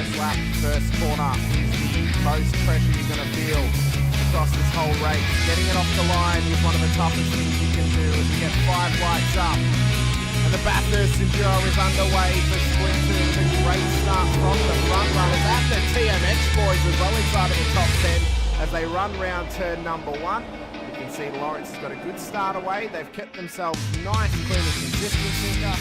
first lap, first corner is the most pressure you're going to feel across this whole race. Getting it off the line is one of the toughest things you can do as you get 5 lights up. And the Bathurst Enduro is underway for sprint 2 with a great start from the front runners and the TMX boys as well inside of the top 10 as they run round turn number 1. You can see Lawrence has got a good start away. They've kept themselves nice, clean and consistent, Sinka.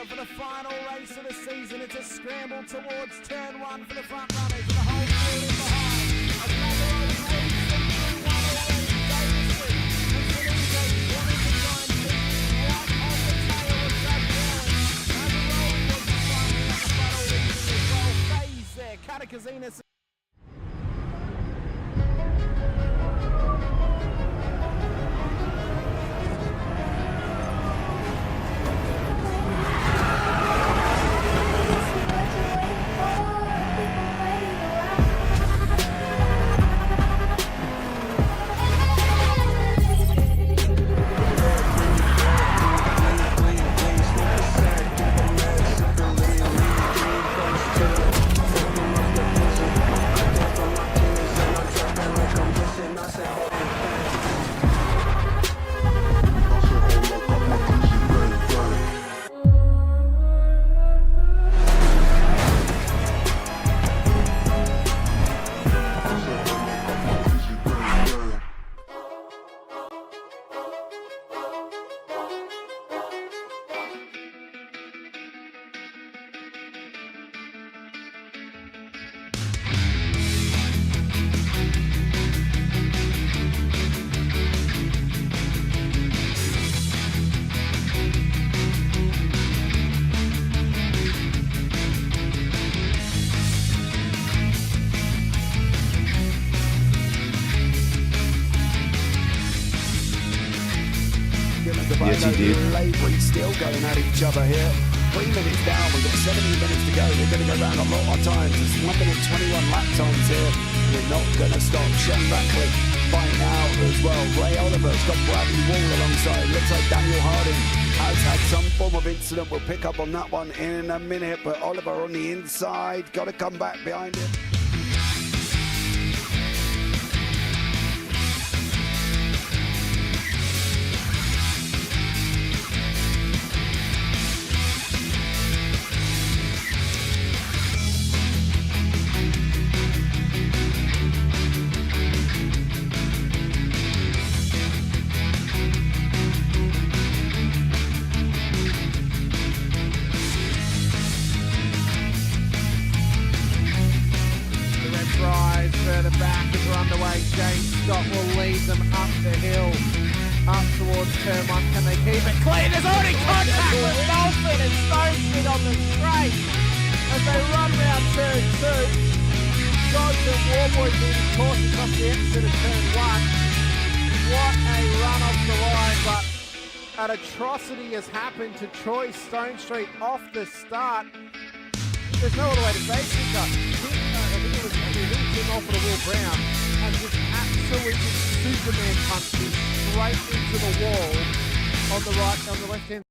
For the final race of the season, it's a scramble towards turn 1 for the front runners and the whole field in behind. Another old lead from 2-1 already. Davis and Sinka wanting to try and keep right on the tail of Doug Allen. And the road was finally at the front of the as well. Phase there, Katakazina. Yes, he did. Laboring still going at each other here. 3 minutes down, we've got 70 minutes to go. They're going to go round a lot of times. It's 1 minute 21 lap times here. We're not going to stop. Sean Rackley fighting out as well. Ray Oliver's got Bradley Wall alongside. Looks like Daniel Harding has had some form of incident. We'll pick up on that one in a minute. But Oliver on the inside, got to come back behind him. Further back as we're underway. James Scott will lead them up the hill, up towards turn 1. Can they keep it clean? There's already contact with Dolphin and Stonefit on the straight as they run round turn 2. Dodge and Warboy being cautious off the exit of turn 1. What a run off the line, but an atrocity has happened to Troy Stone Street off the start. There's no other way to say it, Sinka. I think it was off of the Will Brown and just absolutely Superman punched him straight into the wall on the left hand.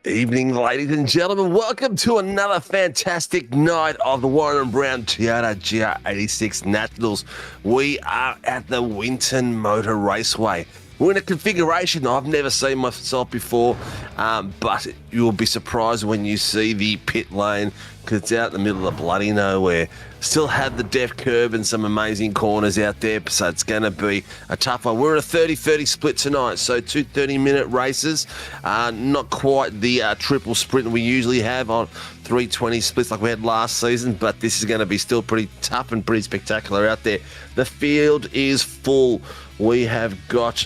Evening, ladies and gentlemen. Welcome to another fantastic night of the Warren & Brown Toyota GR86 Nationals. We are at the WINTON Motor Raceway. We're in a configuration I've never seen myself before, but you'll be surprised when you see the pit lane because it's out in the middle of bloody nowhere. Still had the deft curb and some amazing corners out there, so it's going to be a tough one. We're in a 30-30 split tonight, so two 30-minute races. Not quite the triple sprint we usually have on 320 splits like we had last season, but this is going to be still pretty tough and pretty spectacular out there. The field is full. We have got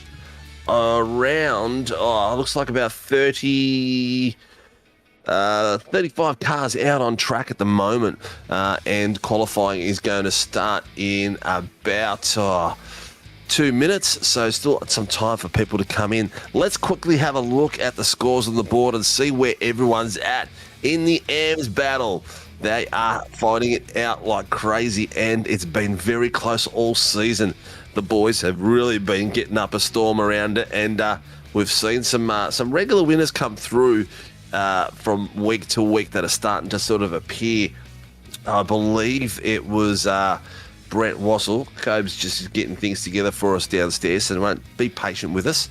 around, looks like about 35 cars out on track at the moment, and qualifying is going to start in about 2 minutes, so still some time for people to come in. Let's quickly have a look at the scores on the board and see where everyone's at in the AMS battle. They are fighting it out like crazy, and it's been very close all season. The boys have really been getting up a storm around it, and we've seen some regular winners come through from week to week that are starting to sort of appear. I believe it was Brent Wassell. Cobb's just getting things together for us downstairs, so won't be patient with us.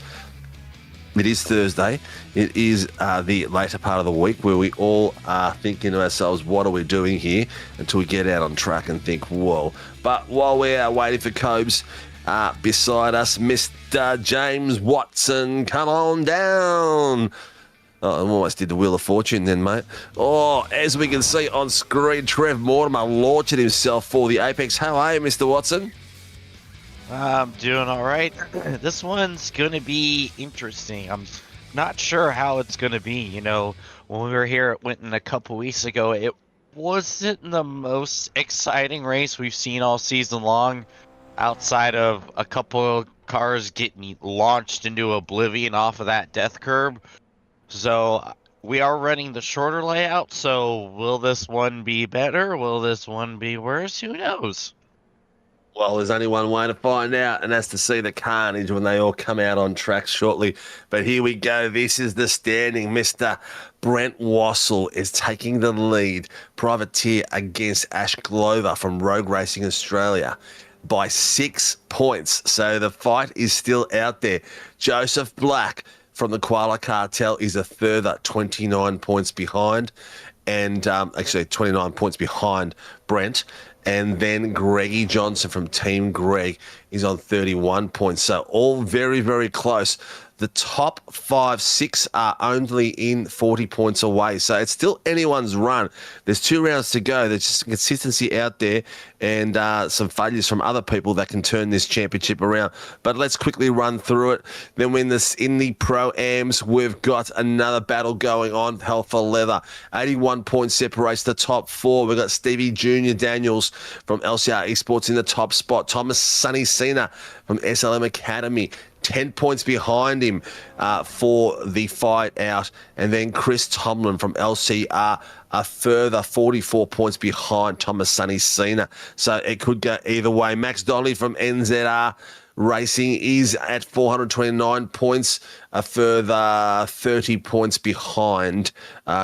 It is Thursday. It is the later part of the week where we all are thinking to ourselves, what are we doing here? Until we get out on track and think, whoa. But while we are waiting for Cobbs, beside us, Mr. James Watson, come on down. Oh, I almost did the Wheel of Fortune then, mate. Oh, as we can see on screen, Trev Mortimer launching himself for the Apex. How are you, Mr. Watson? I'm doing all right. This one's going to be interesting. I'm not sure how it's going to be. You know, when we were here at Winton a couple weeks ago, it wasn't the most exciting race we've seen all season long, outside of a couple of cars getting launched into oblivion off of that death curb. So we are running the shorter layout, so will this one be better? Will this one be worse? Who knows? Well, there's only one way to find out, and that's to see the carnage when they all come out on track shortly. But here we go. This is the standing. Mr. Brent Wassell is taking the lead. Privateer against Ash Glover from Rogue Racing Australia by 6 points. So the fight is still out there. Joseph Black from the Koala Cartel is a further 29 points behind, and actually 29 points behind Brent. And then Greggy Johnson from Team Greg is on 31 points. So all very, very close. The top 5, 6 are only in 40 points away. So it's still anyone's run. There's 2 rounds to go. There's just consistency out there and some failures from other people that can turn this championship around. But let's quickly run through it. Then in the Pro-Ams, we've got another battle going on, Hell for Leather. 81 points separates the top 4. We've got Stevie Jr. Daniels from LCR Esports in the top spot. Thomas Sunny Cena from SLM Academy, 10 points behind him for the fight out. And then Chris Tomlin from LCR, a further 44 points behind Thomas Sunny Cena. So it could go either way. Max Donnelly from NZR Racing is at 429 points, a further 30 points behind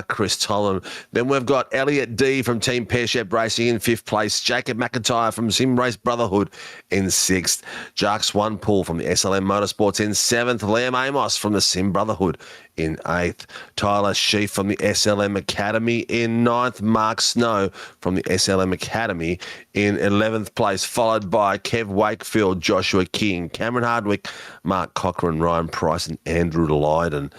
Chris Tomlin. Then we've got Elliot D from Team Pearship Racing in 5th place, Jacob McIntyre from Sim Race Brotherhood in 6th, Jarks One Pool from the SLM Motorsports in 7th, Liam Amos from the Sim Brotherhood in 8th, Tyler Sheaf from the SLM Academy in 9th, Mark Snow from the SLM Academy in 11th place, followed by Kev Wakefield, Joshua King, Cameron Hardwick, Mark Cochran, Ryan Price and Andrew Lydon.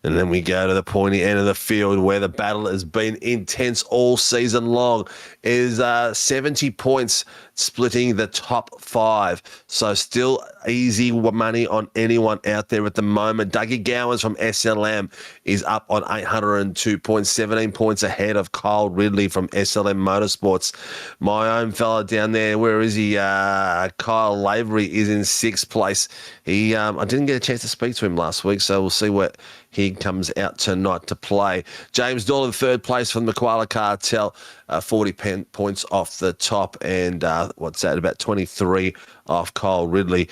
And then we go to the pointy end of the field where the battle has been intense all season long. It is 70 points splitting the top 5. So still easy money on anyone out there at the moment. Dougie Gowans from SLM is up on 802 points, 17 points ahead of Kyle Ridley from SLM Motorsports. My own fella down there, where is he? Kyle Lavery is in 6th place. He, I didn't get a chance to speak to him last week, so we'll see what he comes out tonight to play. James Dolan, 3rd place from the Koala Cartel, 40 points off the top, and what's that, about 23 off Kyle Ridley.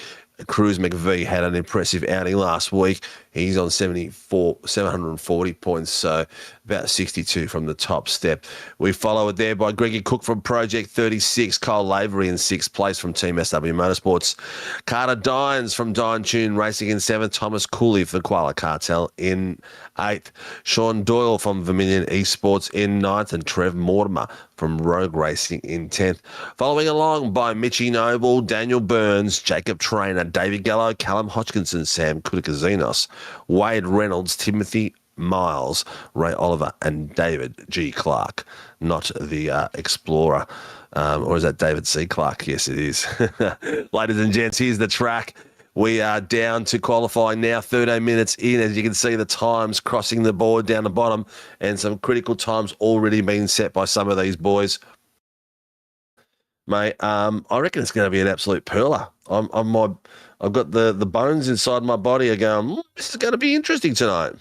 Cruz McVee had an impressive outing last week. He's on 740 points, so about 62 from the top step. We follow it there by Greggy Cook from Project 36, Kyle Lavery in 6th place from Team SW Motorsports, Carter Dines from Dine Tune Racing in 7th, Thomas Cooley for Koala Cartel in 8th, Sean Doyle from Vermilion Esports in 9th, and Trev Mortimer from Rogue Racing in 10th. Following along by Mitchie Noble, Daniel Burns, Jacob Trainer, David Gallo, Callum Hodgkinson, Sam Kudakazinos, Wade Reynolds, Timothy Miles, Ray Oliver, and David G. Clark, not the Explorer. Or is that David C. Clark? Yes, it is. Ladies and gents, here's the track. We are down to qualifying now, 13 minutes in. As you can see, the times crossing the board down the bottom, and some critical times already being set by some of these boys. Mate, I reckon it's going to be an absolute perler. I've got the bones inside my body are going, this is going to be interesting tonight.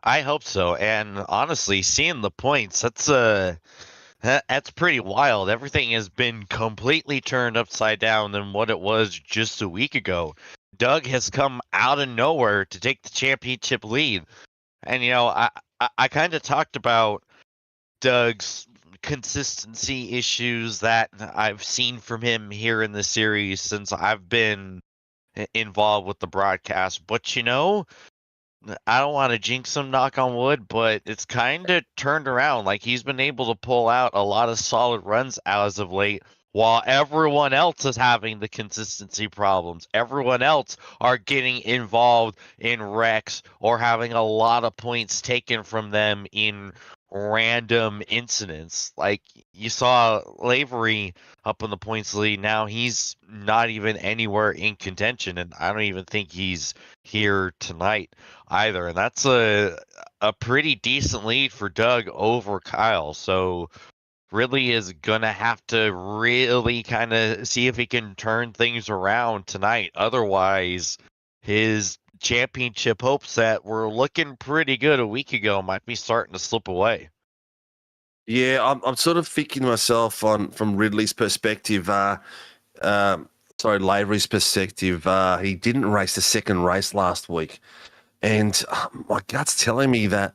I hope so. And honestly, seeing the points, that's pretty wild. Everything has been completely turned upside down than what it was just a week ago. Doug has come out of nowhere to take the championship lead. And, I kind of talked about Doug's consistency issues that I've seen from him here in the series since I've been involved with the broadcast. But, I don't want to jinx him, knock on wood, but it's kind of turned around. Like, he's been able to pull out a lot of solid runs as of late, while everyone else is having the consistency problems. Everyone else are getting involved in wrecks or having a lot of points taken from them in random incidents. Like, you saw Lavery up in the points lead. Now he's not even anywhere in contention, and I don't even think he's here tonight either. And that's a pretty decent lead for Doug over Kyle. So really is gonna have to really kind of see if he can turn things around tonight. Otherwise, his championship hopes that were looking pretty good a week ago might be starting to slip away. Yeah, I'm sort of thinking to myself from Ridley's perspective, Lavery's perspective. He didn't race the second race last week, and my gut's telling me that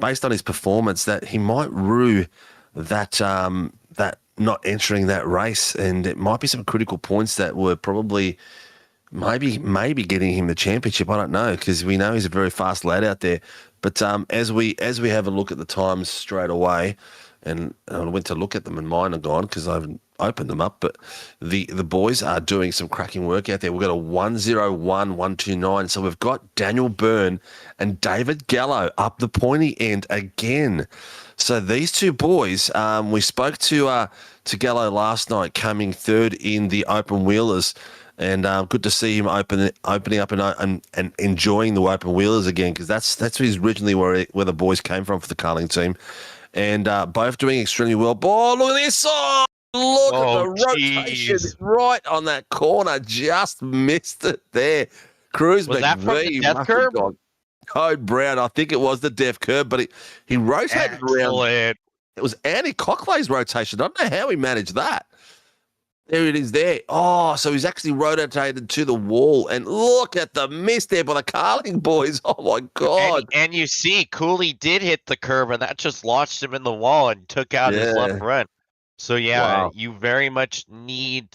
based on his performance that he might rue that that not entering that race, and it might be some critical points that were probably maybe getting him the championship. I don't know, because we know he's a very fast lad out there. But as we have a look at the times straight away, and I went to look at them and mine are gone because I haven't opened them up. But the boys are doing some cracking work out there. We've got a 1:01.129. So we've got Daniel Byrne and David Gallo up the pointy end again. So these two boys, we spoke to Gallo last night, coming third in the open wheelers. And good to see him opening up and enjoying the open wheelers again, because that's originally where the boys came from for the Carling team. And both doing extremely well. Oh, look at this! Oh, look at the rotation right on that corner. Just missed it there. Cruz was that from the death curb? Code Brown, I think it was the death curb, but he rotated around. It was Andy Cochlay's rotation. I don't know how he managed that. There it is there. Oh, so he's actually rotated to the wall. And look at the miss there by the Carling boys. Oh, my God. And you see, Cooley did hit the curb, and that just launched him in the wall and took out his left front. So, wow. You very much need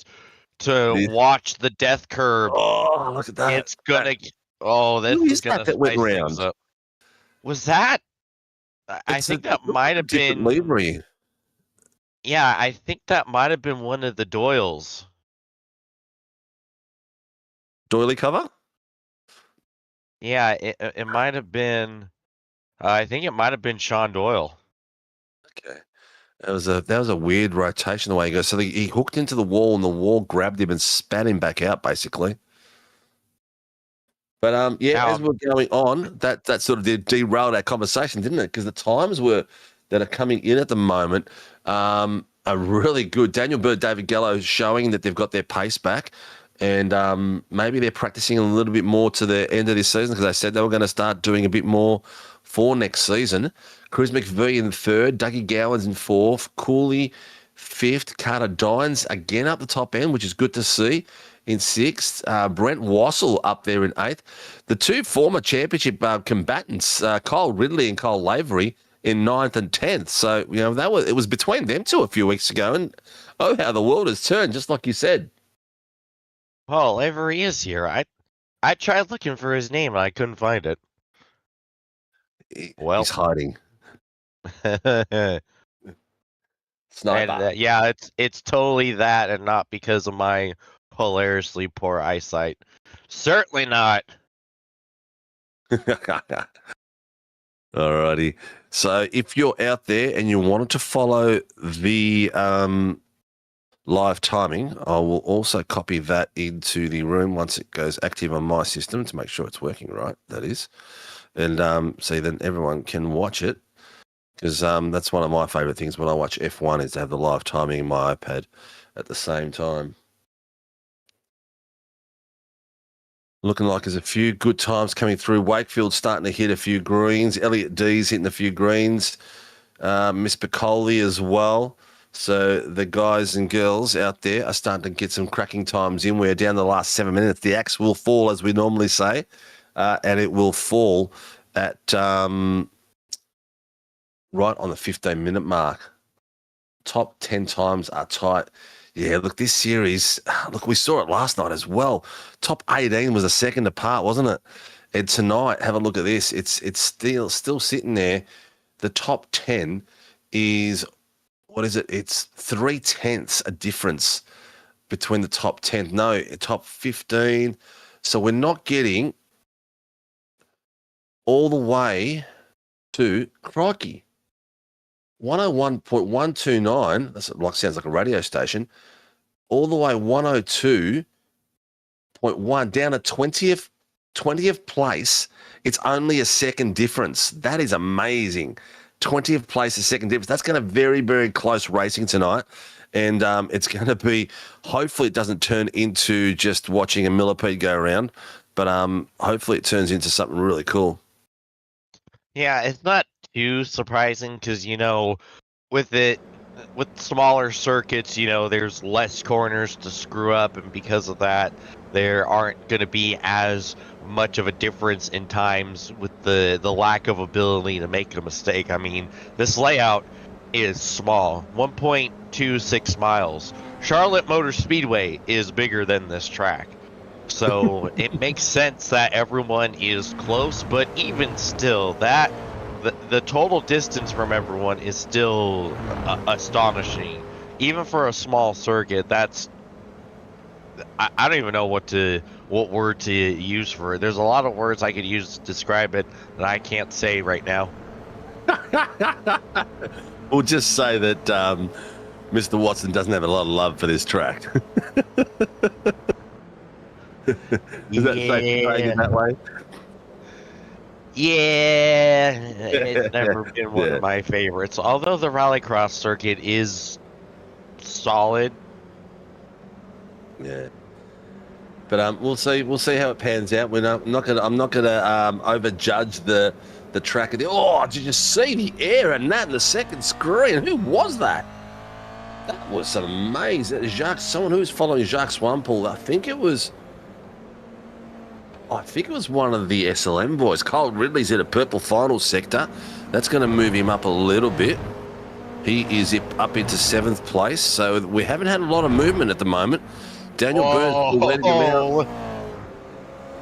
to watch the death curb. Oh, look at that. It's going to... Oh, this is going to went round. Was that... I think that might have been... Livery. Yeah, I think that might have been one of the Doyles. Doily cover? Yeah, it might have been. I think it might have been Sean Doyle. Okay, that was a weird rotation the way he goes. So he hooked into the wall, and the wall grabbed him and spat him back out, basically. But as we're going on, that sort of derailed our conversation, didn't it? Because the times that are coming in at the moment are really good. Daniel Bird, David Gallo showing that they've got their pace back, and maybe they're practicing a little bit more to the end of this season, because they said they were going to start doing a bit more for next season. Cruz McVie in third, Dougie Gowans in fourth, Cooley fifth, Carter Dines again up the top end, which is good to see. in 6th. Brent Wassell up there in 8th. The two former championship combatants, Kyle Ridley and Kyle Lavery, in 9th and 10th. So, it was between them two a few weeks ago, and oh, how the world has turned, just like you said. Well, Avery is here. I tried looking for his name and I couldn't find it. Well, He's hiding. and, Sniper. yeah, it's totally that, and not because of my hilariously poor eyesight. Certainly not. Alrighty. So if you're out there and you wanted to follow the live timing, I will also copy that into the room once it goes active on my system to make sure it's working right, that is. And so then everyone can watch it, because that's one of my favourite things when I watch F1 is to have the live timing in my iPad at the same time. Looking like there's a few good times coming through. Wakefield starting to hit a few greens. Elliot D's hitting a few greens. Miss Piccoli as well. So the guys and girls out there are starting to get some cracking times in. We're down the last 7 minutes. The axe will fall, as we normally say, and it will fall at right on the 15-minute mark. Top 10 times are tight. Yeah, look, this series, look, we saw it last night as well. Top 18 was a second apart, wasn't it? And tonight, have a look at this. It's still sitting there. The top 10 is, what is it? It's 0.3 a difference between the top 10. No, top 15. So we're not getting all the way to, crikey, 101.129, that's like, sounds like a radio station, all the way 102.1 down to 20th place. It's only a second difference. That is amazing. 20th place, a second difference. That's going to very, very close racing tonight. And it's going to be, hopefully it doesn't turn into just watching a millipede go around, but hopefully it turns into something really cool. Yeah, it's not too surprising because, with smaller circuits, there's less corners to screw up, and because of that, there aren't going to be as much of a difference in times with the lack of ability to make a mistake. I mean, this layout is small, 1.26 miles. Charlotte Motor Speedway is bigger than this track. So it makes sense that everyone is close, but even still, the total distance from everyone is still astonishing. Even for a small circuit, I don't even know what word to use for it. There's a lot of words I could use to describe it that I can't say right now. We'll just say that Mr. Watson doesn't have a lot of love for this track. Is that safe to say in that way? Yeah, it's never been one of my favorites. Although the Rallycross circuit is solid. Yeah, but we'll see how it pans out. I'm not gonna overjudge the track. Oh, did you see the air and that in the second screen? Who was that? That was amazing. Jacques, someone who was following Jacques Swampole. I think it was one of the SLM boys. Kyle Ridley's in a purple final sector. That's going to move him up a little bit. He is up into 7th place. So we haven't had a lot of movement at the moment. Daniel Burns letting him out.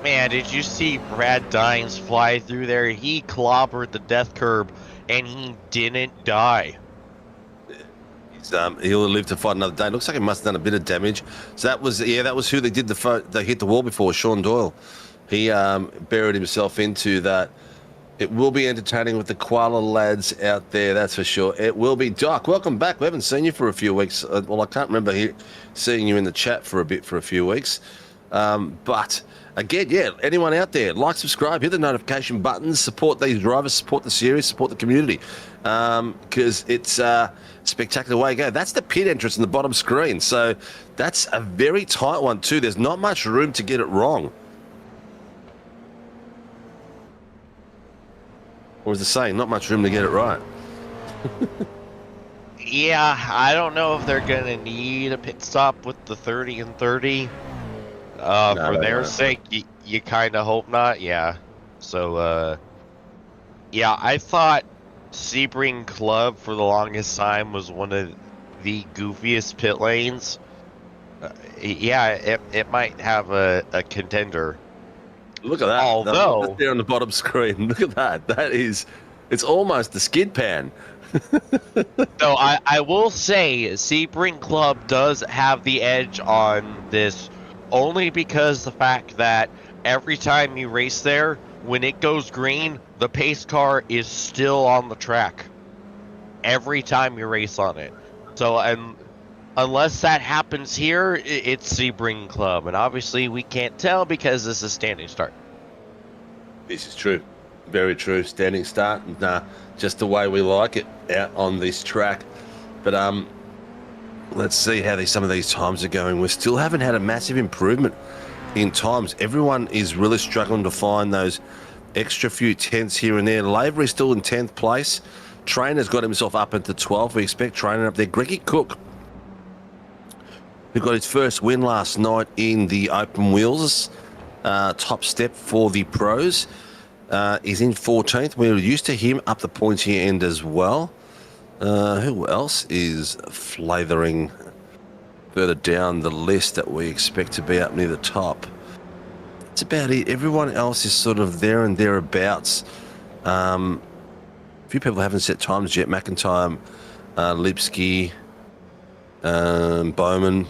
Man, did you see Brad Dines fly through there? He clobbered the death curb, and he didn't die. He'll live to fight another day. Looks like he must have done a bit of damage. So that was who they did they hit the wall before, Sean Doyle. He buried himself into that. It will be entertaining with the koala lads out there, that's for sure. It will be. Doc, welcome back. We haven't seen you for a few weeks. Well, I can't remember seeing you in the chat for a few weeks. But again, anyone out there, like, subscribe, hit the notification buttons, support these drivers, support the series, support the community, because it's a spectacular way to go. That's the pit entrance in the bottom screen, so that's a very tight one too. There's not much room to get it wrong. Or was the saying, not much room to get it right? Yeah, I don't know if they're going to need a pit stop with the 30 and 30. No, For they their won't. sake, you kind of hope not. Yeah. So, yeah, I thought Sebring Club for the longest time was one of the goofiest pit lanes. Yeah, it might have a contender. Look at that. That's Although, there on the bottom screen. Look at that. It's almost a skid pan. though I will say Sebring Club does have the edge on this only because the fact that every time you race there, when it goes green, the pace car is still on the track. Every time you race on it. So, and unless that happens here, it's Sebring Club. And obviously we can't tell because this is standing start. This is true. Very true. Standing start, and just the way we like it out on this track. But let's see how some of these times are going. We still haven't had a massive improvement in times. Everyone is really struggling to find those extra few tenths here and there. Lavery's still in 10th place. Trainer's got himself up into 12th. We expect Trainer up there. Greggy Cook, who got his first win last night in the open wheels, top step for the pros, is in 14th. We're used to him up the pointy end as well. Who else is flavouring further down the list that we expect to be up near the top? That's about it. Everyone else is sort of there and thereabouts. A few people haven't set times yet. McIntyre, Lipsky, Bowman.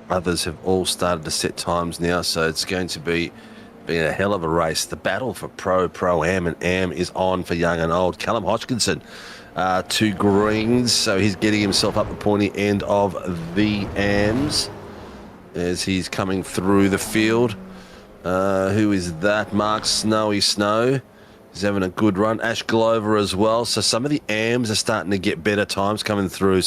Others have all started to set times now, so it's going to be a hell of a race. The battle for Pro-Am and Am is on for young and old. Callum Hodgkinson, 2 greens, so he's getting himself up the pointy end of the Ams as he's coming through the field. Who is that? Mark Snowy Snow. He's having a good run. Ash Glover as well. So some of the AMs are starting to get better times coming through.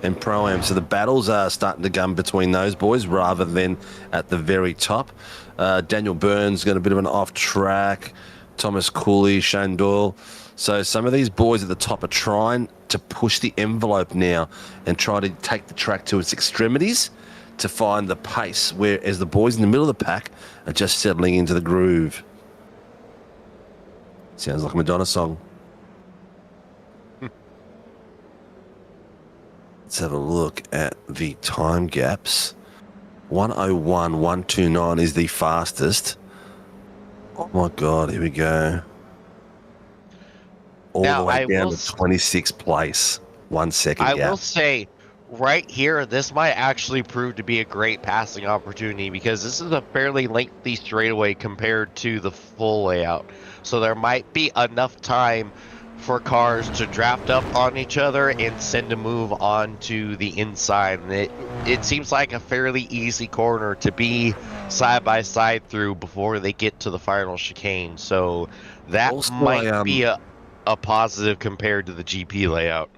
And Pro-Am. So the battles are starting to come between those boys rather than at the very top. Daniel Burns got a bit of an off track. Thomas Cooley, Shane Doyle. So some of these boys at the top are trying to push the envelope now and try to take the track to its extremities to find the pace, whereas the boys in the middle of the pack are just settling into the groove. Sounds like a Madonna song. Let's have a look at the time gaps. 101, 129 is the fastest. Oh my God, here we go. All Now, the way I down will to 26th place. 1 second I gap. will say, right here, this might actually prove to be a great passing opportunity because this is a fairly lengthy straightaway compared to the full layout. So there might be enough time for cars to draft up on each other and send a move on to the inside. And it seems like a fairly easy corner to be side by side through before they get to the final chicane. So that Also, might be a positive compared to the GP layout.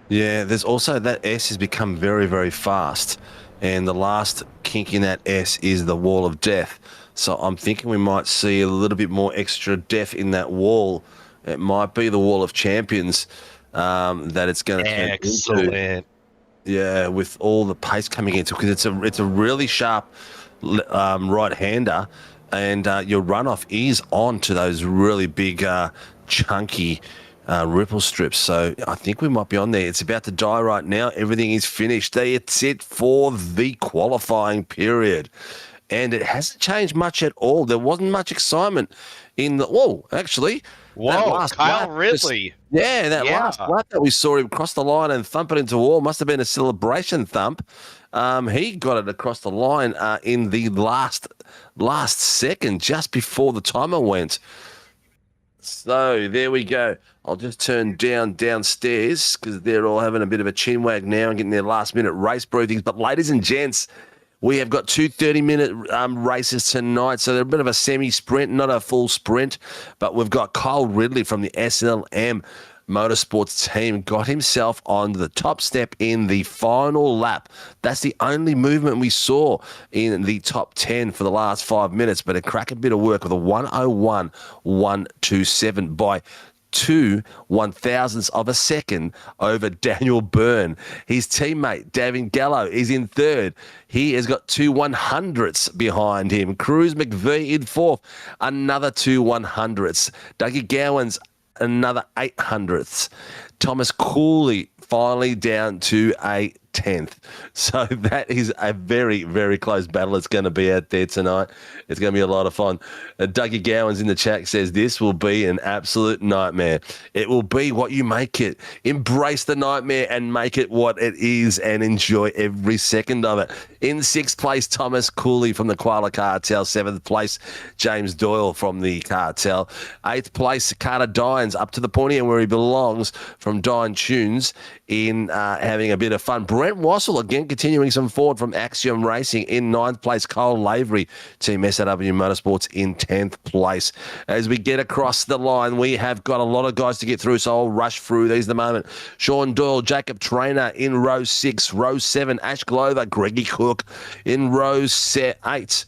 Yeah, there's also that S has become very, very fast. And the last kink in that S is the wall of death. So I'm thinking we might see a little bit more extra death in that wall. It might be the wall of champions that it's going to turn into. Yeah, with all the pace coming into, because it's a really sharp right-hander, and your runoff is onto those really big, chunky ripple strips. So I think we might be on there. It's about to die right now. Everything is finished. It's it for the qualifying period. And it hasn't changed much at all. There wasn't much excitement in the... Whoa, actually... Whoa, Kyle Ridley. Last lap that we saw him cross the line and thump it into the wall must have been a celebration thump. He got it across the line in the last second, just before the timer went. So there we go. I'll just turn downstairs because they're all having a bit of a chinwag now and getting their last-minute race briefings. But ladies and gents, we have got 2 30-minute races tonight, so they're a bit of a semi-sprint, not a full sprint. But we've got Kyle Ridley from the SLM Motorsports team got himself on the top step in the final lap. That's the only movement we saw in the top 10 for the last 5 minutes, but a cracking bit of work with a 101.127 by 2 1,000ths of a second over Daniel Byrne. His teammate, Davin Gallo, is in third. He has got 2 100ths behind him. Cruz McVee in fourth, another 2 100ths. Dougie Gowans, another 800ths. Thomas Cooley finally down to a 10th. So that is a very, very close battle. It's going to be out there tonight. It's going to be a lot of fun. Dougie Gowans in the chat says, this will be an absolute nightmare. It will be what you make it. Embrace the nightmare and make it what it is and enjoy every second of it. In sixth place, Thomas Cooley from the Koala Cartel. Seventh place, James Doyle from the Cartel. Eighth place, Carter Dines, up to the pointy end where he belongs, from Dine Tunes, in having a bit of fun. Brent Wassel, again, continuing some forward from Axiom Racing. In ninth place, Cole Lavery, Team SRW Motorsports, in 10th place. As we get across the line, we have got a lot of guys to get through, so I'll rush through these at the moment. Sean Doyle, Jacob Trainer in row 6. Row 7, Ash Glover, Greggy Cook. In row 8,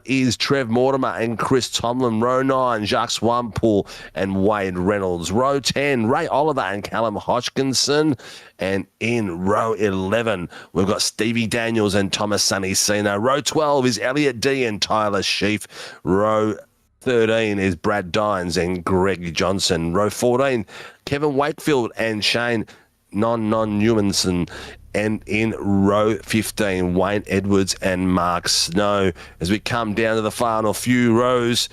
is Trev Mortimer and Chris Tomlin. Row 9, Jacques Swampool and Wade Reynolds. Row 10, Ray Oliver and Callum Hodgkinson. And in row 11, we've got Stevie Daniels and Thomas Sonny Sina. Row 12 is Elliot D and Tyler Sheaf. Row 13 is Brad Dines and Greg Johnson. Row 14, Kevin Wakefield and Shane Newmanson. And in row 15, Wayne Edwards and Mark Snow. As we come down to the final few rows,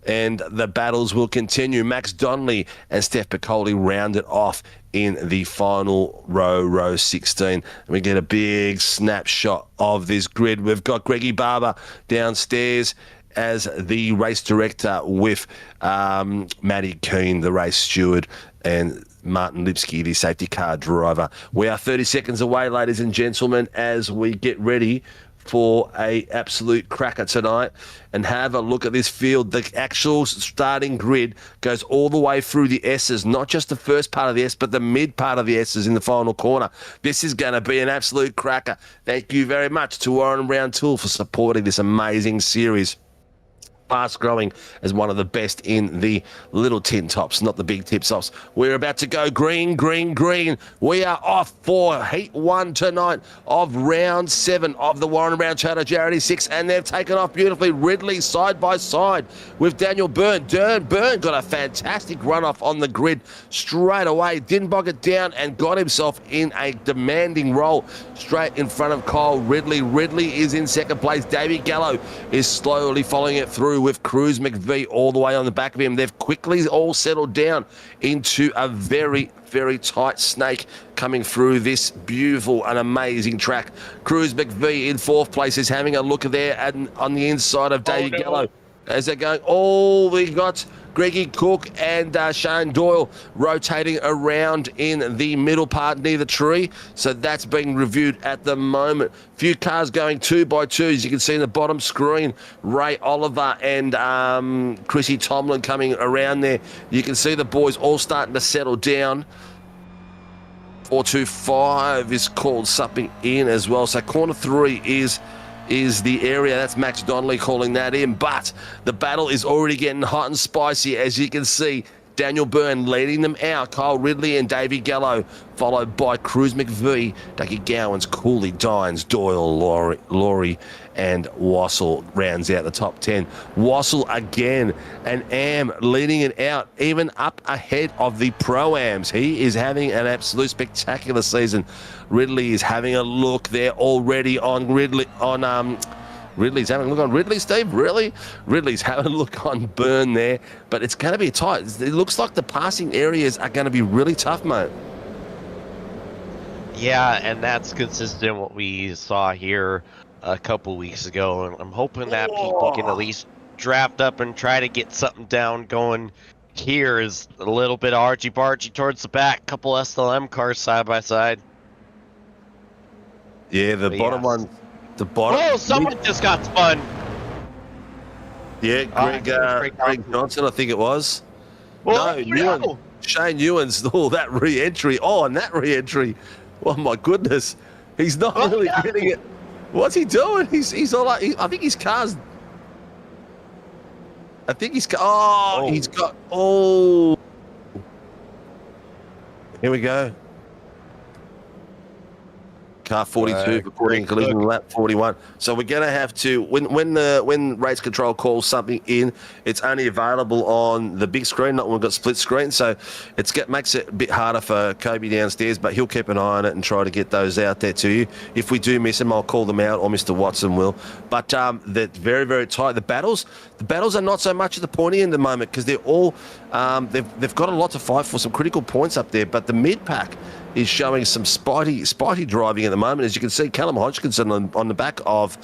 and the battles will continue. Max Donnelly and Steph Piccoli rounded off in the final row, row 16. And we get a big snapshot of this grid. We've got Greggy Barber downstairs as the race director, with Matty Keane, the race steward, and Martin Lipsky, the safety car driver. We are 30 seconds away, ladies and gentlemen, as we get ready for a absolute cracker tonight. And have a look at this field. The actual starting grid goes all the way through the S's, not just the first part of the S, but the mid part of the S's in the final corner. This is going to be an absolute cracker. Thank you very much to Warren Brown Tool for supporting this amazing series. Fast growing as one of the best in the little tin tops, not the big tip tops. We're about to go green, green, green. We are off for heat 1 tonight of round 7 of the Warren Brown Toyota GR86, and they've taken off beautifully. Ridley side by side with Daniel Byrne. Byrne got a fantastic run off on the grid straight away. Didn't bog it down and got himself in a demanding role straight in front of Kyle Ridley. Ridley is in second place. Davey Gallo is slowly following it through with Cruz McVee all the way on the back of him. They've quickly all settled down into a very, very tight snake coming through this beautiful and amazing track. Cruz McVee in 4th place is having a look there on the inside of Davey Gallo. As they're going, we got Greggy Cook and Shane Doyle rotating around in the middle part near the tree. So that's being reviewed at the moment. Few cars going 2 by 2, as you can see in the bottom screen. Ray Oliver and Chrissy Tomlin coming around there. You can see the boys all starting to settle down. 425 is called something in as well. So corner 3 is the area. That's Max Donnelly calling that in, but the battle is already getting hot and spicy, as you can see. Daniel Byrne leading them out. Kyle Ridley and Davey Gallo, followed by Cruz McVee, Dougie Gowans, Cooley, Dines, Doyle, Laurie, and Wassel rounds out the top 10. Wassel again, and Am leading it out, even up ahead of the Pro-Ams. He is having an absolute spectacular season. Ridley is having a look there already on Ridley, Ridley's having a look on Ridley, Steve? Really? Ridley's having a look on Byrne there, but it's going to be tight. It looks like the passing areas are going to be really tough, mate. Yeah, and that's consistent with what we saw here a couple weeks ago. And I'm hoping that people can at least draft up and try to get something down going. Here is a little bit argy-bargy towards the back, couple SLM cars side by side. Yeah, the bottom one. The bottom. Oh, someone just got spun. Yeah, Greg Johnson, I think it was. Oh, no, Shane Ewans. Oh, that re-entry. Oh, and that re-entry. Oh my goodness, he's not really getting it. What's he doing? He's all like. I think his car's. He's got. Oh. Here we go. Car 42 reporting collision lap 41. So we're going to have to, when race control calls something in, it's only available on the big screen, not when we've got split screen. So makes it a bit harder for Kobe downstairs, but he'll keep an eye on it and try to get those out there to you. If we do miss them, I'll call them out, or Mr. Watson will. But they're very, very tight. The battles are not so much at the pointy end at the moment because they're all, they've got a lot to fight for, some critical points up there. But the mid-pack is showing some spotty driving at the moment. As you can see, Callum Hodgkinson on the back of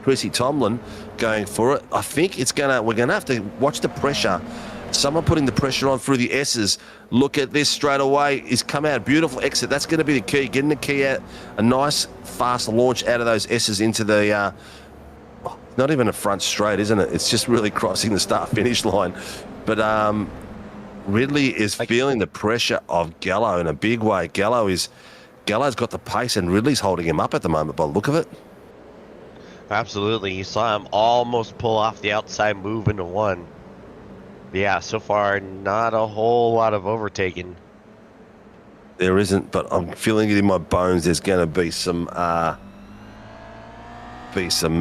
Chrissy Tomlin going for it. I think we're gonna have to watch the pressure. Someone putting the pressure on through the S's. Look at this straight away. He's come out, beautiful exit. That's going to be the key. Getting the key out, a nice fast launch out of those S's into the. Not even a front straight, isn't it? It's just really crossing the start-finish line. But Ridley is feeling the pressure of Gallo in a big way. Gallo's got the pace, and Ridley's holding him up at the moment by the look of it. Absolutely. You saw him almost pull off the outside move into one. Yeah, so far, not a whole lot of overtaking. There isn't, but I'm feeling it in my bones. There's going to be some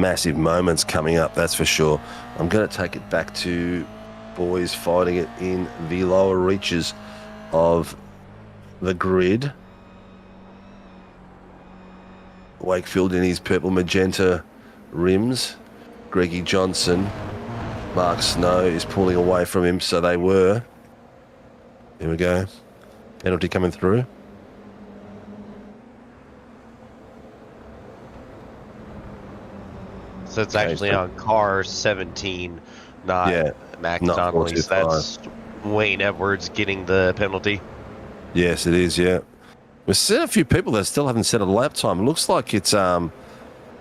massive moments coming up, that's for sure. I'm going to take it back to boys fighting it in the lower reaches of the grid. Wakefield in his purple magenta rims. Greggy Johnson. Mark Snow is pulling away from him, so they were. Here we go. Penalty coming through. So it's actually on car 17, not Max Donnelly. So that's Wayne Edwards getting the penalty. Yes, it is, yeah. We've seen a few people that still haven't set a lap time. It looks like it's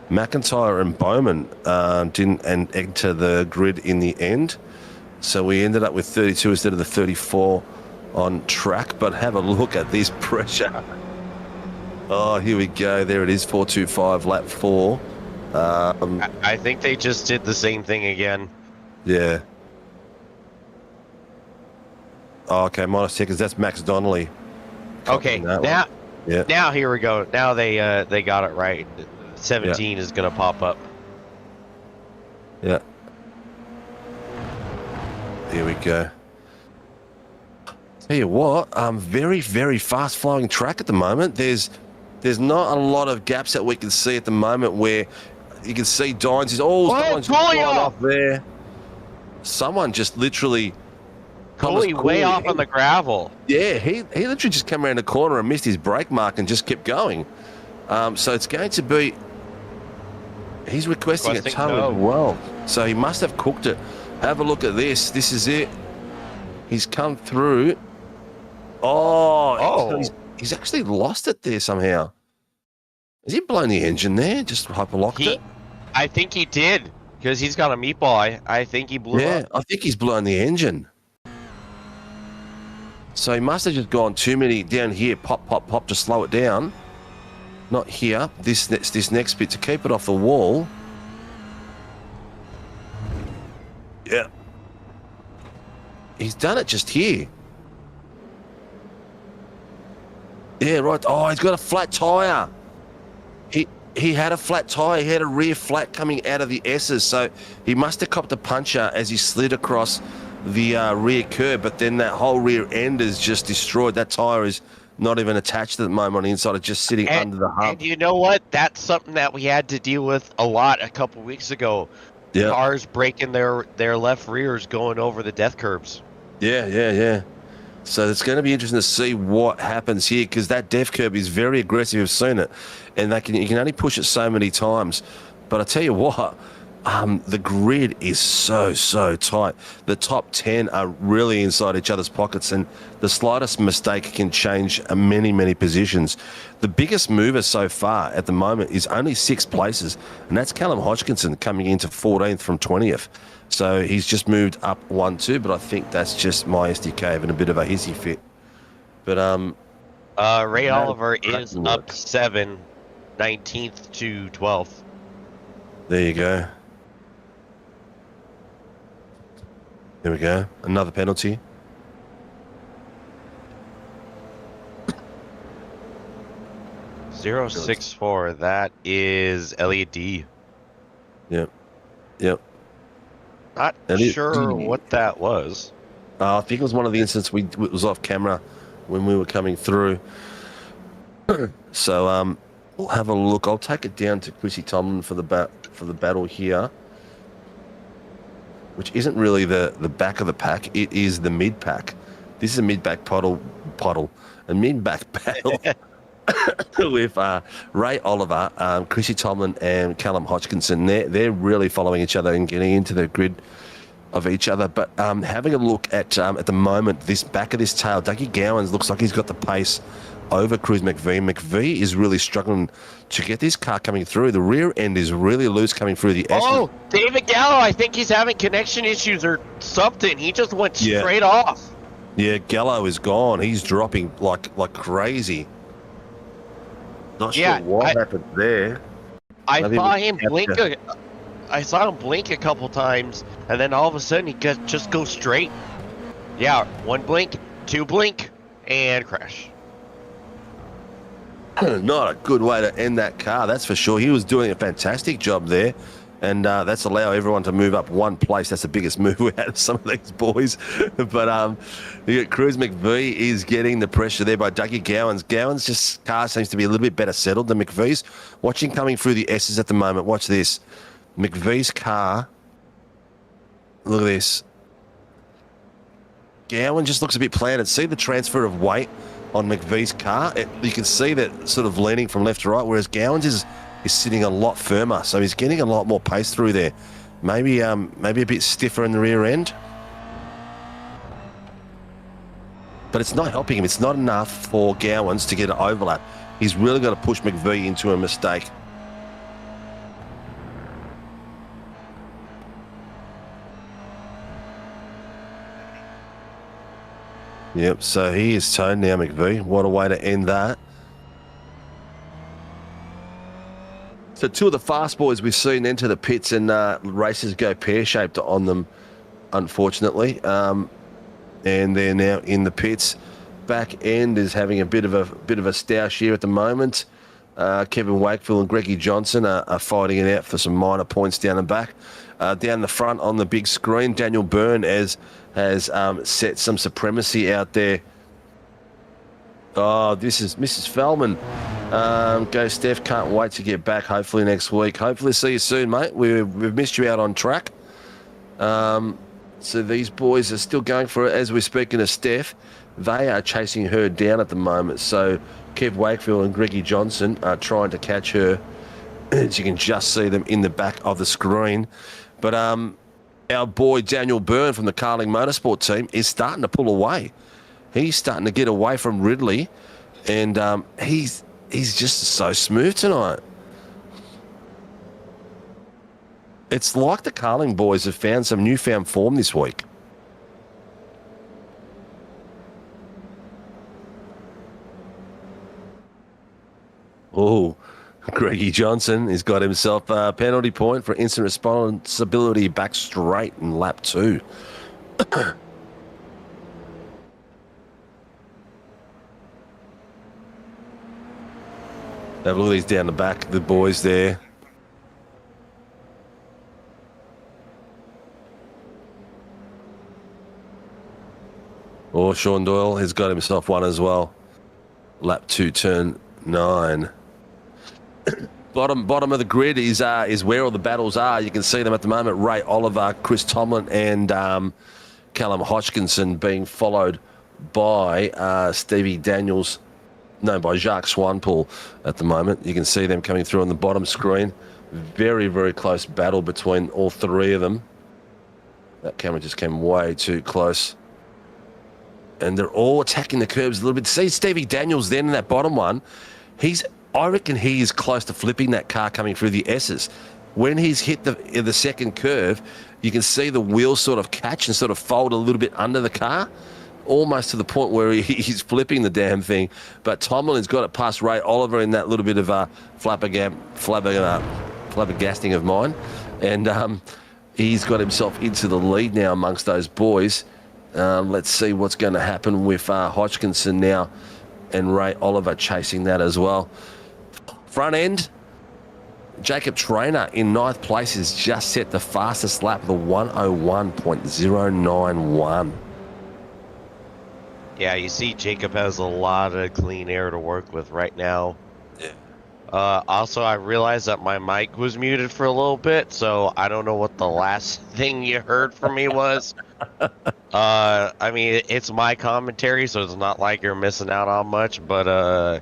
McIntyre and Bowman didn't enter the grid in the end. So we ended up with 32 instead of the 34 on track. But have a look at this pressure. Oh, here we go. There it is, 425, lap 4. I think they just did the same thing again. Yeah. Oh, okay, minus seconds. That's Max Donnelly. Okay, now here we go. Now they got it right. 17 is going to pop up. Yeah. Here we go. Tell you what, very, very fast flowing track at the moment. There's not a lot of gaps that we can see at the moment where you can see Dines is Dines off there. Someone just literally way off on the gravel. Yeah, he literally just came around the corner and missed his brake mark and just kept going. So it's going to be. He's requesting a tow as well. So he must have cooked it. Have a look at this. This is it. He's come through. He's actually lost it there somehow. Has he blown the engine there? Just hyperlocked it? I think he did, because he's got a meatball. I think he blew up. Yeah, I think he's blown the engine. So he must have just gone too many down here, pop, pop, pop to slow it down. Not here. This next bit to keep it off the wall. Yeah. He's done it just here. Yeah, right. Oh, he's got a flat tyre. He had a flat tyre. He had a rear flat coming out of the S's. So he must have copped a puncher as he slid across the rear curb. But then that whole rear end is just destroyed. That tyre is not even attached at the moment on the inside. It's just sitting under the hub. And you know what? That's something that we had to deal with a lot a couple weeks ago. Yeah. Cars breaking their left rears going over the death curbs. Yeah. So it's going to be interesting to see what happens here, because that death curb is very aggressive. You've seen it, and you can only push it so many times. But I tell you what, the grid is so tight. The top 10 are really inside each other's pockets, and the slightest mistake can change many positions. The biggest mover so far at the moment is only 6 places, and that's Callum Hodgkinson coming into 14th from 20th. So he's just moved up 1-2, but I think that's just my SDK having a bit of a hissy fit. But Ray Oliver is up 7, 19th to 12th. There you go. There we go. Another penalty. 064. That is LED. Yep. Not sure what that was. I think it was one of the incidents it was off camera when we were coming through. So we'll have a look. I'll take it down to Chrissy Tomlin for the battle here, which isn't really the back of the pack. It is the mid pack. This is a mid back a mid back battle with Ray Oliver, Chrissy Tomlin, and Callum Hodgkinson. They're really following each other and getting into the grid of each other. But having a look at the moment, this back of this tail, Dougie Gowans looks like he's got the pace over Cruz McVee. McVee is really struggling to get this car coming through. The rear end is really loose coming through the S. Oh, David Gallo, I think he's having connection issues or something. He just went straight off. Yeah, Gallo is gone. He's dropping like crazy. Not sure what happened there. I saw him blink. I saw him blink a couple times, and then all of a sudden he just goes straight. Yeah, one blink, two blink, and crash. Not a good way to end that car, that's for sure. He was doing a fantastic job there, and that's allow everyone to move up one place. That's the biggest move we had of some of these boys. But Cruz McVee is getting the pressure there by Dougie Gowans. Gowans' just car seems to be a little bit better settled than McVee's. Watching coming through the S's at the moment. Watch this. McVee's car. Look at this. Gowan just looks a bit planted. See the transfer of weight on McVee's car? You can see that sort of leaning from left to right, whereas Gowans is sitting a lot firmer, so he's getting a lot more pace through there. Maybe a bit stiffer in the rear end, but it's not helping him. It's not enough for Gowans to get an overlap. He's really got to push McVee into a mistake. Yep, so he is toned now, McVee. What a way to end that. So two of the fast boys we've seen enter the pits, and races go pear-shaped on them, unfortunately. And they're now in the pits. Back end is having a bit of a stoush here at the moment. Kevin Wakefield and Greggy Johnson are fighting it out for some minor points down the back. Down the front on the big screen, Daniel Byrne has set some supremacy out there. Oh, this is Mrs. Fellman. Go, Steph. Can't wait to get back, hopefully next week. Hopefully see you soon, mate. We've missed you out on track. So these boys are still going for it. As we're speaking to Steph, they are chasing her down at the moment. So Kev Wakefield and Greggy Johnson are trying to catch her. As you can just see them in the back of the screen. But our boy Daniel Byrne from the Carling Motorsport team is starting to pull away. He's starting to get away from Ridley, and he's just so smooth tonight. It's like the Carling boys have found some newfound form this week. Oh, Greggy Johnson has got himself a penalty point for instant responsibility back straight in lap 2. Have a look at these down the back, the boys there. Oh, Sean Doyle has got himself one as well. Lap 2, turn 9. Bottom of the grid is where all the battles are. You can see them at the moment. Ray Oliver, Chris Tomlin, and Callum Hodgkinson being followed by Stevie Daniels. No, by Jacques Swanpool at the moment. You can see them coming through on the bottom screen. Very, very close battle between all three of them. That camera just came way too close. And they're all attacking the curbs a little bit. See Stevie Daniels then in that bottom one. I reckon he is close to flipping that car coming through the S's. When he's hit the second curve, you can see the wheels sort of catch and sort of fold a little bit under the car, almost to the point where he's flipping the damn thing. But Tomlin's got it past Ray Oliver in that little bit of flabbergasting of mine. And he's got himself into the lead now amongst those boys. Let's see what's going to happen with Hodgkinson now and Ray Oliver chasing that as well. front end, Jacob Trainer in 9th place has just set the fastest lap of the 101.091. Yeah, you see Jacob has a lot of clean air to work with right now. Yeah. Also, I realized that my mic was muted for a little bit, so I don't know what the last thing you heard from me was. I mean, it's my commentary, so it's not like you're missing out on much, but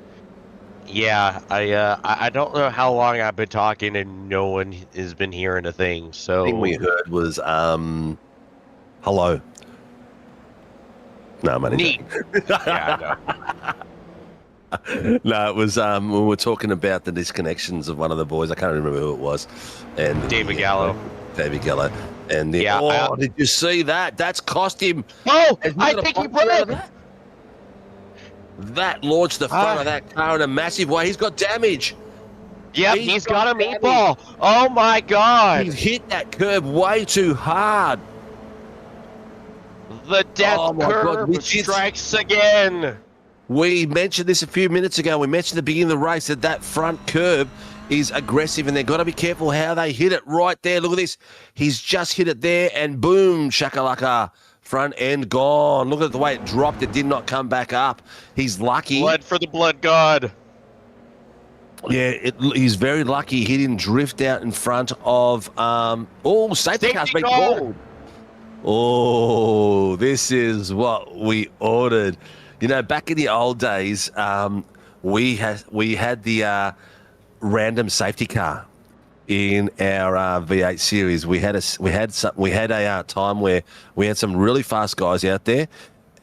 yeah, I don't know how long I've been talking and no one has been hearing a thing. So The thing we heard was hello. No, I'm only neat. Yeah, No, it was we were talking about the disconnections of one of the boys. I can't remember who it was. And David Gallo. David Gallo. And Yeah, did you see that? That's cost him. Oh, Has he I got a think he puncture out of broke. That launched the front of that car in a massive way. He's got damage. Yep, He's he's got got a meatball. Oh my God! He hit that curb way too hard. The death Oh my God, curve which is- strikes again. We mentioned this a few minutes ago. We mentioned at the beginning of the race that front curb is aggressive and they've got to be careful how they hit it right there. Look at this. He's just hit it there and boom, shakalaka. Front end gone. Look at the way it dropped. It did not come back up. He's lucky. Blood for the blood god. Yeah, he's very lucky he didn't drift out in front of safety car's been car. called. Oh, this is what we ordered. You know, back in the old days, we had the random safety car in our V8 series. We had a time where we had some really fast guys out there,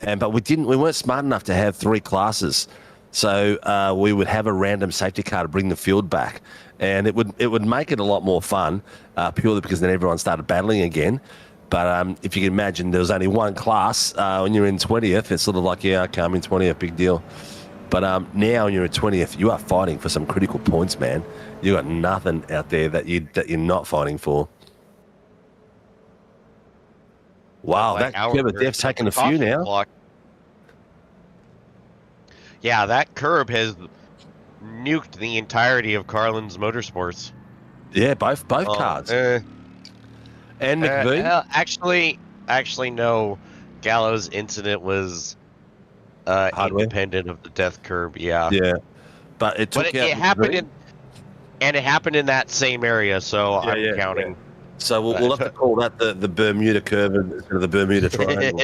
but we weren't smart enough to have 3 classes. So we would have a random safety car to bring the field back, and it would make it a lot more fun, purely because then everyone started battling again. But if you can imagine, there was only one class. When you're in 20th, it's sort of like, yeah, okay, I'm in 20th, big deal. But now when you're in 20th, you are fighting for some critical points, man. You got nothing out there that you're not fighting for. Wow, Like that curb of death's taking a few now. Block. Yeah, that curb has nuked the entirety of Carlin's Motorsports. Yeah, both cars. And McVeigh. Actually, no. Gallo's incident was independent of the death curb. Yeah. Yeah, but it took But out it happened McVeigh. it happened in that same area, so I'm counting. Yeah. So we'll have to call that the Bermuda curve instead of the Bermuda Triangle.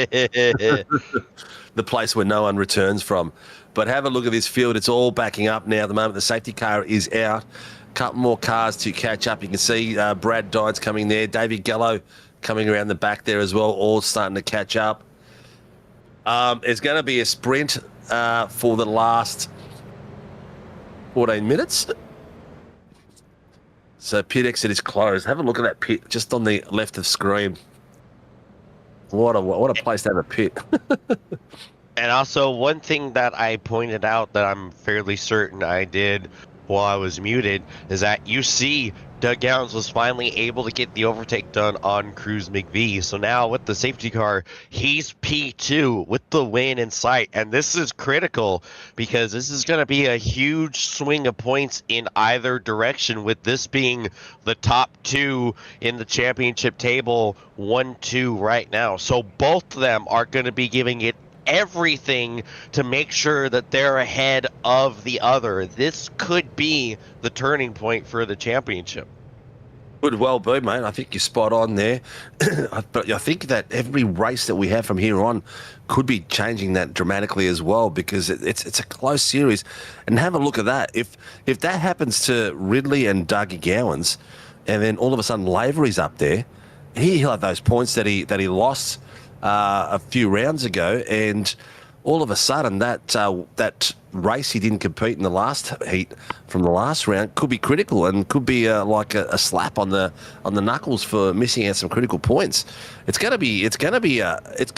The place where no one returns from. But have a look at this field. It's all backing up now at the moment. The safety car is out. Couple more cars to catch up. You can see Brad Dines coming there. David Gallo coming around the back there as well, all starting to catch up. It's going to be a sprint for the last 14 minutes. So pit exit is closed. Have a look at that pit just on the left of screen. What a place to have a pit. And also, one thing that I pointed out that I'm fairly certain I did while I was muted is that you see Doug Gowns was finally able to get the overtake done on Cruz McVie. So now with the safety car, he's P2 with the win in sight. And this is critical because this is going to be a huge swing of points in either direction, with this being the top 2 in the championship table, 1-2 right now. So both of them are going to be giving it everything to make sure that they're ahead of the other. This could be the turning point for the championship. Could well be, mate. I think you're spot on there. But I think that every race that we have from here on could be changing that dramatically as well, because it's a close series. And have a look at that. If that happens to Ridley and Dougie Gowans, and then all of a sudden Lavery's up there, he'll have those points that he lost a few rounds ago, and all of a sudden that race he didn't compete in the last heat from the last round could be critical and could be like a slap on the knuckles for missing out some critical points. It's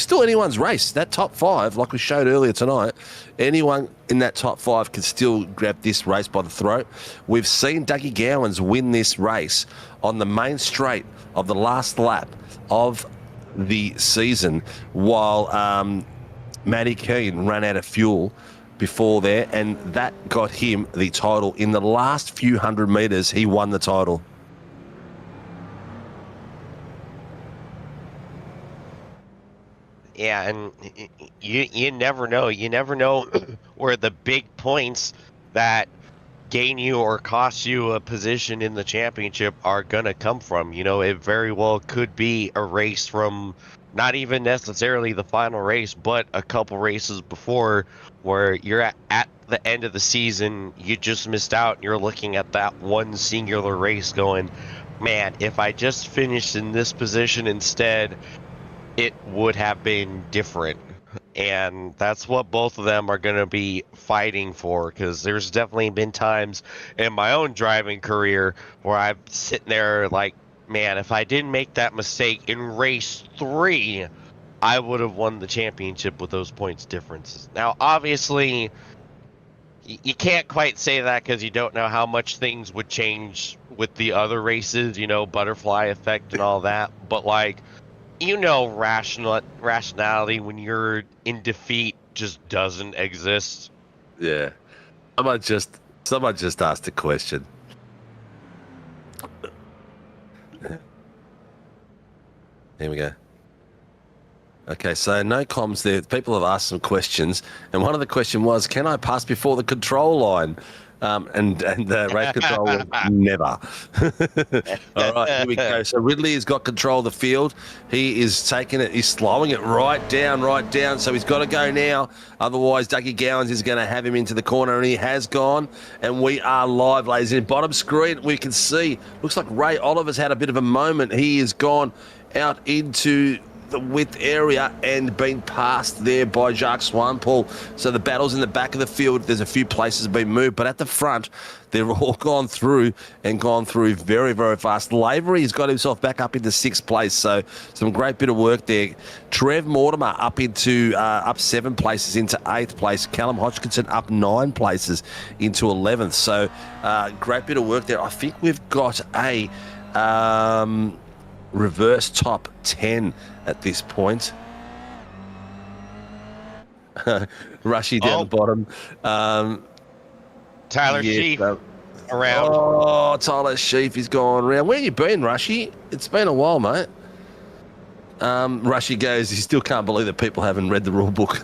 still anyone's race. That top 5, like we showed earlier tonight, anyone in that top 5 can still grab this race by the throat. We've seen Dougie Gowans win this race on the main straight of the last lap of the season, while Matty Keane ran out of fuel before there, and that got him the title. In the last few hundred meters, he won the title. Yeah, and you never know. You never know where the big points that gain you or cost you a position in the championship are gonna come from. You know, it very well could be a race from not even necessarily the final race, but a couple races before, where you're at the end of the season, you just missed out, and you're looking at that one singular race going, man, if I just finished in this position instead, it would have been different. And that's what both of them are going to be fighting for, because there's definitely been times in my own driving career where I'm sitting there like, man, if I didn't make that mistake in race 3, I would have won the championship with those points differences. Now, obviously, you can't quite say that because you don't know how much things would change with the other races, you know, butterfly effect and all that. But, like, you know, rationality when you're in defeat just doesn't exist. Yeah. Someone just asked a question. Here we go. Okay, so no comms there. People have asked some questions, and one of the question was, can I pass before the control line? And the race control was never. All right, here we go. So Ridley has got control of the field. He is taking it. He's slowing it right down. So he's got to go now. Otherwise, Dougie Gowans is going to have him into the corner, and he has gone. And we are live, ladies. In bottom screen, we can see, looks like Ray Oliver's had a bit of a moment. He has gone out into the width area and been passed there by Jacques Swainpoel. So the battle's in the back of the field. There's a few places have been moved, but at the front, they're all gone through very, very fast. Lavery has got himself back up into 6th place, so some great bit of work there. Trev Mortimer up 7 places into 8th place. Callum Hodgkinson up 9 places into 11th. So great bit of work there. I think we've got a reverse top 10 at this point. Rushy down the bottom. Tyler Sheaf around. Oh, Tyler Sheaf is going around. Where you been, Rushy? It's been a while, mate. Rushy goes, he still can't believe that people haven't read the rule book.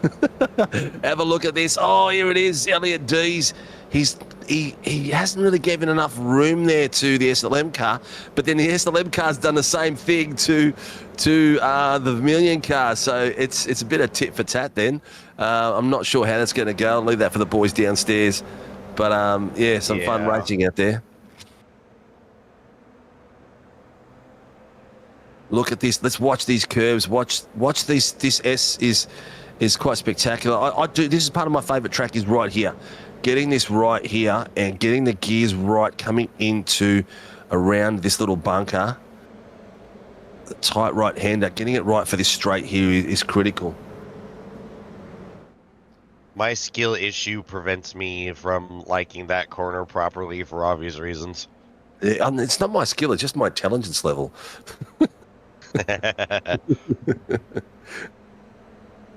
Have a look at this. Oh, here it is. Elliot Dees. He hasn't really given enough room there to the SLM car, but then the SLM car's done the same thing to the Vermilion car. So it's a bit of tit for tat then. I'm not sure how that's going to go. I'll leave that for the boys downstairs. But yeah, some fun racing out there. Look at this. Let's watch these curves. Watch this. This S is quite spectacular. I do. This is part of my favourite track. Is right here. Getting this right here and getting the gears right coming into around this little bunker. The tight right hander. Getting it right for this straight here is critical. My skill issue prevents me from liking that corner properly for obvious reasons. It's not my skill. It's just my intelligence level.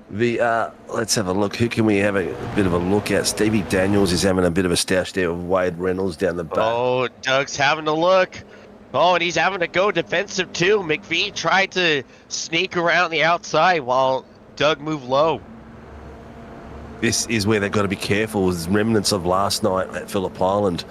Let's have a look. Who can we have a bit of a look at? Stevie Daniels is having a bit of a stoush there with Wade Reynolds down the back. Oh, Doug's having a look. Oh, and he's having to go defensive too. McVie tried to sneak around the outside while Doug moved low. This is where they've got to be careful. There's remnants of last night at Phillip Island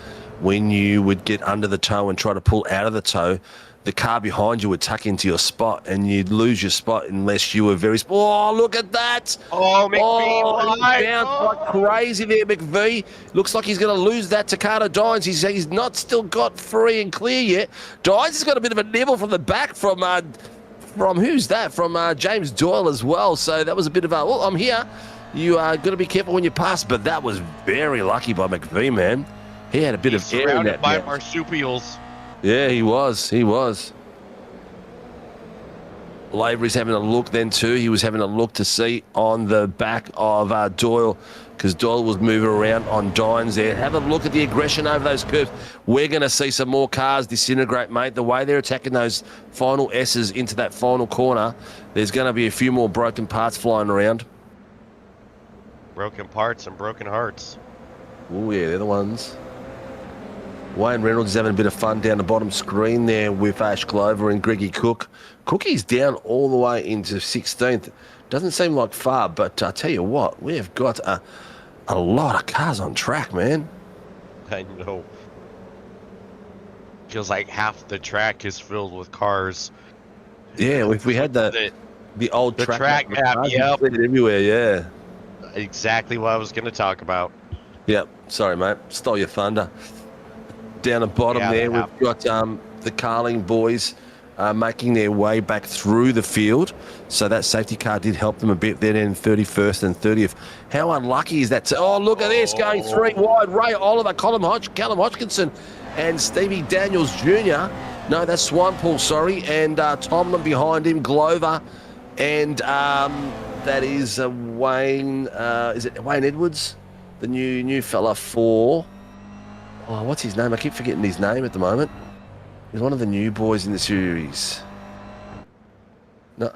when you would get under the toe and try to pull out of the toe. The car behind you would tuck into your spot and you'd lose your spot unless you were very... Oh, look at that! Oh, McVie! He bounced like crazy there, McVie. Looks like he's going to lose that to Carter Dines. He's not still got free and clear yet. Dines has got a bit of a nibble from the back from who's that? From James Doyle as well. So that was a bit of a... Well, I'm here. You are going to be careful when you pass, but that was very lucky by McVie, man. He had a bit of air in that. Surrounded by marsupials. Yeah, he was. Lavery's having a look then too. He was having a look to see on the back of Doyle, because Doyle was moving around on Dines there. Have a look at the aggression over those curves. We're going to see some more cars disintegrate, mate. The way they're attacking those final S's into that final corner, there's going to be a few more broken parts flying around. broken parts and broken hearts. Oh, yeah, they're the ones. Wayne Reynolds is having a bit of fun down the bottom screen there with Ash Glover and Greggy Cook. Cookie's down all the way into 16th. Doesn't seem like far, but I tell you what, we've got a lot of cars on track, man. I know. Feels like half the track is filled with cars. Yeah, if we had the old the track map, cars, yep. you'd see it everywhere, yeah. Exactly what I was going to talk about. Yep, sorry, mate. Stole your thunder. Down the bottom there, we've got the Carling boys making their way back through the field. So that safety car did help them a bit there in 31st and 30th. How unlucky is that? Oh, look at this, going 3 wide. Ray Oliver, Callum Hodgkinson, and Stevie Daniels Jr. No, that's Swinepool, sorry. And Tomlin behind him, Glover. And that is Wayne, is it Wayne Edwards? The new fella for... Oh, what's his name? I keep forgetting his name at the moment. He's one of the new boys in the series. No,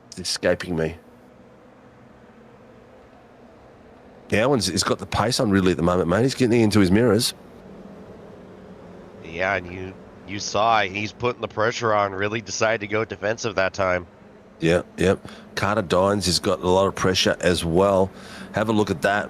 it's escaping me. Gowans has got the pace on Ridley at the moment, mate. He's getting into his mirrors. Yeah, and you saw he's putting the pressure on. Really decided to go defensive that time. Yep. Carter Dines has got a lot of pressure as well. Have a look at that.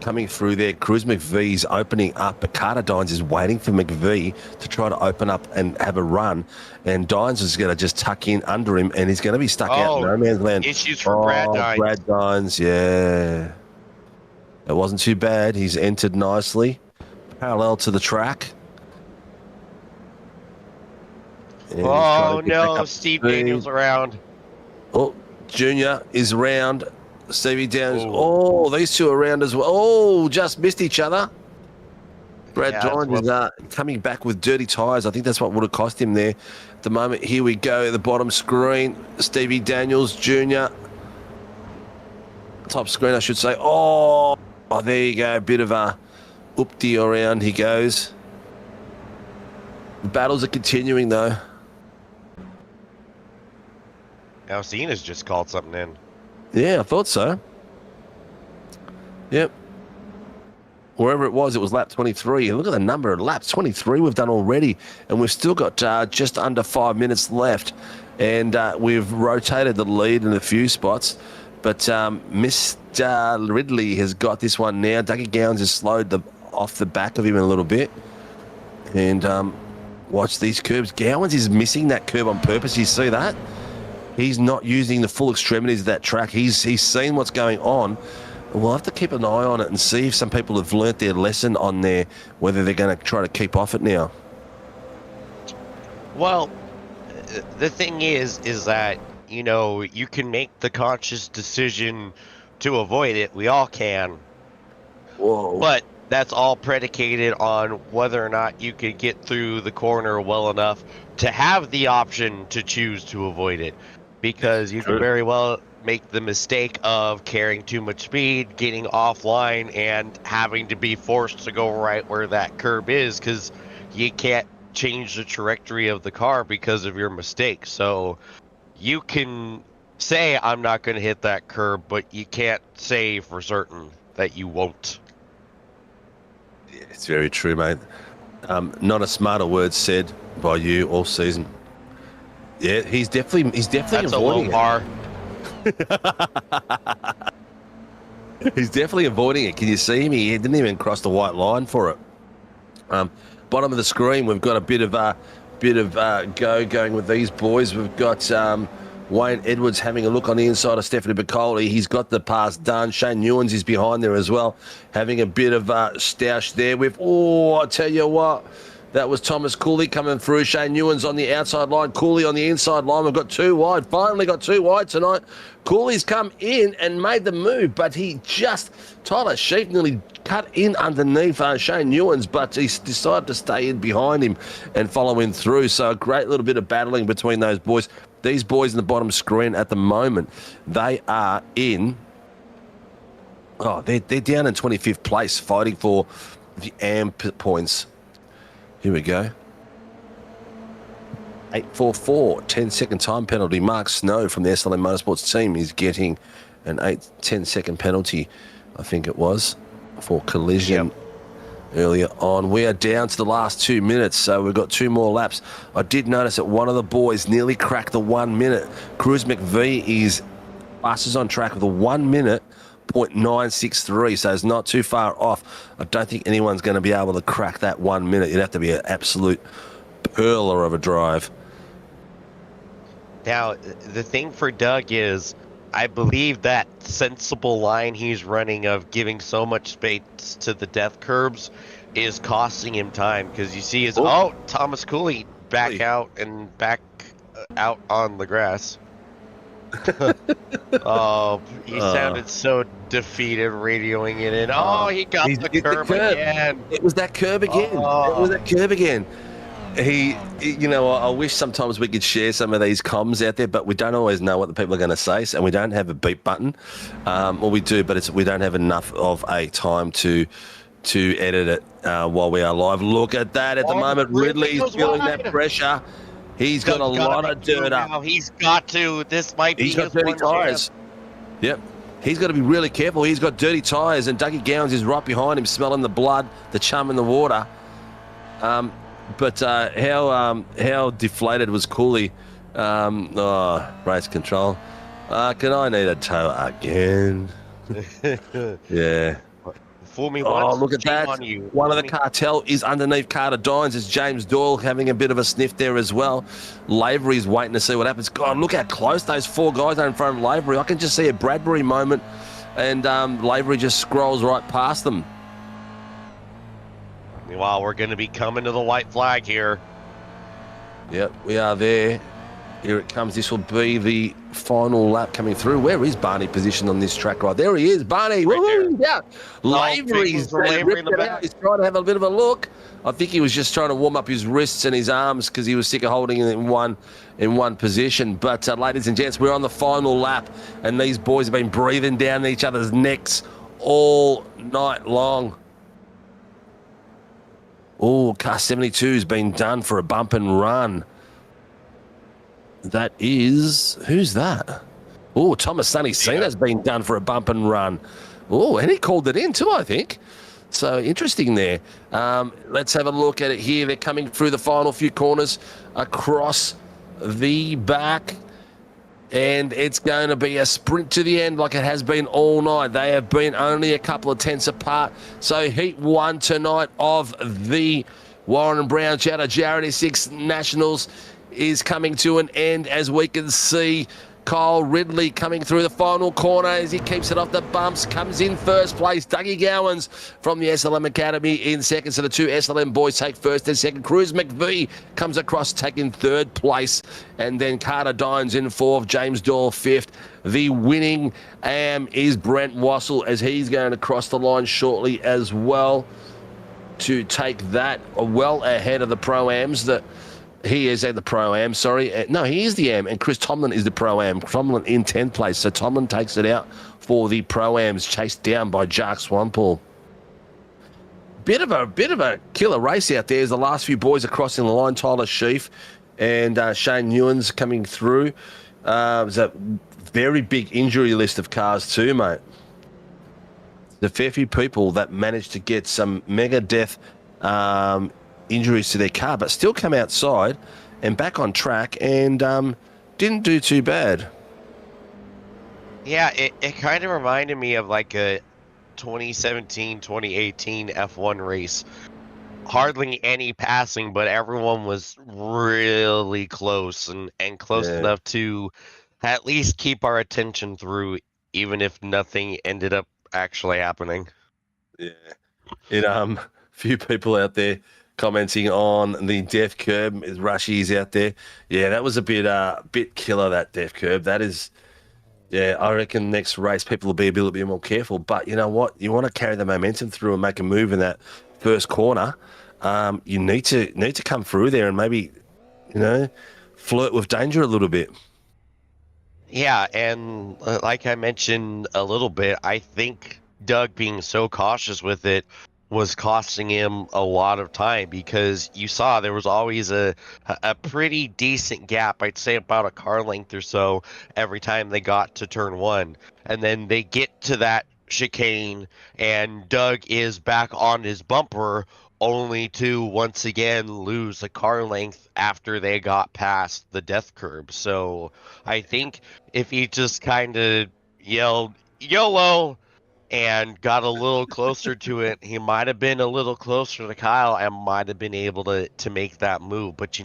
Coming through there, Cruz McVee's opening up, but Carter Dines is waiting for McVee to try to open up and have a run, and Dines is going to just tuck in under him, and he's going to be stuck out in no man's land. Issues for Brad Dines. Brad Dines, yeah. It wasn't too bad. He's entered nicely, parallel to the track. And oh, no, Steve Daniels around. Oh, Junior is around. Stevie Downs. Oh, these two are around as well. Oh, just missed each other. Brad Dines is coming back with dirty tyres. I think that's what would have cost him there. At the moment, here we go. The bottom screen. Stevie Daniels Jr. Top screen, I should say. Oh, there you go. A bit of a oopty around he goes. The battles are continuing, though. Alcina's just called something in. Yeah, I thought so. Yep. Wherever it was lap 23. Look at the number of laps. 23 we've done already. And we've still got just under 5 minutes left. And we've rotated the lead in a few spots. But Mr. Ridley has got this one now. Dougie Gowans has slowed off the back of him a little bit. And watch these curbs. Gowans is missing that curb on purpose. You see that? He's not using the full extremities of that track. He's seen what's going on. We'll have to keep an eye on it and see if some people have learnt their lesson on there, whether they're going to try to keep off it now. Well, the thing is that, you can make the conscious decision to avoid it. We all can. Whoa. But that's all predicated on whether or not you could get through the corner well enough to have the option to choose to avoid it. Because you can very well make the mistake of carrying too much speed, getting offline, and having to be forced to go right where that curb is because you can't change the trajectory of the car because of your mistake. So you can say, I'm not going to hit that curb, but you can't say for certain that you won't. Yeah, it's very true, mate. Not a smarter word said by you all season. Yeah, he's definitely That's avoiding a low bar. He's definitely avoiding it. Can you see him? He didn't even cross the white line for it. Bottom of the screen, we've got a bit of go going with these boys. We've got Wayne Edwards having a look on the inside of Stephanie Bacoli. He's got the pass done. Shane Newens is behind there as well, having a bit of stoush there with, I tell you what, that was Thomas Cooley coming through. Shane Newens on the outside line. Cooley on the inside line. We've got 2 wide. Finally got 2 wide tonight. Cooley's come in and made the move, but Tyler Sheep nearly cut in underneath Shane Newens, but he's decided to stay in behind him and follow him through. So a great little bit of battling between those boys. These boys in the bottom screen at the moment, they are in... Oh, they're down in 25th place, fighting for the AMP points. Here we go. 844, 10-second time penalty. Mark Snow from the SLM Motorsports team is getting an 10-second penalty, I think it was, for collision earlier on. We are down to the last 2 minutes, so we've got 2 more laps. I did notice that one of the boys nearly cracked the 1 minute. Cruz McVie is fastest on track with a 1 minute, .963, so it's not too far off. I don't think anyone's going to be able to crack that 1 minute. You'd have to be an absolute pearler of a drive. Now, the thing for Doug is, I believe that sensible line he's running of giving so much space to the death curbs is costing him time, because you see his Thomas Cooley back out on the grass. He sounded so defeated radioing it in. He got the curb again. It was that curb again. It was that curb again. I wish sometimes we could share some of these comms out there, but we don't always know what the people are going to say, and we don't have a beep button. Well, we do, but we don't have enough of a time to edit it while we are live. Look at that at the moment. Ridley's feeling that pressure. He's got a lot of dirt up. Now. He's got to. This might be He's got his dirty one tyres. chance. Yep. He's got to be really careful. He's got dirty tyres, and Dougie Gowans is right behind him, smelling the blood, the chum in the water. But how deflated was Cooley? Race control. Can I need a tow again? Yeah. Fool me once. Oh, look at that. On you. One of the cartel is underneath Carter Dines. It's James Doyle having a bit of a sniff there as well. Lavery's waiting to see what happens. God, look how close those 4 guys are in front of Lavery. I can just see a Bradbury moment, and Lavery just scrolls right past them. Meanwhile, we're going to be coming to the white flag here. Yep, we are there. Here it comes. This will be the final lap coming through. Where is Barney positioned on this track? Right there he is. Barney. Right Woo-hoo, yeah. Lavery's Lavery in the back. He's trying to have a bit of a look. I think he was just trying to warm up his wrists and his arms because he was sick of holding it in one position. But ladies and gents, we're on the final lap, and these boys have been breathing down each other's necks all night long. Oh, car 72's been done for a bump and run. That is, who's that? Oh, Thomas Sonny Cena's been done for a bump and run. Oh, and he called it in too, I think. So interesting there. Let's have a look at it here. They're coming through the final few corners across the back. And it's going to be a sprint to the end like it has been all night. They have been only a couple of tenths apart. So heat 1 tonight of the Warren and Brown Toyota GR86 Nationals is coming to an end, as we can see. Kyle Ridley coming through the final corner as he keeps it off the bumps, comes in first place. Dougie Gowans from the SLM Academy in second. So the 2 SLM boys take first and second. Cruz McVie comes across taking third place. And then Carter Dines in fourth, James Doyle fifth. The winning AM is Brent Wassell, as he's going to cross the line shortly as well to take that well ahead of the Pro-Ams that he is at the Pro-Am, sorry. No, he is the Am, and Chris Tomlin is the Pro-Am. Tomlin in 10th place, so Tomlin takes it out for the Pro-Ams, chased down by Jark Swampole. Bit of a killer race out there as the last few boys are crossing the line. Tyler Sheaf and Shane Ewan's coming through. There's a very big injury list of cars too, mate. There's a fair few people that managed to get some mega death injuries to their car, but still come outside and back on track and didn't do too bad. Yeah, it kind of reminded me of like a 2017, 2018 F1 race. Hardly any passing, but everyone was really close and close enough to at least keep our attention through, even if nothing ended up actually happening. Yeah. Few people out there commenting on the death curb as Rushy's out there. Yeah, that was a bit killer, that death curb. That is, yeah, I reckon next race people will be a little bit more careful. But you know what? You want to carry the momentum through and make a move in that first corner. You need to come through there and maybe, flirt with danger a little bit. Yeah, and like I mentioned a little bit, I think Doug being so cautious with it was costing him a lot of time, because you saw there was always a pretty decent gap, I'd say about a car length or so, every time they got to turn one. And then they get to that chicane and Doug is back on his bumper, only to once again lose a car length after they got past the death curb. So I think if he just kind of yelled YOLO and got a little closer to it, he might have been a little closer to Kyle and might have been able to make that move. But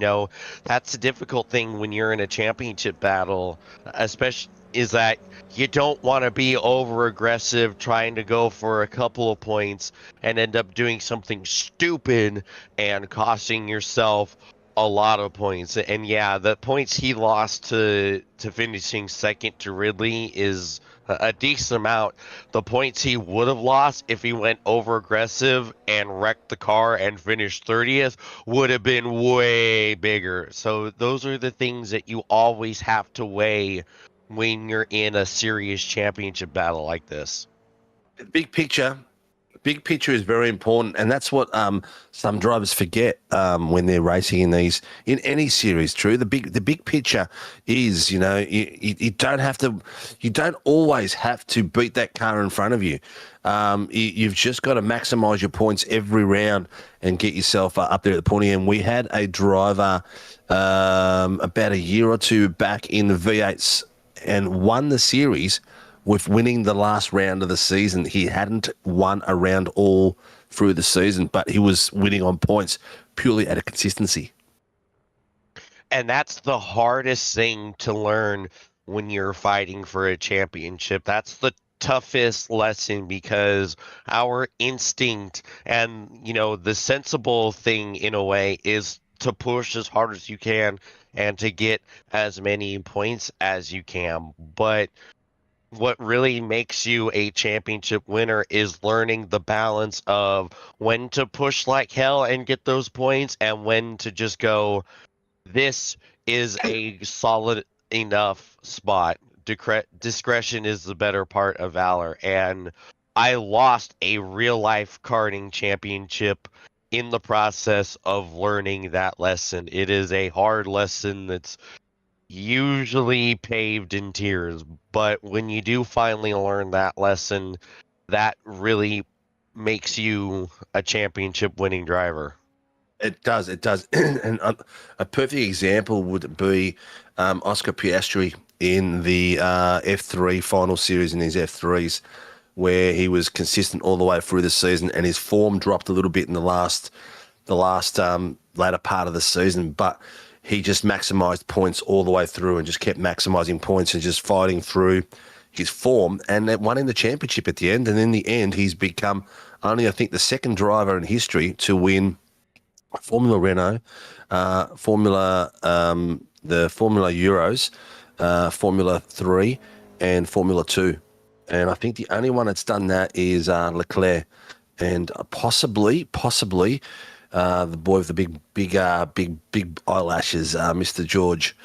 that's a difficult thing when you're in a championship battle, especially, is that you don't want to be over aggressive trying to go for a couple of points and end up doing something stupid and costing yourself a lot of points. And yeah, the points he lost to finishing second to Ridley is a decent amount. The points he would have lost if he went over aggressive and wrecked the car and finished 30th would have been way bigger. So those are the things that you always have to weigh when you're in a serious championship battle like this. Big picture is very important, and that's what some drivers forget when they're racing in any series. True, the big picture is, you don't always have to beat that car in front of you. You've just got to maximize your points every round and get yourself up there at the pointy end. We had a driver about a year or two back in the V8s and won the series with winning the last round of the season. He hadn't won a round all through the season, but he was winning on points purely out of consistency. And that's the hardest thing to learn when you're fighting for a championship. That's the toughest lesson, because our instinct and, the sensible thing in a way is to push as hard as you can and to get as many points as you can. But what really makes you a championship winner is learning the balance of when to push like hell and get those points and when to just go, this is a solid enough spot. Discretion is the better part of valor. And I lost a real life karting championship in the process of learning that lesson. It is a hard lesson that's usually paved in tears, but when you do finally learn that lesson, that really makes you a championship winning driver. It does. And a perfect example would be Oscar Piastri in the F3 final series in his F3s, where he was consistent all the way through the season, and his form dropped a little bit in the last latter part of the season, but he just maximized points all the way through and just kept maximizing points and just fighting through his form, and won in the championship at the end. And in the end, he's become only, I think, the second driver in history to win Formula Renault, the Formula Euros, Formula 3, and Formula 2. And I think the only one that's done that is Leclerc, and possibly the boy with the big eyelashes, Mr. George.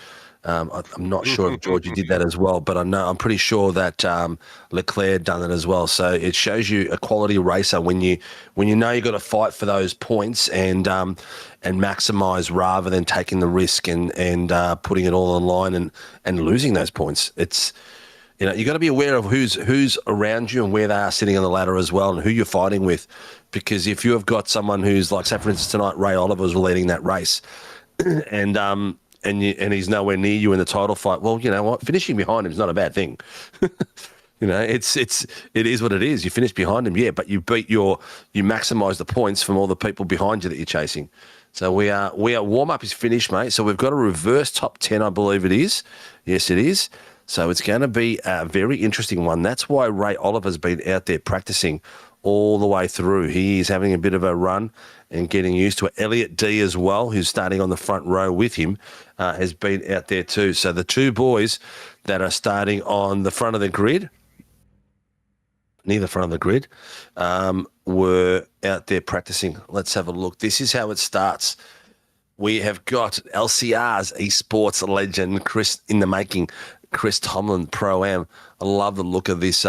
I'm not sure if Georgie did that as well, but I'm pretty sure that Leclerc done it as well. So it shows you a quality racer when you know you've got to fight for those points and maximise rather than taking the risk and putting it all on line and losing those points. It's, you got to be aware of who's around you and where they are sitting on the ladder as well, and who you're fighting with. Because if you have got someone who's like, say for instance tonight, Ray Oliver was leading that race, and he's nowhere near you in the title fight, well, you know what? Finishing behind him is not a bad thing. It is what it is. You finish behind him, yeah, but you maximise the points from all the people behind you that you're chasing. So we are warm up is finished, mate. So we've got a reverse top 10, I believe it is. Yes, it is. So it's going to be a very interesting one. That's why Ray Oliver's been out there practicing all the way through. He is having a bit of a run and getting used to it. Elliot D as well, who's starting on the front row with him, has been out there too. So the two boys that are starting on the front of the grid, near the front of the grid, were out there practicing. Let's have a look. This is how it starts. We have got LCR's esports legend, Chris in the making, Chris Tomlin, Pro-Am. I love the look of this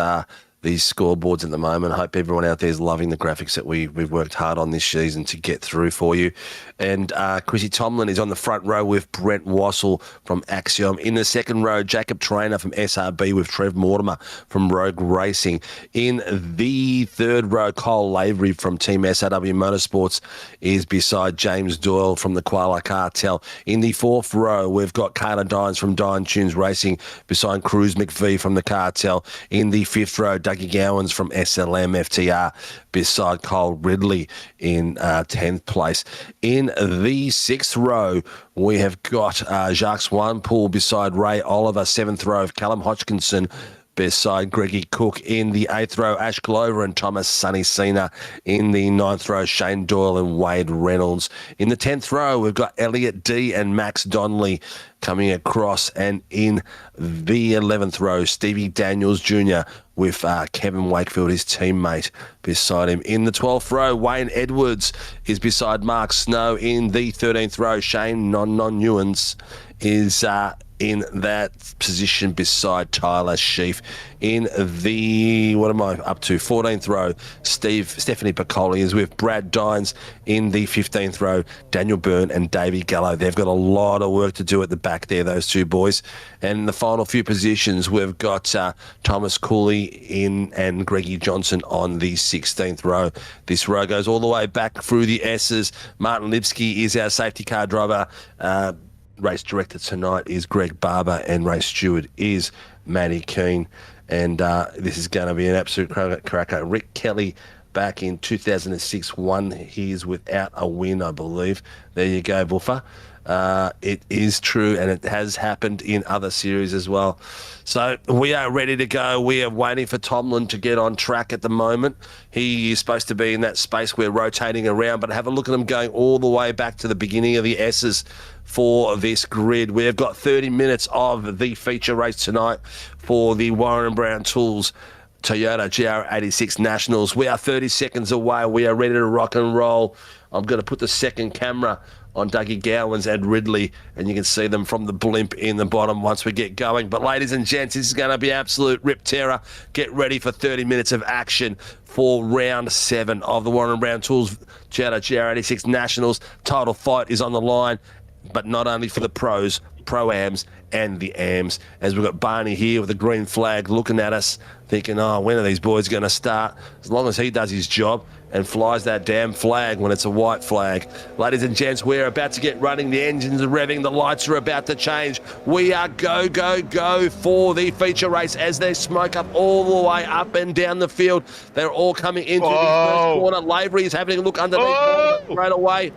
these scoreboards at the moment. I hope everyone out there is loving the graphics that we've worked hard on this season to get through for you. And Chrissy Tomlin is on the front row with Brent Wassell from Axiom. In the second row, Jacob Traynor from SRB with Trev Mortimer from Rogue Racing. In the third row, Kyle Lavery from Team SRW Motorsports is beside James Doyle from the Koala Cartel. In the fourth row, we've got Carter Dines from Dine Tunes Racing beside Cruz McVie from the Cartel. In the fifth row, Dougie Gowans from SLM FTR beside Kyle Ridley in 10th place. In the sixth row, we have got Jacques Swanpool beside Ray Oliver. Seventh row, Callum Hodgkinson beside Greggy Cook. In the eighth row, Ash Glover and Thomas Sonny Cena. In the ninth row, Shane Doyle and Wade Reynolds. In the 10th row, we've got Elliot D and Max Donnelly coming across. And in the 11th row, Stevie Daniels Jr. with Kevin Wakefield, his teammate, beside him. In the 12th row, Wayne Edwards is beside Mark Snow. In the 13th row, Shane Non-Newens is in that position beside Tyler Sheaf. In the, what am I up to, 14th row, Stephanie Piccoli is with Brad Dines. In the 15th row, Daniel Byrne and Davey Gallo. They've got a lot of work to do at the back there, those two boys. And in the final few positions, we've got Thomas Cooley in and Greggy Johnson on the 16th row. This row goes all the way back through the S's. Martin Lipsky is our safety car driver. Race director tonight is Greg Barber, and race steward is Matty Keane. And this is going to be an absolute cracker. Rick Kelly back in 2006 won his without a win, I believe. There you go, Buffer. It is true, and it has happened in other series as well. So we are ready to go. We are waiting for Tomlin to get on track at the moment. He is supposed to be in that space we're rotating around, but have a look at him going all the way back to the beginning of the S's for this grid. We've got 30 minutes of the feature race tonight for the Warren Brown Tools Toyota GR86 Nationals. We are 30 seconds away. We are ready to rock and roll. I'm going to put the second camera on Dougie Gowans and Ridley, and you can see them from the blimp in the bottom once we get going. But ladies and gents, this is going to be absolute rip terror. Get ready for 30 minutes of action for round 7 of the Warren Brown Tools Toyota GR86 Nationals. Title fight is on the line, but not only for the pros, pro-ams and the AMs. As we've got Barney here with the green flag looking at us, thinking, oh, when are these boys going to start? As long as he does his job and flies that damn flag when it's a white flag. Ladies and gents, we're about to get running. The engines are revving. The lights are about to change. We are go, go, go for the feature race as they smoke up all the way up and down the field. They're all coming into the first corner. Lavery is having a look underneath right away.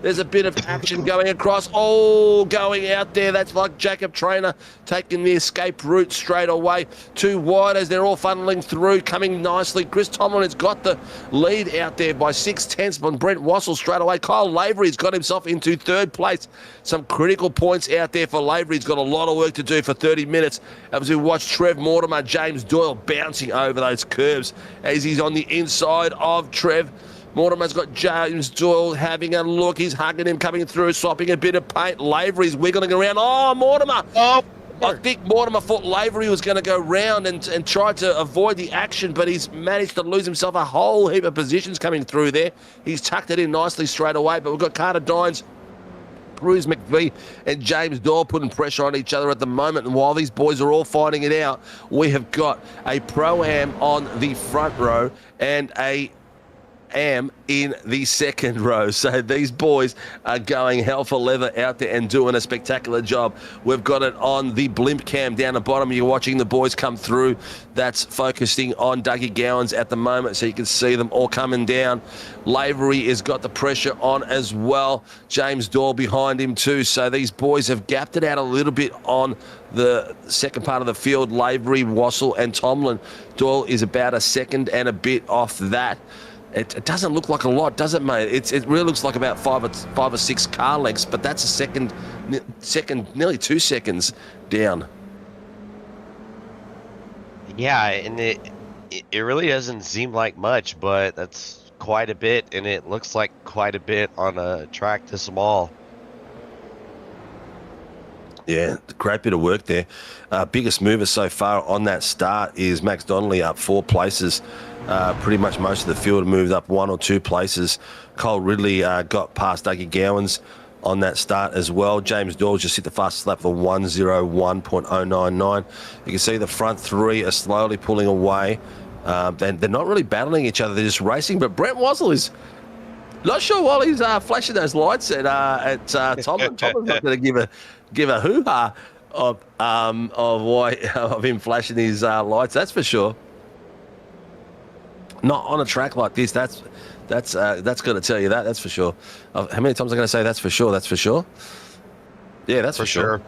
There's a bit of action going across. Oh, going out there. That's like Jacob Traynor taking the escape route straight away. Two wide as they're all funneling through, coming nicely. Chris Tomlin has got the lead out there by 6/10 on Brent Wassell straight away. Kyle Lavery's got himself into third place. Some critical points out there for Lavery. He's got a lot of work to do for 30 minutes as we watch Trev Mortimer, James Doyle bouncing over those curves as he's on the inside of Trev. Mortimer's got James Doyle having a look. He's hugging him, coming through, swapping a bit of paint. Lavery's wiggling around. Oh, Mortimer! Oh, I think Mortimer thought Lavery was going to go round and try to avoid the action, but he's managed to lose himself a whole heap of positions coming through there. He's tucked it in nicely straight away, but we've got Carter Dines, Cruz McVie and James Doyle putting pressure on each other at the moment. And while these boys are all fighting it out, we have got a Pro-Am on the front row and a Am in the second row. So these boys are going hell for leather out there and doing a spectacular job. We've got it on the blimp cam down the bottom. You're watching the boys come through. That's focusing on Dougie Gowans at the moment, so you can see them all coming down. Lavery has got the pressure on as well. James Doyle behind him too. So these boys have gapped it out a little bit on the second part of the field. Lavery, Wassell and Tomlin. Doyle is about a second and a bit off that. It doesn't look like a lot, does it, mate? It really looks like about five or six car lengths, but that's a second, nearly 2 seconds down. Yeah, and it really doesn't seem like much, but that's quite a bit, and it looks like quite a bit on a track this small. Yeah, great bit of work there. Biggest mover so far on that start is Max Donnelly up 4 places. Pretty much most of the field moved up 1 or 2 places. Cole Ridley got past Dougie Gowans on that start as well. James Dawes just hit the fastest lap for 1:01.099. You can see the front 3 are slowly pulling away. They're not really battling each other. They're just racing. But Brent Wassel is not sure while he's flashing those lights at Tomlin. Tomlin's not going to give a hoo-ha of him flashing his lights. That's for sure. Not on a track like this. That's going to tell you that. That's for sure. How many times am I going to say that's for sure? That's for sure. Yeah, that's for sure.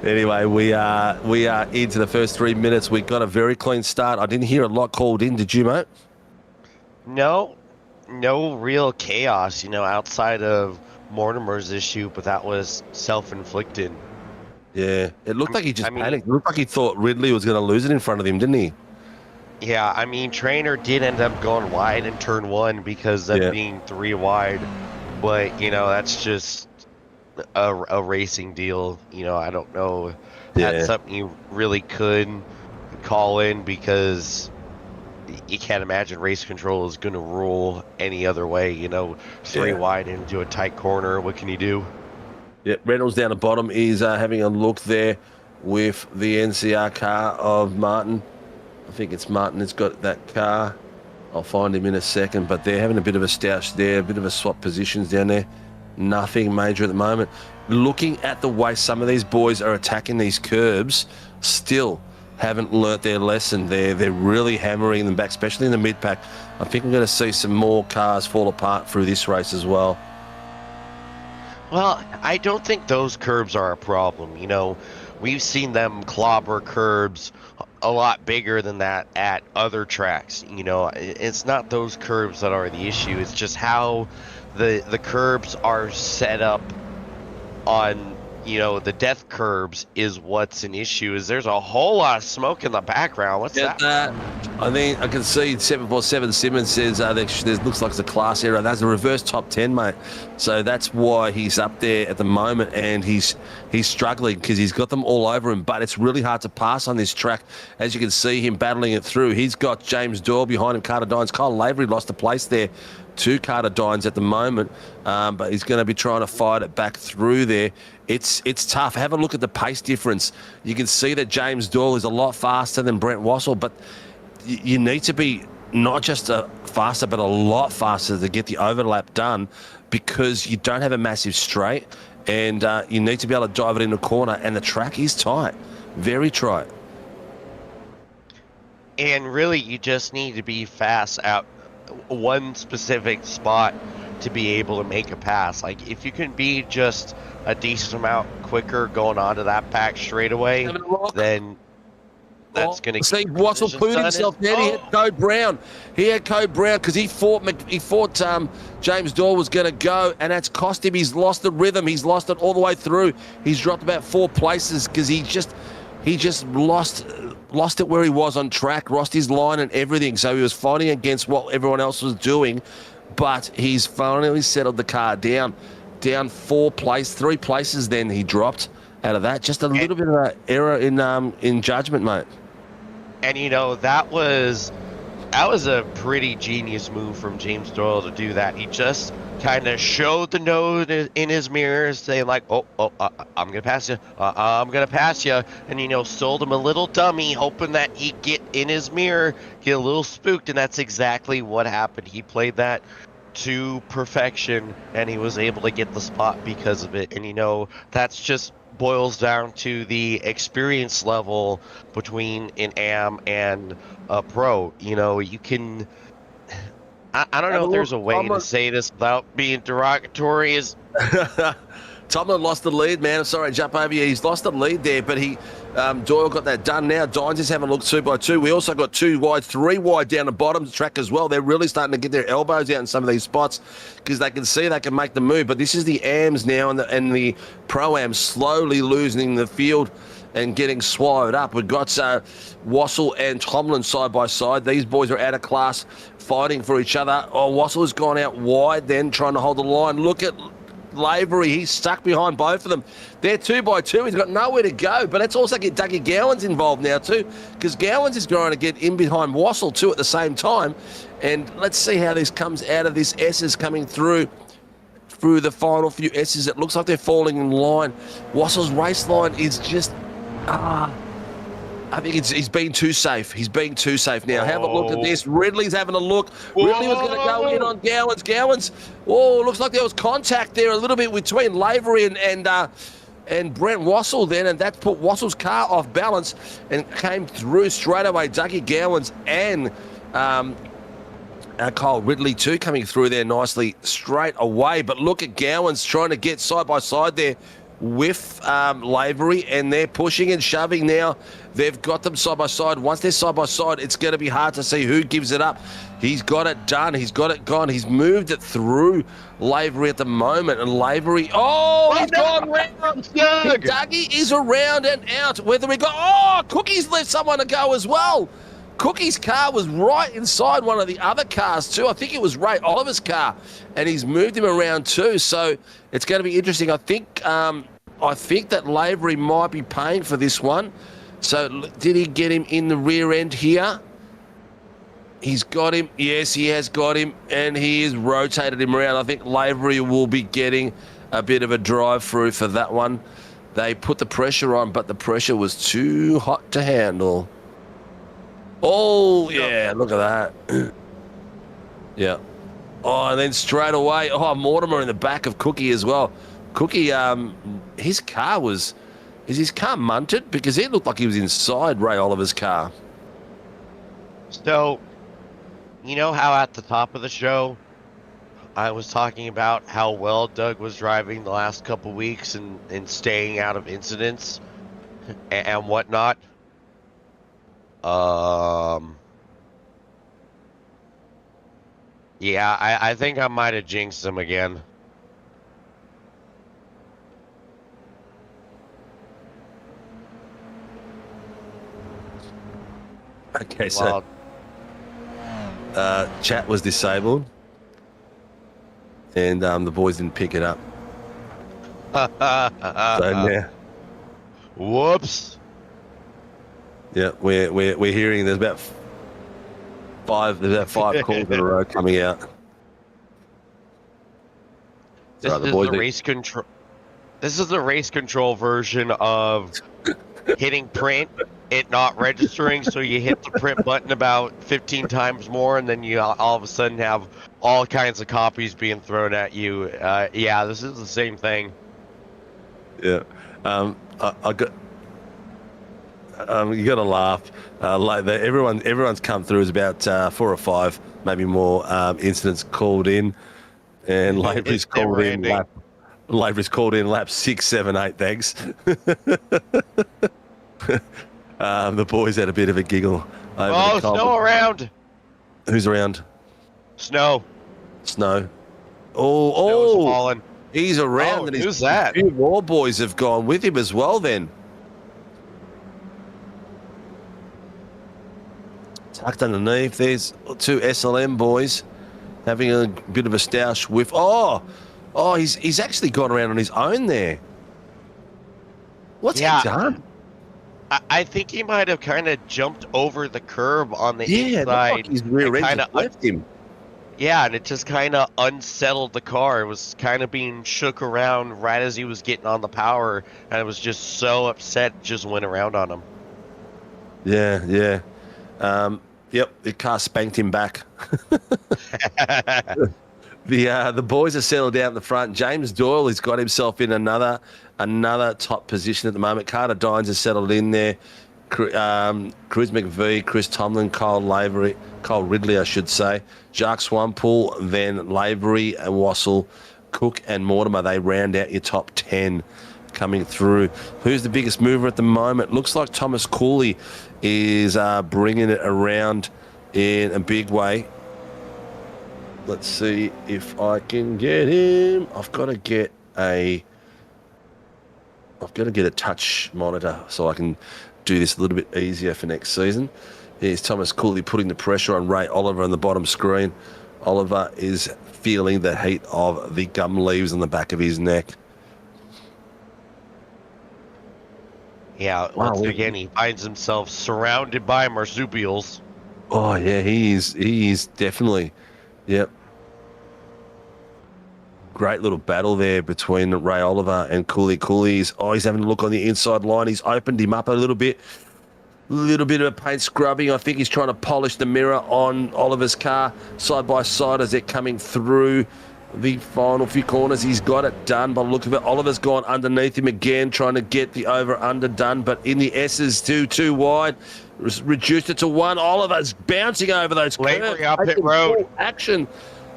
Anyway, we are into the first 3 minutes. We got a very clean start. I didn't hear a lot called in. Did you, mate? No real chaos, outside of Mortimer's issue, but that was self-inflicted. Yeah, it looked like he just panicked. It looked like he thought Ridley was going to lose it in front of him, didn't he? Yeah, Trainer did end up going wide in turn 1 because of being 3 wide, but, that's just a racing deal. I don't know if that's something you really could call in, because you can't imagine race control is going to rule any other way. 3 wide into a tight corner. What can you do? Yeah, Reynolds down the bottom is having a look there with the NCR car of Martin. I think it's Martin that's got that car. I'll find him in a second, but they're having a bit of a stoush there, a bit of a swap positions down there. Nothing major at the moment. Looking at the way some of these boys are attacking these curbs, still haven't learnt their lesson. They're really hammering them back, especially in the mid-pack. I think we're going to see some more cars fall apart through this race as well. Well, I don't think those curbs are a problem. We've seen them clobber curbs a lot bigger than that at other tracks. It's not those curbs that are the issue. It's just how the curbs are set up on, the death curbs is what's an issue. Is there's a whole lot of smoke in the background. What's that? I think I can see 747 Simmons says there looks like it's a class error. That's a reverse top 10, mate. So that's why he's up there at the moment, and he's struggling because he's got them all over him. But it's really hard to pass on this track. As you can see him battling it through. He's got James Doyle behind him, Carter Dines. Kyle Lavery lost a place there to Carter Dines at the moment, but he's going to be trying to fight it back through there. It's tough. Have a look at the pace difference. You can see that James Doyle is a lot faster than Brent Wassel, but you need to be not just faster, but a lot faster to get the overlap done, because you don't have a massive straight, and you need to be able to drive it in the corner, and the track is tight, very tight. And really, you just need to be fast out one specific spot to be able to make a pass. Like, if you can be just a decent amount quicker going onto that pack straight away, then that's going to see Wassel pooed himself there. He had Code Brown. Because he thought James Doyle was going to go, and that's cost him. He's lost the rhythm. He's lost it all the way through. He's dropped about 4 places because he just lost it where he was on track, lost his line and everything. So he was fighting against what everyone else was doing, but he's finally settled the car down 3 places. Then he dropped out of that. Just a little bit of an error in judgment, mate. And that was a pretty genius move from James Doyle to do that. He just kind of showed the nose in his mirror, saying like, I'm gonna pass you, I'm gonna pass you, and sold him a little dummy, hoping that he'd get in his mirror, get a little spooked, and that's exactly what happened. He played that to perfection, and he was able to get the spot because of it. And that's just boils down to the experience level between an AM and a pro. You can, I don't know if there's a way to say this without being derogatory. Is Tomlin lost the lead, man. I'm sorry, jump over you. He's lost the lead there, but Doyle got that done now. Dines is having a look 2 by 2. We also got 2 wide, 3 wide down the bottom of the track as well. They're really starting to get their elbows out in some of these spots because they can see they can make the move. But this is the AMs now, and the Pro-Am slowly losing the field and getting swallowed up. We've got Wassel and Tomlin side by side. These boys are out of class, fighting for each other. Wassel has gone out wide then, trying to hold the line. Look at Lavery, he's stuck behind both of them. They're 2 by 2. He's got nowhere to go. But let's also get Dougie Gowans involved now too, because Gowans is going to get in behind Wassel too at the same time. And let's see how this comes out of this. S's coming through the final few S's. It looks like they're falling in line. Wassel's race line is just... I think he's being too safe. He's being too safe now. Have a look at this. Ridley's having a look. Ridley was going to go in on Gowans. Gowans, looks like there was contact there a little bit between Lavery and Brent Wassel then, and that put Wassel's car off balance and came through straight away. Dougie Gowans and Kyle Ridley too coming through there nicely straight away. But look at Gowans trying to get side by side there with Lavery, and they're pushing and shoving now. They've got them side by side. Once they're side by side, it's going to be hard to see who gives it up. He's got it done. He's got it gone. He's moved it through Lavery at the moment, and Lavery, he's gone round. Dougie is around and out. Whether we got, Cookie's left someone to go as well. Cookie's car was right inside one of the other cars too. I think it was Ray Oliver's car, and he's moved him around too. So it's going to be interesting. I think that Lavery might be paying for this one. So did he get him in the rear end here? He's got him. Yes, he has got him, and he has rotated him around. I think Lavery will be getting a bit of a drive through for that one. They put the pressure on, but the pressure was too hot to handle. Oh, yeah, look at that. Yeah. Oh, and then straight away, Mortimer in the back of Cookie as well. Cookie, his car was... Is his car munted? Because it looked like he was inside Ray Oliver's car. So, you know how at the top of the show, I was talking about how well Doug was driving the last couple weeks and staying out of incidents and whatnot? Yeah, I think I might have jinxed him again. Okay, so chat was disabled, and the boys didn't pick it up. So now, whoops. Yeah, we're hearing there's about five calls in a row coming out. This is the race control. This is the race control version of hitting print, it not registering, so you hit the print button about 15 times more, and then you all of a sudden have all kinds of copies being thrown at you. Yeah, this is the same thing. Yeah, I got. You got to laugh. Everyone's come through. Is about 4 or 5, maybe more incidents called in, and Lavery's called in. Lavery's called in lap 6, 7, 8. Thanks. The boys had a bit of a giggle. Over Snow around. Who's around? Snow. Snow's falling. He's around. And who's that? A few more boys have gone with him as well. Then. Tucked underneath, there's 2 SLM boys having a bit of a stoush with. He's actually gone around on his own there. What's he done? I think he might have kind of jumped over the curb on the inside. Like his rear end left him. Yeah, and it just kind of unsettled the car. It was kind of being shook around right as he was getting on the power, and it was just so upset, it just went around on him. Yeah. Yep, the car spanked him back. The boys are settled down at the front. James Doyle has got himself in another top position at the moment. Carter Dines has settled in there. Cruz McVie, Chris Tomlin, Kyle Ridley, I should say. Jacques Swampool, then Lavery and Wassel, Cook and Mortimer. They round out your top 10 coming through. Who's the biggest mover at the moment? Looks like Thomas Cooley is bringing it around in a big way. Let's see if I can get him. I've got to get a touch monitor so I can do this a little bit easier for next season. Here's Thomas Cooley putting the pressure on Ray Oliver on the bottom screen. Oliver is feeling the heat of the gum leaves on the back of his neck. Yeah, Wow, once again, he finds himself surrounded by marsupials. Oh, yeah, he is definitely, yep. Great little battle there between Ray Oliver and Cooley. Cooley's, he's having a look on the inside line. He's opened him up a little bit. Little bit of a paint scrubbing. I think he's trying to polish the mirror on Oliver's car side by side as they're coming through the final few corners. He's got it done by the look of it. Oliver's gone underneath him again, trying to get the over-under done, but in the S's, too wide. Reduced it to one. Oliver's bouncing over those curves. Lavery up pit road. Action.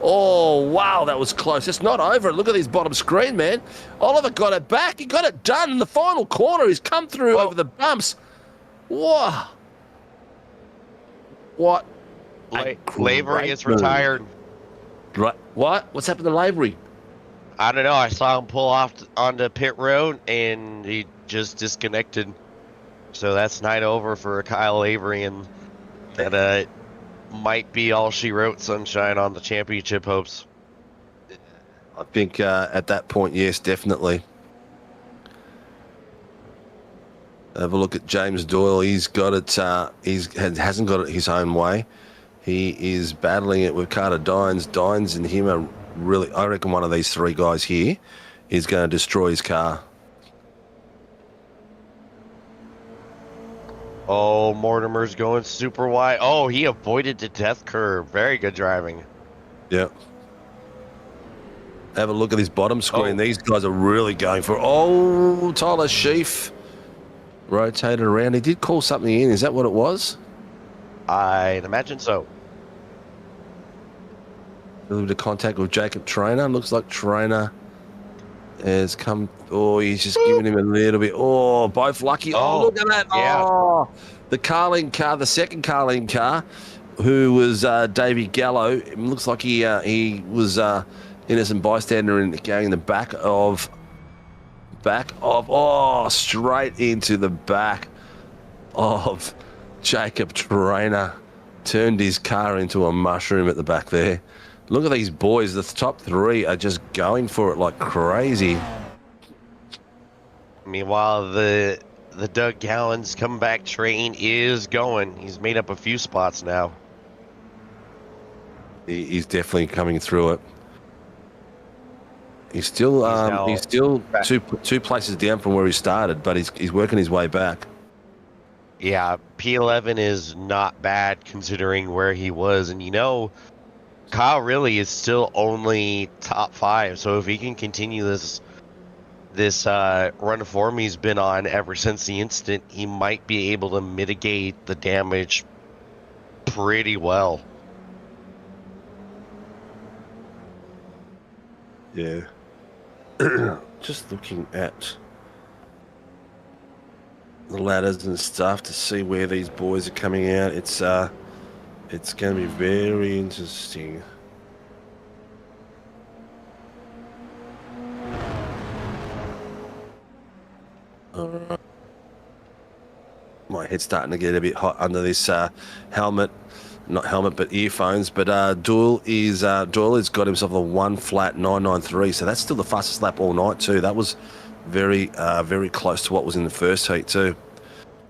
Oh, wow, that was close. It's not over. Look at his bottom screen, man. Oliver got it back. He got it done in the final corner. He's come through over the bumps. Whoa. What? Lavery is retired. Right. What? What's happened to Lavery? I don't know. I saw him pull off onto pit road, and he just disconnected. So that's night over for Kyle Lavery, and that might be all she wrote, sunshine on the championship hopes. I think at that point, yes, definitely. Have a look at James Doyle. He's got it. Hasn't got it his own way. He is battling it with Carter Dines. Dines and him are really. I reckon one of these three guys here is going to destroy his car. Oh, Mortimer's going super wide. Oh, he avoided the death curve. Very good driving. Yep. Have a look at his bottom screen. Oh. These guys are really going for. Oh, Tyler Sheaf rotated around. He did call something in. Is that what it was? I'd imagine so. A little bit of contact with Jacob Trainer. Looks like Trainer has come. Oh, he's just giving him a little bit. Oh, both lucky. Oh, look at that. Yeah. Oh, the Carling car, the second Carling car, who was Davey Gallo. It looks like he was innocent bystander and going in the back of. Straight into the back of Jacob Trainer. Turned his car into a mushroom at the back there. Look at these boys. The top three are just going for it like crazy. Meanwhile, the Doug Gallon's comeback train is going. He's made up a few spots now. He's definitely coming through it. He's still two places down from where he started, but he's working his way back. Yeah, P11 is not bad considering where he was, and Kyle really is still only top 5. So if he can continue this run of form he's been on ever since the incident, he might be able to mitigate the damage pretty well. Yeah. Just looking at the ladders and stuff to see where these boys are coming out. It's going to be very interesting. My head's starting to get a bit hot under this helmet. Not helmet, but earphones. But Doyle has got himself a 1 flat 993, so that's still the fastest lap all night too. That was very close to what was in the first heat too.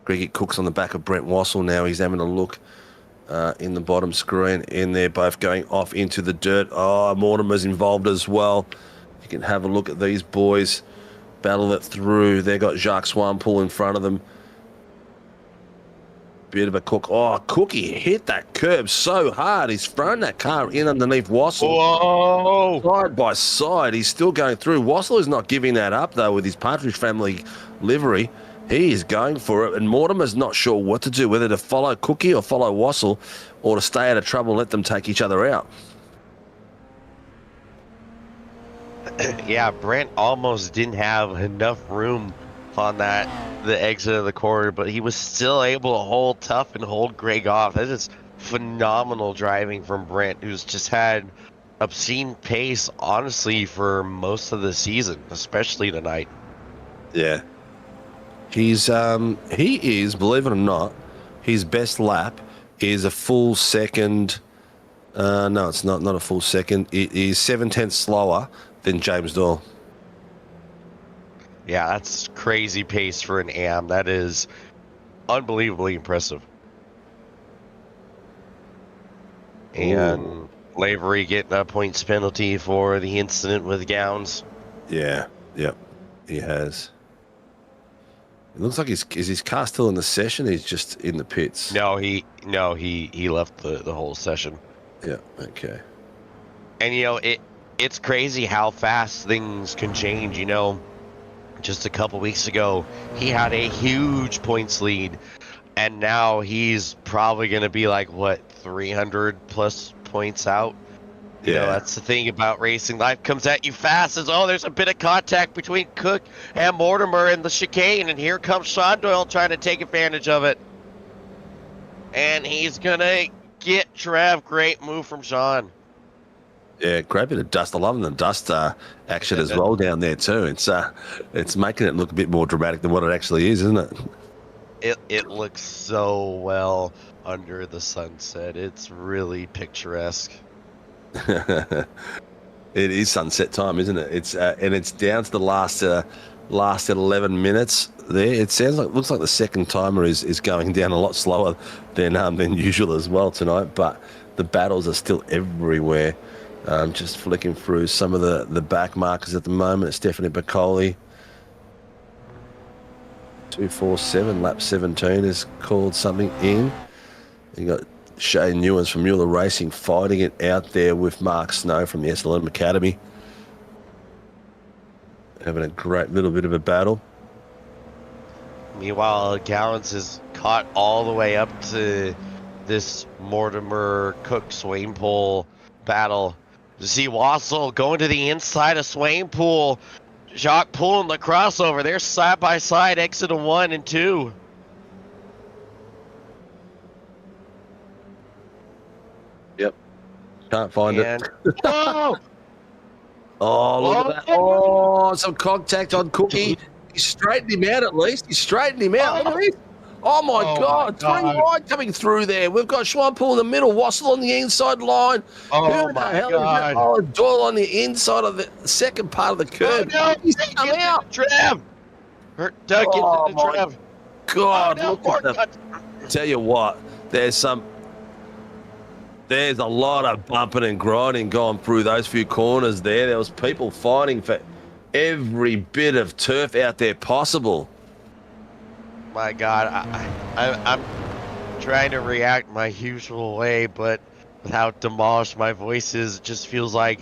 Greggy Cook's on the back of Brent Wassell now. He's having a look in the bottom screen, and they're both going off into the dirt. Oh, Mortimer's involved as well. You can have a look at these boys battle it through. They got Jacques Swampole in front of them. Bit of a Cook. Oh, Cookie hit that curb so hard. He's thrown that car in underneath Wassell. Whoa! Side by side. He's still going through. Wassell is not giving that up, though, with his Partridge Family livery. He is going for it, and Mortimer's not sure what to do, whether to follow Cookie or follow Wassell, or to stay out of trouble and let them take each other out. Yeah, Brent almost didn't have enough room on the exit of the corner, but he was still able to hold tough and hold Greg off. That is phenomenal driving from Brent, who's just had obscene pace, honestly, for most of the season, especially tonight. Yeah. He is, believe it or not, his best lap is a full second No, it's not a full second. It is 7/10 slower than James Doyle. Yeah, that's crazy pace for an AM. That is unbelievably impressive. And Lavery getting a points penalty for the incident with Gowns. Yeah, yep, he has. It looks like is his car still in the session? He's just in the pits. No, he left the whole session. Yeah, okay. And it's crazy how fast things can change. Just a couple weeks ago, he had a huge points lead, and now he's probably going to be like, what, 300 plus points out? That's the thing about racing. Life comes at you fast. There's a bit of contact between Cook and Mortimer in the chicane, and here comes Sean Doyle trying to take advantage of it. And he's going to get Trev. Great move from Sean. Yeah, great bit of dust. I love the dust action as well down there too. It's making it look a bit more dramatic than what it actually is, isn't it? It looks so well under the sunset. It's really picturesque. It is sunset time, isn't it? It's and it's down to the last 11 minutes there. It looks like the second timer is going down a lot slower than usual as well tonight, but the battles are still everywhere. Just flicking through some of the back markers at the moment. Stephanie Piccoli, 2:47, lap 17 has called something in. You got Shane Newens from Mueller Racing fighting it out there with Mark Snow from the SLM Academy. Having a great little bit of a battle. Meanwhile, Gallants is caught all the way up to this Mortimer Cook Swainpool battle. You see Wassel going to the inside of Swainpool. Jacques pulling the crossover. They're side by side, exit of 1 and 2. Yep. Can't find it. Oh! Oh, look at that. Oh, some contact on Cookie. He straightened him out at least. He straightened him out. Look at this. Oh, my God. Three wide coming through there. We've got Schwannpool in the middle, Wassel on the inside line. Oh, Who my the hell God. Is that? Oh, Doyle on the inside of the second part of the curve. Oh, no. He's come out. Trev! Doug gets it to Trev. God, Oh, no, look at that. Tell you what, there's a lot of bumping and grinding going through those few corners there. There was people fighting for every bit of turf out there possible. My God, I'm trying to react my usual way, but without demolish my voice is, it just feels like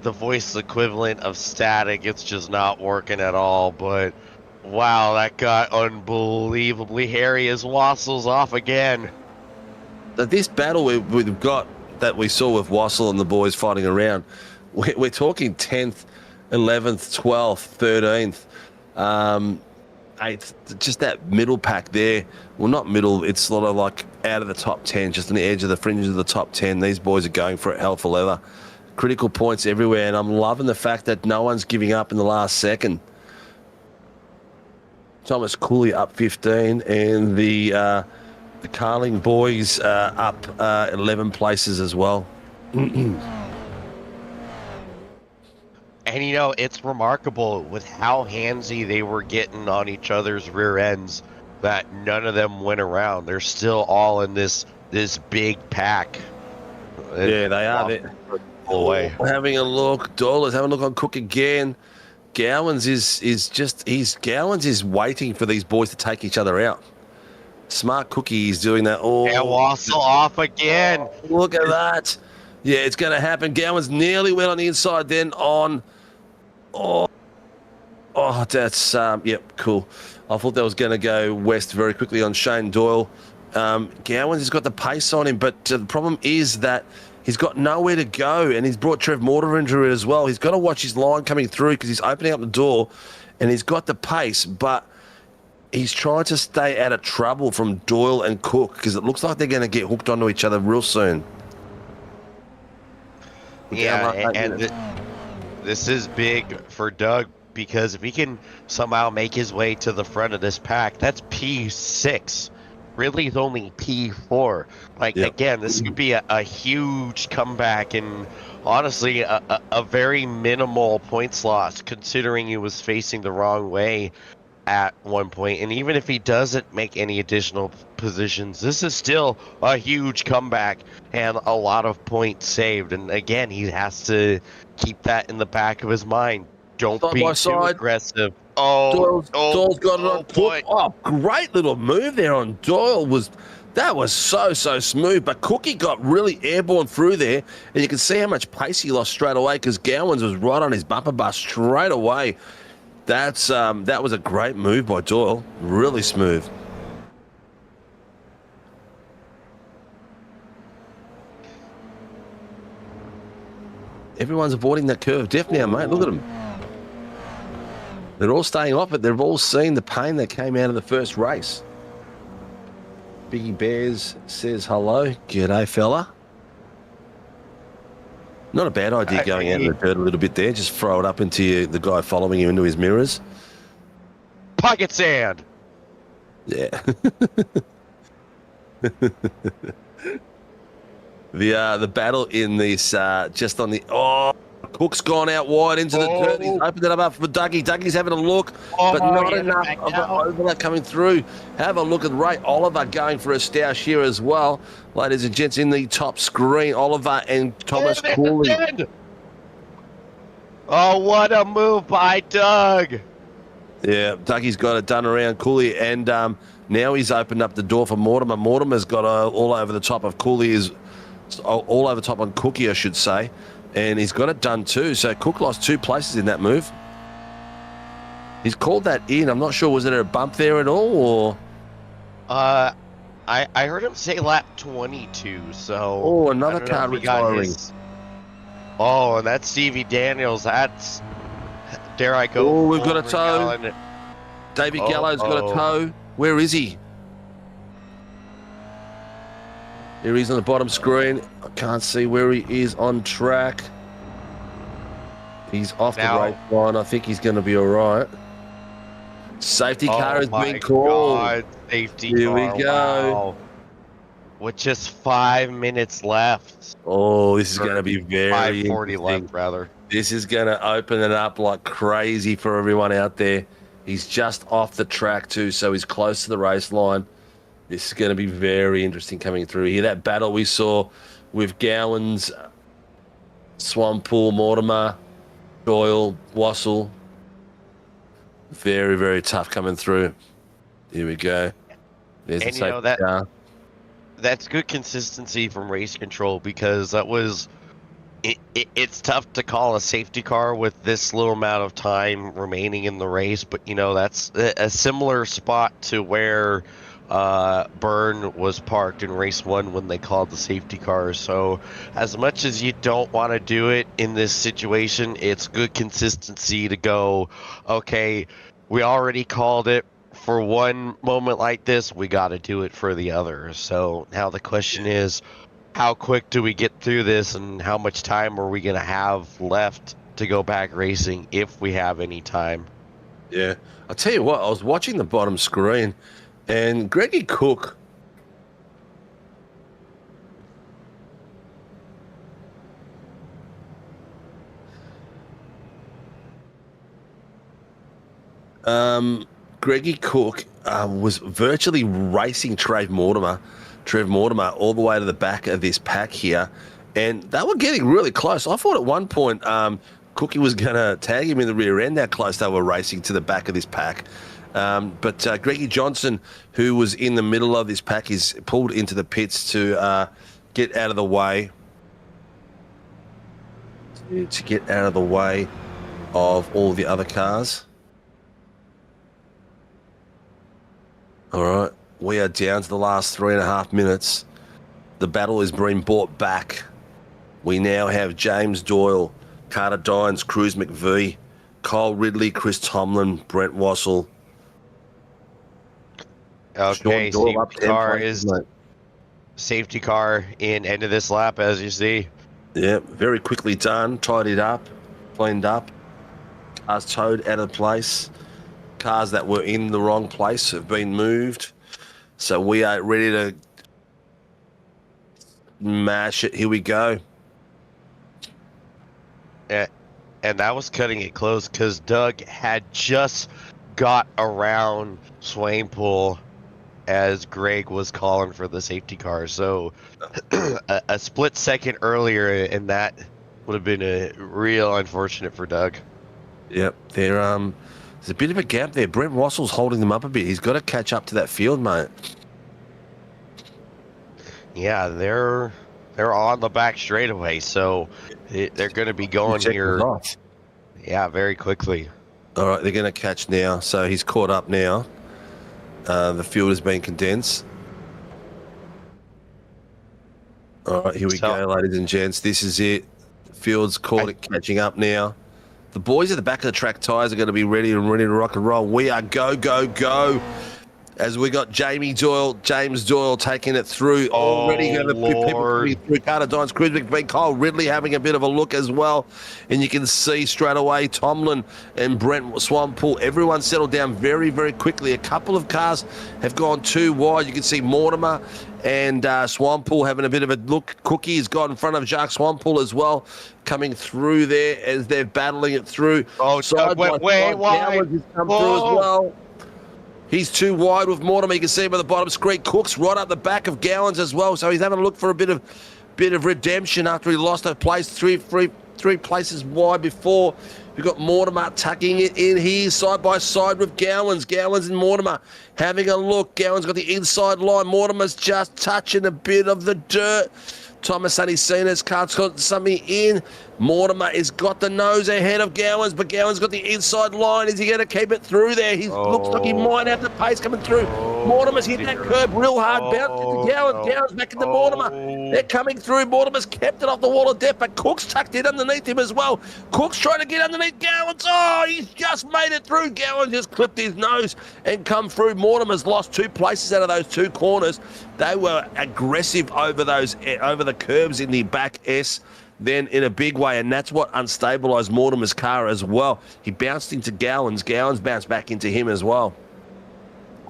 the voice equivalent of static. It's just not working at all. But wow, that got unbelievably hairy as Wassel's off again. This battle we've got that we saw with Wassel and the boys fighting around, we're talking 10th, 11th, 12th, 13th. 8th, just that middle pack there. Well, not middle, it's sort of like out of the top 10, just on the edge of the fringes of the top 10. These boys are going for it hell for leather. Critical points everywhere, and I'm loving the fact that no one's giving up in the last second. Thomas Cooley up 15, and the Carling boys up 11 places as well. And it's remarkable with how handsy they were getting on each other's rear ends that none of them went around. They're still all in this big pack. Yeah, they are. They're having a look. Doyle is having a look on Cook again. Gowans is waiting for these boys to take each other out. Smart Cookie is doing that. Oh, and Wassel off again. Look at that. Yeah, it's going to happen. Gowans nearly went on the inside, then on. Oh, that's yep, cool. I thought that was going to go west very quickly on Shane Doyle. Gowans has got the pace on him, but the problem is that he's got nowhere to go, and he's brought Trev Mortimer into it as well. He's got to watch his line coming through because he's opening up the door, and he's got the pace, but he's trying to stay out of trouble from Doyle and Cook because it looks like they're going to get hooked onto each other real soon. Yeah, and this is big for Doug because if he can somehow make his way to the front of this pack, that's P6 really is only P4. Like, Yep. again, this could be a huge comeback and honestly a very minimal points loss considering he was facing the wrong way at one point. And even if he doesn't make any additional positions, this is still a huge comeback and a lot of points saved. And again, he has to keep that in the back of his mind. Don't Side be by too side. aggressive. Oh, Doyle's got it on point. Cook. Oh, great little move there on Doyle. That was so smooth. But Cookie got really airborne through there, and you can see how much pace he lost straight away because Gowans was right on his bumper bar straight away. That was a great move by Doyle. Really smooth. Everyone's avoiding that curve. Def now, mate. Look at them. They're all staying off it. They've all seen the pain that came out of the first race. Biggie Bears says hello. G'day, fella. Not a bad idea going out in the dirt a little bit there. Just throw it up into the guy following you into his mirrors. Pocket sand. Yeah. The battle in this just on the Cook's gone out wide into the dirt. He's opened it up for Dougie. Dougie's having a look, but not enough of an overlap coming through. Have a look at Ray Oliver going for a stoush here as well. Ladies and gents, in the top screen, Oliver and Thomas Cooley. Oh, what a move by Doug. Yeah, Dougie's got it done around Cooley, and now he's opened up the door for Mortimer. Mortimer's got all over the top of Cooley, all over top on Cookie, I should say. And he's got it done too. So Cook lost 2 places in that move. He's called that in. I'm not sure. Was there a bump there at all, or? I heard him say lap 22. So. Oh, another car retiring. Oh, and that's Stevie Daniels. That's. Dare I go? Oh, we've got a tow. David Gallo's got a tow. Where is he? Here he's on the bottom screen. I can't see where he is on track. He's off the race line. I think he's going to be all right. Safety car has been called. God, safety Here car. we go. Wow. With just 5 minutes left. Oh, this is going to be very 5:40 left, rather. This is going to open it up like crazy for everyone out there. He's just off the track too, so he's close to the race line. This is going to be very interesting coming through here. That battle we saw with Gowans, Swampool, Mortimer, Doyle, Wassel. Very, very tough coming through. Here we go. There's And the you know safety car. that's good consistency from race control because that was it's tough to call a safety car with this little amount of time remaining in the race, but you know that's a similar spot to where Byrne was parked in race 1 when they called the safety car. So as much as you don't want to do it in this situation, it's good consistency to go, okay, we already called it for one moment like this, we got to do it for the other. So now the question is, how quick do we get through this and how much time are we going to have left to go back racing if we have any time? Yeah. I'll tell you what, I was watching the bottom screen and Greggy Cook was virtually racing Trev Mortimer all the way to the back of this pack here, and they were getting really close. I thought at one point Cookie was going to tag him in the rear end, how close they were racing to the back of this pack. But Greggy Johnson, who was in the middle of this pack, is pulled into the pits to get out of the way. To get out of the way of all the other cars. All right, we are down to the last 3.5 minutes. The battle is being brought back. We now have James Doyle, Carter Dines, Cruz McVie, Kyle Ridley, Chris Tomlin, Brent Wassel. Okay, safety car in end of this lap, as you see. Yeah, very quickly done. Tidied up, cleaned up. Cars towed out of place. Cars that were in the wrong place have been moved. So we are ready to mash it. Here we go. And that was cutting it close because Doug had just got around Swainpool as Greg was calling for the safety car. So a split second earlier, and that would have been a real unfortunate for Doug. Yep, there's a bit of a gap there. Brent Wassell's holding them up a bit. He's got to catch up to that field, mate. Yeah, they're on the back straightaway, so they're going to be going here. Yeah, very quickly. All right, they're going to catch now. So he's caught up now. The field has been condensed. All right, here we go, ladies and gents. This is it. The field's caught it, catching up now. The boys at the back of the track tyres are going to be ready to rock and roll. We are go, go, go. As we got James Doyle taking it through. Already going to put people through. Carter Dines, Cruz, Kyle Ridley having a bit of a look as well. And you can see straight away Tomlin and Brent Swamppool. Everyone settled down very, very quickly. A couple of cars have gone too wide. You can see Mortimer and Swamppool having a bit of a look. Cookie has got in front of Jacques Swamppool as well, coming through there as they're battling it through. Oh, Doug went way wide. Come through as well. He's too wide with Mortimer. You can see him at the bottom screen. Cook's right up the back of Gowans as well. So he's having a look for a bit of redemption after he lost a place three places wide before. We've got Mortimer tucking it in here side by side with Gowans. Gowans and Mortimer having a look. Gowans got the inside line. Mortimer's just touching a bit of the dirt. Thomas Sanisina's car's got something in. Mortimer has got the nose ahead of Gowans, but Gowans got the inside line. Is he going to keep it through there? He looks like he might have the pace coming through. Mortimer's hit that curb real hard. Bounce into Gowans. Gowans back into Mortimer. They're coming through. Mortimer's kept it off the wall of death, but Cook's tucked in underneath him as well. Cook's trying to get underneath Gowans. Oh, he's just made it through. Gowans just clipped his nose and come through. Mortimer's lost 2 places out of those 2 corners. They were aggressive over the curbs in the back S. Then in a big way, and that's what unstabilised Mortimer's car as well. He bounced into Gowans. Gowans bounced back into him as well.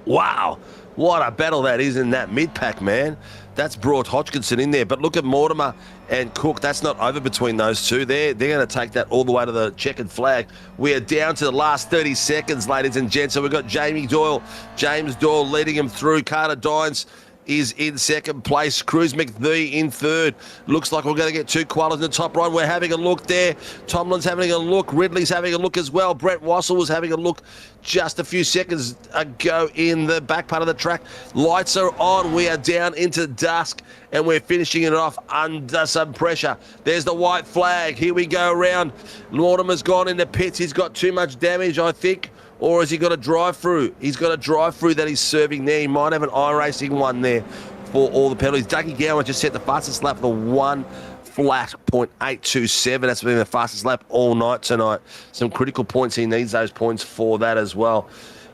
Wow, what a battle that is in that mid-pack, man. That's brought Hodgkinson in there. But look at Mortimer and Cook. That's not over between those two. They're going to take that all the way to the checkered flag. We are down to the last 30 seconds, ladies and gents. So we've got James Doyle leading him through. Carter Dines is in second place. Cruz McVie in third. Looks like we're going to get 2 koalas in the top right. We're having a look there. Tomlin's having a look. Ridley's having a look as well. Brent Wassell was having a look just a few seconds ago in the back part of the track. Lights are on. We are down into dusk, and we're finishing it off under some pressure. There's the white flag. Here we go around. Mortimer's gone into pits. He's got too much damage, I think. Or has he got a drive-through? He's got a drive-through that he's serving there. He might have an iRacing one there for all the penalties. Dougie Gowan just set the fastest lap for the 1 flat .827. That's been the fastest lap all night tonight. Some critical points. He needs those points for that as well.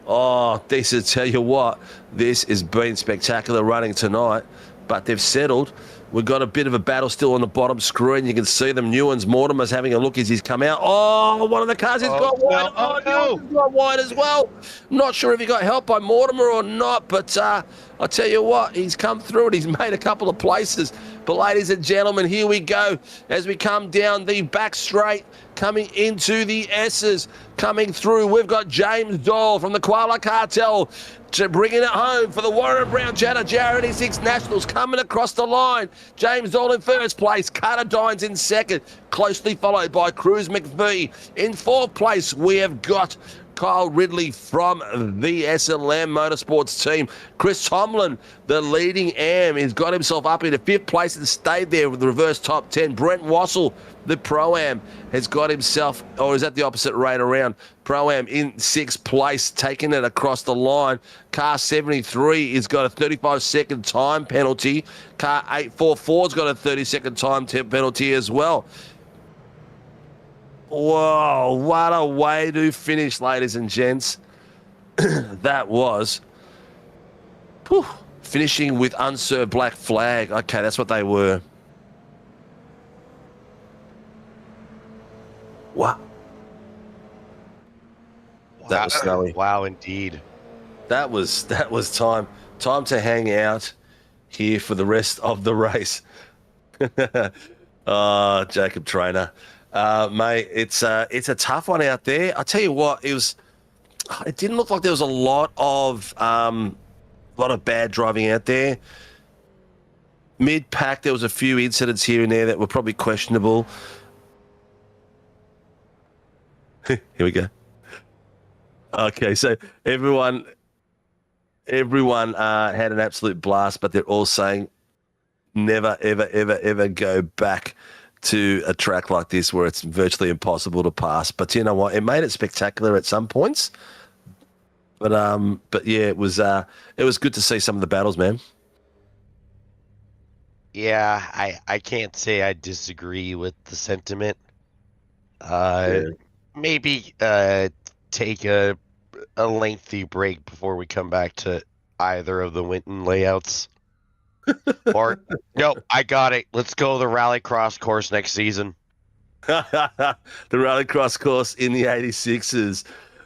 Oh, this is, tell you what, this has been spectacular running tonight, but they've settled. We've got a bit of a battle still on the bottom screen. You can see them. Newens, Mortimer's having a look as he's come out. Oh, one of the cars has got wide. Newens has got wide as well. Not sure if he got help by Mortimer or not, but I'll tell you what, he's come through and he's made a couple of places. But ladies and gentlemen, here we go as we come down the back straight, coming into the S's, coming through. We've got James Doyle from the Koala Cartel bringing it home for the Warren Brown Toyota GR86 Nationals, coming across the line. James Doyle in first place, Carter Dines in second, closely followed by Cruz McVie. In fourth place, we have got Kyle Ridley from the SLM Motorsports team. Chris Tomlin, the leading AM, has got himself up into 5th place and stayed there with the reverse top 10. Brent Wassell, the Pro-Am, has got himself, or is that the opposite rate around? Pro-Am in 6th place, taking it across the line. Car 73 has got a 35-second time penalty. Car 844's got a 30-second time penalty as well. Whoa, what a way to finish, ladies and gents. That was finishing with unserved black flag. Okay, that's what they were. Wow. That was snowy. Wow, indeed. That was time. time to hang out here for the rest of the race. Oh, Jacob Trainer. Mate, it's a tough one out there. I tell you what, it didn't look like there was a lot of bad driving out there. Mid-pack, there was a few incidents here and there that were probably questionable. Here we go. Okay, so everyone had an absolute blast, but they're all saying never, ever, ever, ever go back to a track like this where it's virtually impossible to pass. But you know what? It made it spectacular at some points. But yeah, it was good to see some of the battles, man. Yeah, I can't say I disagree with the sentiment. Maybe take a lengthy break before we come back to either of the Winton layouts. Or no, I got it. Let's go the Rallycross course next season. The Rallycross course in the 86s.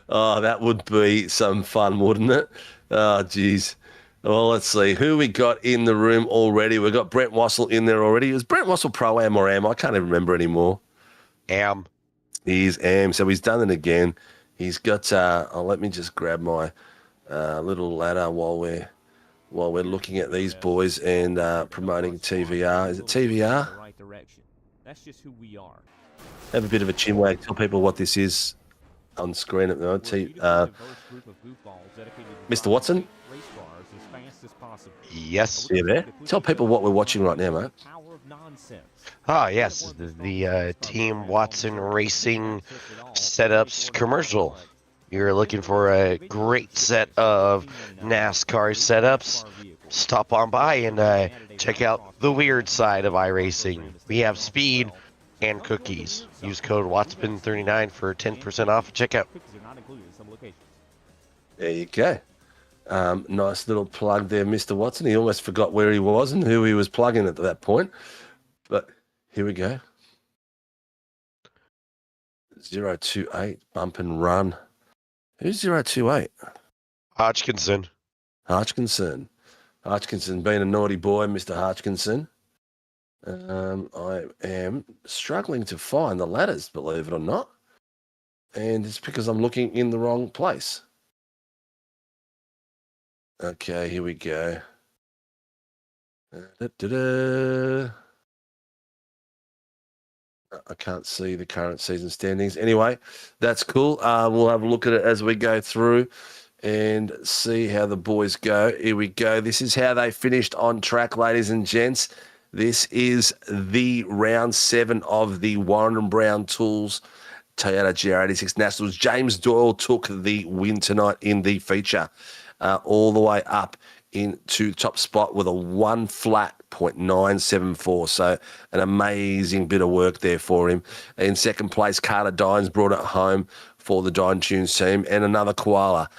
Oh, that would be some fun, wouldn't it? Oh, geez. Well, let's see who we got in the room already. We've got Brent Wassel in there already. Is Brent Wassel Pro-Am or Am? I can't even remember anymore. Am. He's Am, so he's done it again. He's got. Let me just grab my little ladder while we're looking at these boys and promoting TVR. Is it TVR? Right direction. That's just who we are. Have a bit of a chin wag. Tell people what this is on screen at the moment. Mr. Watson? Yes. You there? Tell people what we're watching right now, mate. Ah, yes. The Team Watson Racing Setups commercial. You're looking for a great set of NASCAR setups? Stop on by and check out the weird side of iRacing. We have speed and cookies. Use code WATSPIN39 for 10% off. Check out. There you go. Nice little plug there, Mr. Watson. He almost forgot where he was and who he was plugging at that point. But here we go. 028, bump and run. Who's 028? Hodgkinson. Hodgkinson being a naughty boy, Mr. Hodgkinson. I am struggling to find the ladders, believe it or not. And it's because I'm looking in the wrong place. Okay, here we go. I can't see the current season standings. Anyway, that's cool. We'll have a look at it as we go through and see how the boys go. Here we go. This is how they finished on track, ladies and gents. This is the round 7 of the Warren & Brown Tools Toyota GR86 Nationals. James Doyle took the win tonight in the feature, all the way up into the top spot with a 1 flat .974. So an amazing bit of work there for him. In second place, Carter Dines brought it home for the Dine Tunes team, and another koala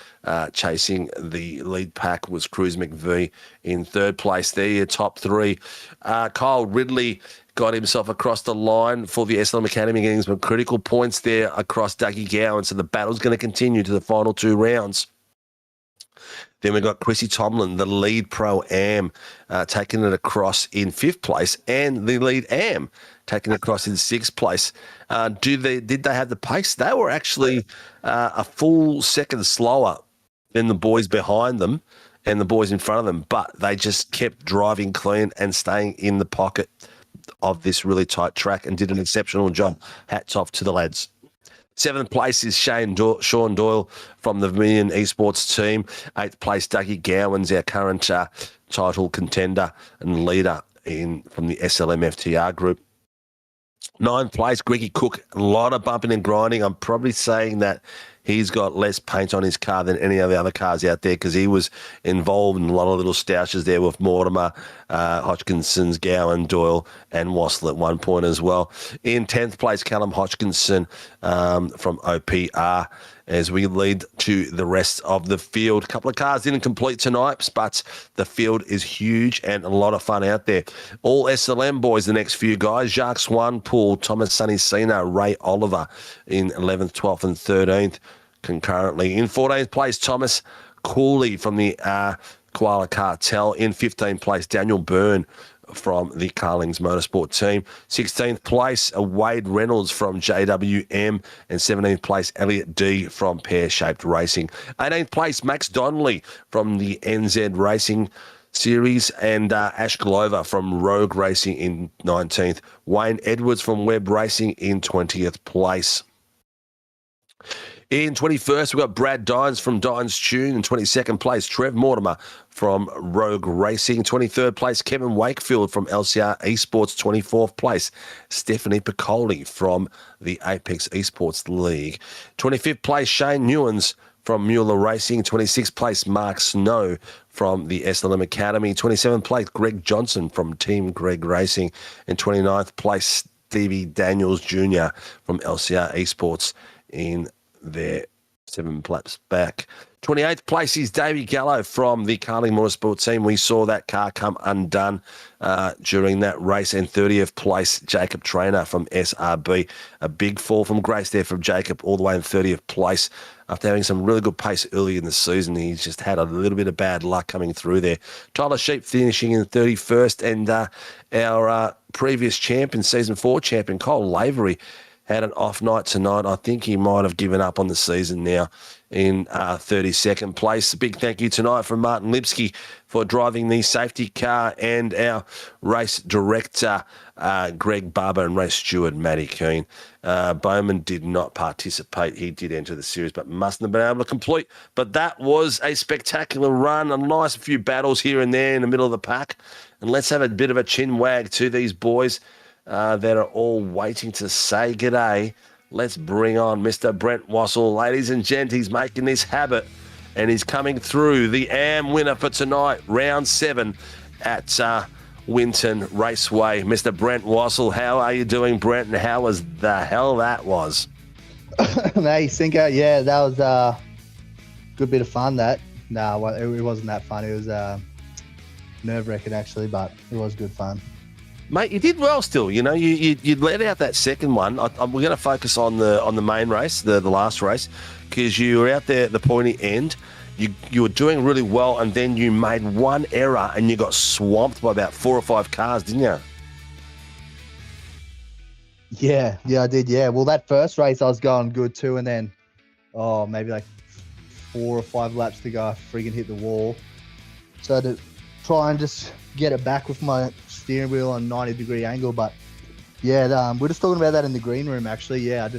chasing the lead pack was Cruz McVie in third place. There, your top 3. Kyle Ridley got himself across the line for the SLM Academy, getting some critical points there across Dougie Gowan. So the battle's going to continue to the final 2 rounds. Then we've got Chrissy Tomlin, the lead Pro-Am, taking it across in 5th place, and the lead Am taking it across in 6th place. Did they have the pace? They were actually a full second slower than the boys behind them and the boys in front of them, but they just kept driving clean and staying in the pocket of this really tight track and did an exceptional job. Hats off to the lads. 7th place is Sean Doyle from the Vermilion Esports team. 8th place, Dougie Gowan's our current title contender and leader from the SLM FTR group. 9th place, Greggy Cook. A lot of bumping and grinding. I'm probably saying that he's got less paint on his car than any of the other cars out there because he was involved in a lot of little stoushes there with Mortimer, Hodgkinson's, Gowan, Doyle, and Wassel at one point as well. In 10th place, Callum Hodgkinson from OPR as we lead to the rest of the field. A couple of cars didn't complete tonight, but the field is huge and a lot of fun out there. All SLM boys, the next few guys. Jacques Swan, Paul, Thomas Sunny Cena, Ray Oliver in 11th, 12th and 13th concurrently. In 14th place, Thomas Cooley from the Koala Cartel. In 15th place, Daniel Byrne from the Carlings Motorsport team. 16th place, Wade Reynolds from JWM. And 17th place, Elliot D from Pear Shaped Racing. 18th place, Max Donnelly from the NZ Racing Series, and Ash Glover from Rogue Racing in 19th. Wayne Edwards from Webb Racing in 20th place. In 21st, we've got Brad Dines from Dines Tune. In 22nd place, Trev Mortimer from Rogue Racing. 23rd place, Kevin Wakefield from LCR Esports. 24th place, Stephanie Piccoli from the Apex Esports League. 25th place, Shane Newens from Mueller Racing. 26th place, Mark Snow from the SLM Academy. 27th place, Greg Johnson from Team Greg Racing. And 29th place, Stevie Daniels Jr. from LCR Esports in their 7 laps back. 28th place is Davey Gallo from the Carling Motorsport team. We saw that car come undone during that race. And 30th place, Jacob Trainer from SRB. A big fall from grace there from Jacob, all the way in 30th place. After having some really good pace early in the season, he's just had a little bit of bad luck coming through there. Tyler Sheep finishing in 31st. And our previous champion, Season 4 champion, Cole Lavery, had an off night tonight. I think he might have given up on the season now in 32nd place. A big thank you tonight from Martin Lipsky for driving the safety car, and our race director, Greg Barber, and race steward, Matty Keane. Bowman did not participate. He did enter the series, but mustn't have been able to complete. But that was a spectacular run, a nice few battles here and there in the middle of the pack. And let's have a bit of a chin wag to these boys that are all waiting to say g'day. Let's bring on Mr. Brent Wassell. Ladies and gents, he's making this habit, and he's coming through, the AM winner for tonight, round 7 at Winton Raceway. Mr. Brent Wassell, how are you doing, Brent, and how was the hell that was? Hey, Sinka, yeah, that was a good bit of fun, that. No, it wasn't that fun. It was nerve-wracking, actually, but it was good fun. Mate, you did well still. You know, you let out that second one. We're going to focus on the main race, the last race, because you were out there at the pointy end. You were doing really well, and then you made one error and you got swamped by about 4 or 5 cars, didn't you? Yeah, I did, yeah. Well, that first race I was going good too, and then, maybe like 4 or 5 laps to go, I friggin' hit the wall. So to try and just get it back with my steering wheel on 90-degree angle, but yeah, we're just talking about that in the green room, actually. Yeah,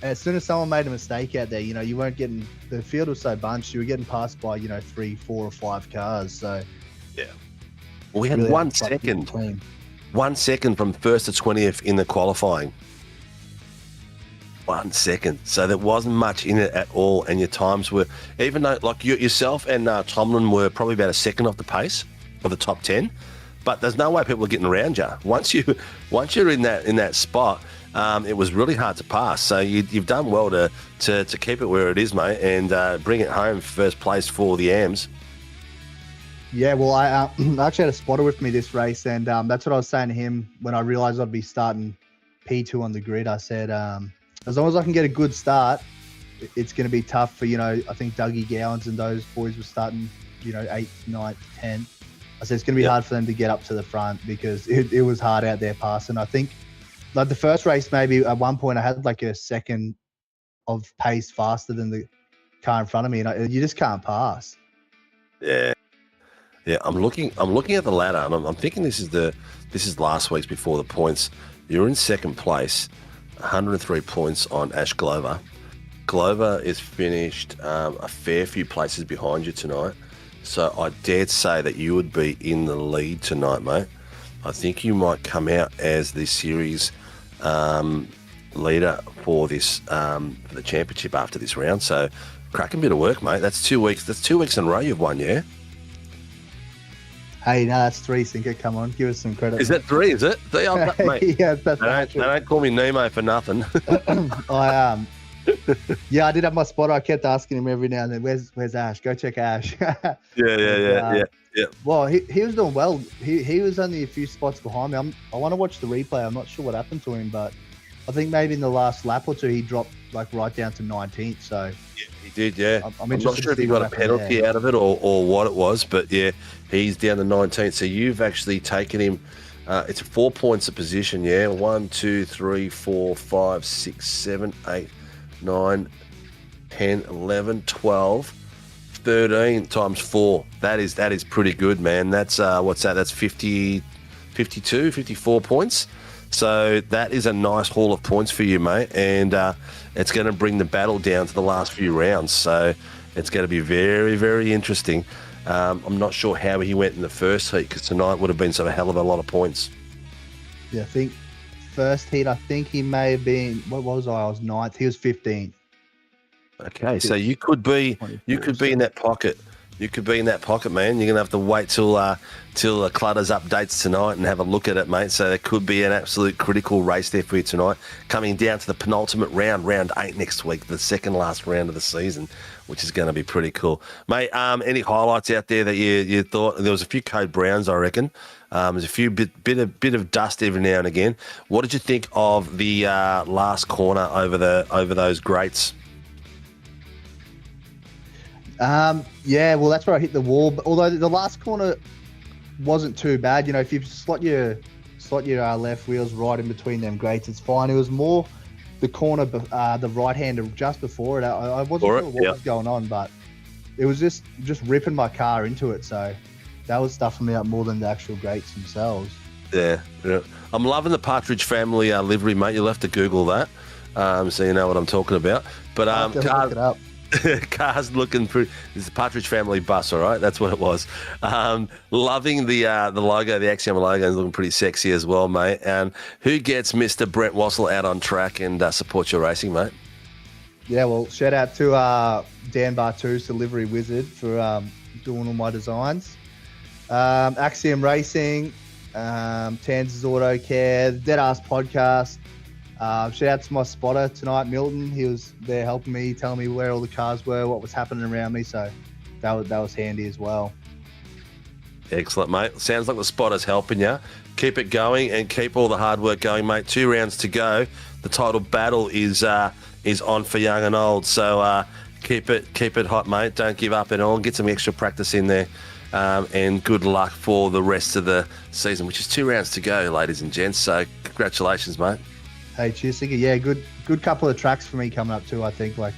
as soon as someone made a mistake out there, you know, you weren't getting, the field was so bunched, you were getting passed by, 3, 4 or 5 cars, so yeah. Well, we had really 1 second. 1 second from 1st to 20th in the qualifying. 1 second. So there wasn't much in it at all, and your times were, even though like yourself and Tomlin were probably about a second off the pace for the top 10, but there's no way people are getting around you. Once you're in that spot, it was really hard to pass. So you've done well to keep it where it is, mate, and bring it home first place for the AMs. Yeah, well, I actually had a spotter with me this race, and that's what I was saying to him when I realised I'd be starting P2 on the grid. I said, as long as I can get a good start, it's going to be tough for, I think Dougie Gowans and those boys were starting, 8th, 9th, 10th. I said it's going to be hard for them to get up to the front because it was hard out there passing. I think like the first race, maybe at one point I had like a second of pace faster than the car in front of me, and you just can't pass. Yeah. Yeah, I'm looking at the ladder, and I'm thinking this is last week's before the points. You're in second place, 103 points on Ash Glover. Glover is finished a fair few places behind you tonight. So I dare say that you would be in the lead tonight, mate. I think you might come out as the series leader for this for the championship after this round. So cracking bit of work, mate. That's 2 weeks. That's 2 weeks in a row you've won, yeah? Hey, no, that's 3, Sinka. Come on, give us some credit. Is that 3? Is it? Mate. Yeah, that's they don't call me Nemo for nothing. Yeah, I did have my spotter. I kept asking him every now and then, "Where's Ash? Go check Ash." Yeah. Well, he was doing well. He was only a few spots behind me. I want to watch the replay. I'm not sure what happened to him, but I think maybe in the last lap or two he dropped like right down to 19th. So he did, yeah. I'm not interested sure to if he see what got a happened penalty there. out of it or what it was, but yeah, he's down to 19th. So you've actually taken him. It's 4 points a position, yeah. 1, 2, 3, 4, 5, 6, 7, 8, 9, 10, 11, 12, 13 times 4. That is pretty good, man. That's what's that? That's 50, 52, 54 points. So that is a nice haul of points for you, mate. And it's going to bring the battle down to the last few rounds. So it's going to be very, very interesting. I'm not sure how he went in the first heat because tonight would have been a hell of a lot of points. Yeah, I think first heat, I think he may have been, what was I? I was 9th. He was 15th. Okay, so you could be in that pocket. You could be in that pocket, man. You're gonna have to wait till Clutters updates tonight and have a look at it, mate. So there could be an absolute critical race there for you tonight, coming down to the penultimate round, round 8 next week, the second last round of the season, which is going to be pretty cool, mate. Any highlights out there that you thought? There was a few Code Browns, I reckon. There's a few bit of dust every now and again. What did you think of the last corner over those grates? Yeah, well, that's where I hit the wall. But although the last corner wasn't too bad, you know, if you slot your left wheels right in between them grates, it's fine. It was more the corner, the right hander just before it. I wasn't sure what was going on, but it was just ripping my car into it. So that was stuffing me up more than the actual grates themselves. Yeah. I'm loving the Partridge Family livery, mate. You'll have to Google that, so you know what I'm talking about. But Look it up. Car's looking pretty. It's a Partridge Family bus, all right. That's what it was. Loving the logo, the Axiom logo, is looking pretty sexy as well, mate. And who gets Mr. Brent Wassel out on track and supports your racing, mate? Yeah, well, shout out to Dan Bartus, the livery wizard, for doing all my designs. Axiom Racing, Tanz's Auto Care, the Dead Ass Podcast. Shout out to my spotter tonight, Milton. He was there helping me, telling me where all the cars were, what was happening around me. So that was handy as well. Excellent, mate. Sounds like the spotter's helping you. Keep it going and keep all the hard work going, mate. 2 rounds to go. The title battle is on for young and old. So keep it hot, mate. Don't give up at all. Get some extra practice in there. And good luck for the rest of the season, which is 2 rounds to go, ladies and gents. So congratulations, mate. Hey, cheers, Sinka. Yeah, good couple of tracks for me coming up too. I think like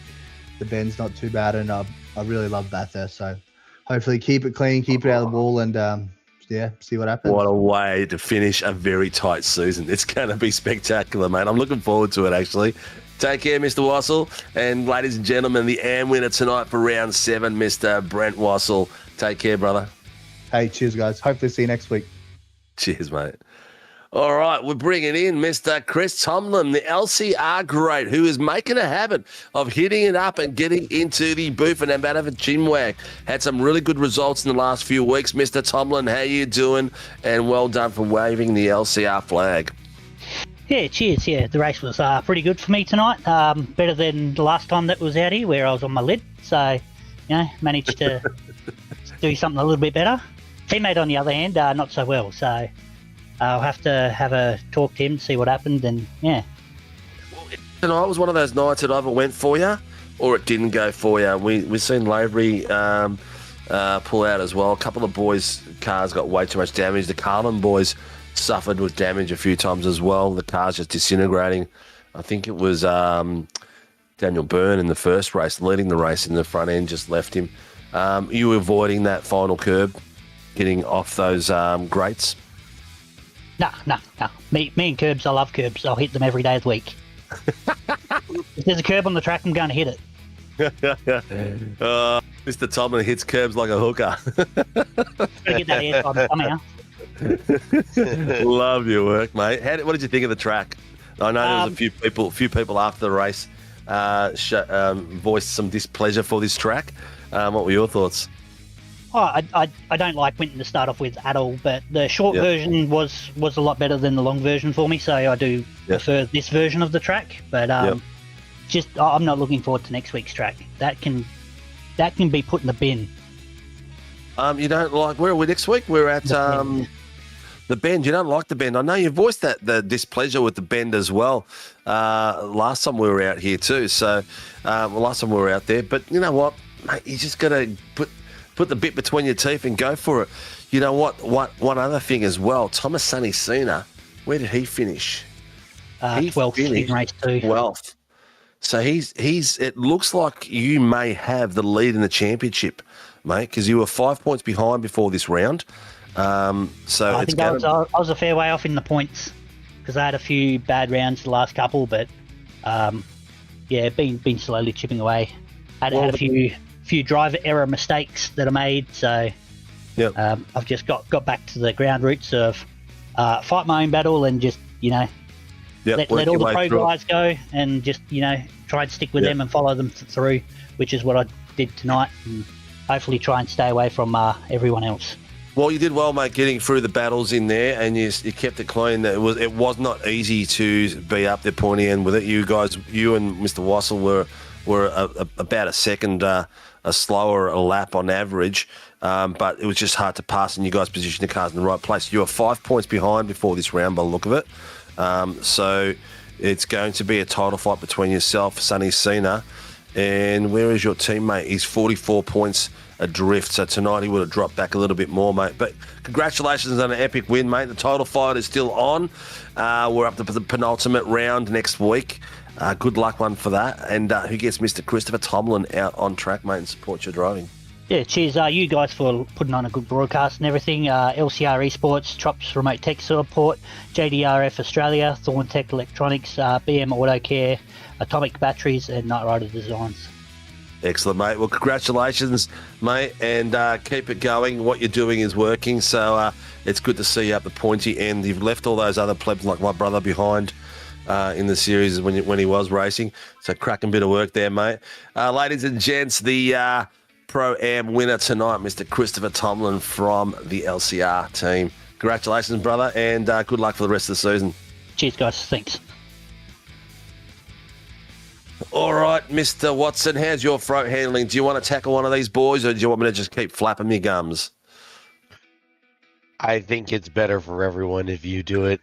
the bend's not too bad, and I really love Bathurst. So hopefully keep it clean, keep it out of the wall, and see what happens. What a way to finish a very tight season. It's going to be spectacular, mate. I'm looking forward to it, actually. Take care, Mr. Wassel. And ladies and gentlemen, the AM winner tonight for round 7, Mr. Brent Wassel. Take care, brother. Hey, cheers, guys. Hopefully see you next week. Cheers, mate. All right, we're bringing in Mr. Chris Tomlin, the LCR great, who is making a habit of hitting it up and getting into the booth and about of a chinwag. Had some really good results in the last few weeks. Mr. Tomlin, how you doing? And well done for waving the LCR flag. Yeah, cheers. Yeah, the race was pretty good for me tonight. Better than the last time that was out here where I was on my lid. So, managed to do something a little bit better. Teammate, on the other hand, not so well. So I'll have to have a talk to him to see what happened. And, yeah. Well, tonight was one of those nights that either went for you or it didn't go for you. We've seen Lavery pull out as well. A couple of boys' cars got way too much damage. The Carlin boys suffered with damage a few times as well. The car's just disintegrating. I think it was Daniel Byrne in the first race, leading the race in the front end, just left him. You avoiding that final curb, getting off those grates? No. Me and curbs, I love curbs. I'll hit them every day of the week. If there's a curb on the track, I'm going to hit it. Mr. Tomlin hits curbs like a hooker. Gotta get that airtime somehow. Love your work, mate. What did you think of the track? I know there was a few people after the race voiced some displeasure for this track. What were your thoughts? I don't like Winton to start off with at all, but the short version was a lot better than the long version for me, so I do prefer this version of the track. But I'm not looking forward to next week's track. That can be put in the bin. You don't like? Where are we next week? We're at The bend, you don't like the bend. I know you voiced the displeasure with the bend as well last time we were out here too. So last time we were out there. But you know what, mate, you just got to put the bit between your teeth and go for it. You know what? One other thing as well, Thomas Sonny Cena, where did he finish? 12th in race 2. 12th. So he's. It looks like you may have the lead in the championship, mate, because you were 5 points behind before this round. So I think I was a fair way off in the points because I had a few bad rounds the last couple, but been slowly chipping away. Had a few driver error mistakes that I made, so I've just got back to the ground roots of fight my own battle and just let all the pro guys go and just try and stick with them and follow them through, which is what I did tonight, and hopefully try and stay away from everyone else. Well, you did well, mate, getting through the battles in there, and you kept it clean. It was not easy to be up there pointy end with it. You guys, you and Mr. Wassel were about a second a slower a lap on average, but it was just hard to pass, and you guys positioned the cars in the right place. You were 5 points behind before this round by the look of it. So it's going to be a title fight between yourself, Sonny Cena, and where is your teammate? He's 44 points adrift, so tonight he would have dropped back a little bit more, mate. But congratulations on an epic win, mate. The title fight is still on. We're up to the penultimate round next week. Good luck one for that. And who gets Mr. Christopher Tomlin out on track, mate, and support your driving? Yeah, cheers you guys for putting on a good broadcast and everything. LCR Esports, Trops Remote Tech Support, JDRF Australia, Thorn Tech Electronics, BM Auto Care, Atomic Batteries, and Knight Rider Designs. Excellent, mate. Well, congratulations, mate, and keep it going. What you're doing is working, so it's good to see you up the pointy end. You've left all those other plebs like my brother behind in the series when he was racing, so cracking bit of work there, mate. Ladies and gents, the Pro-Am winner tonight, Mr. Christopher Tomlin from the LCR team. Congratulations, brother, and good luck for the rest of the season. Cheers, guys. Thanks. All right, Mr. Watson, how's your throat handling? Do you want to tackle one of these boys, or do you want me to just keep flapping my gums? I think it's better for everyone if you do it,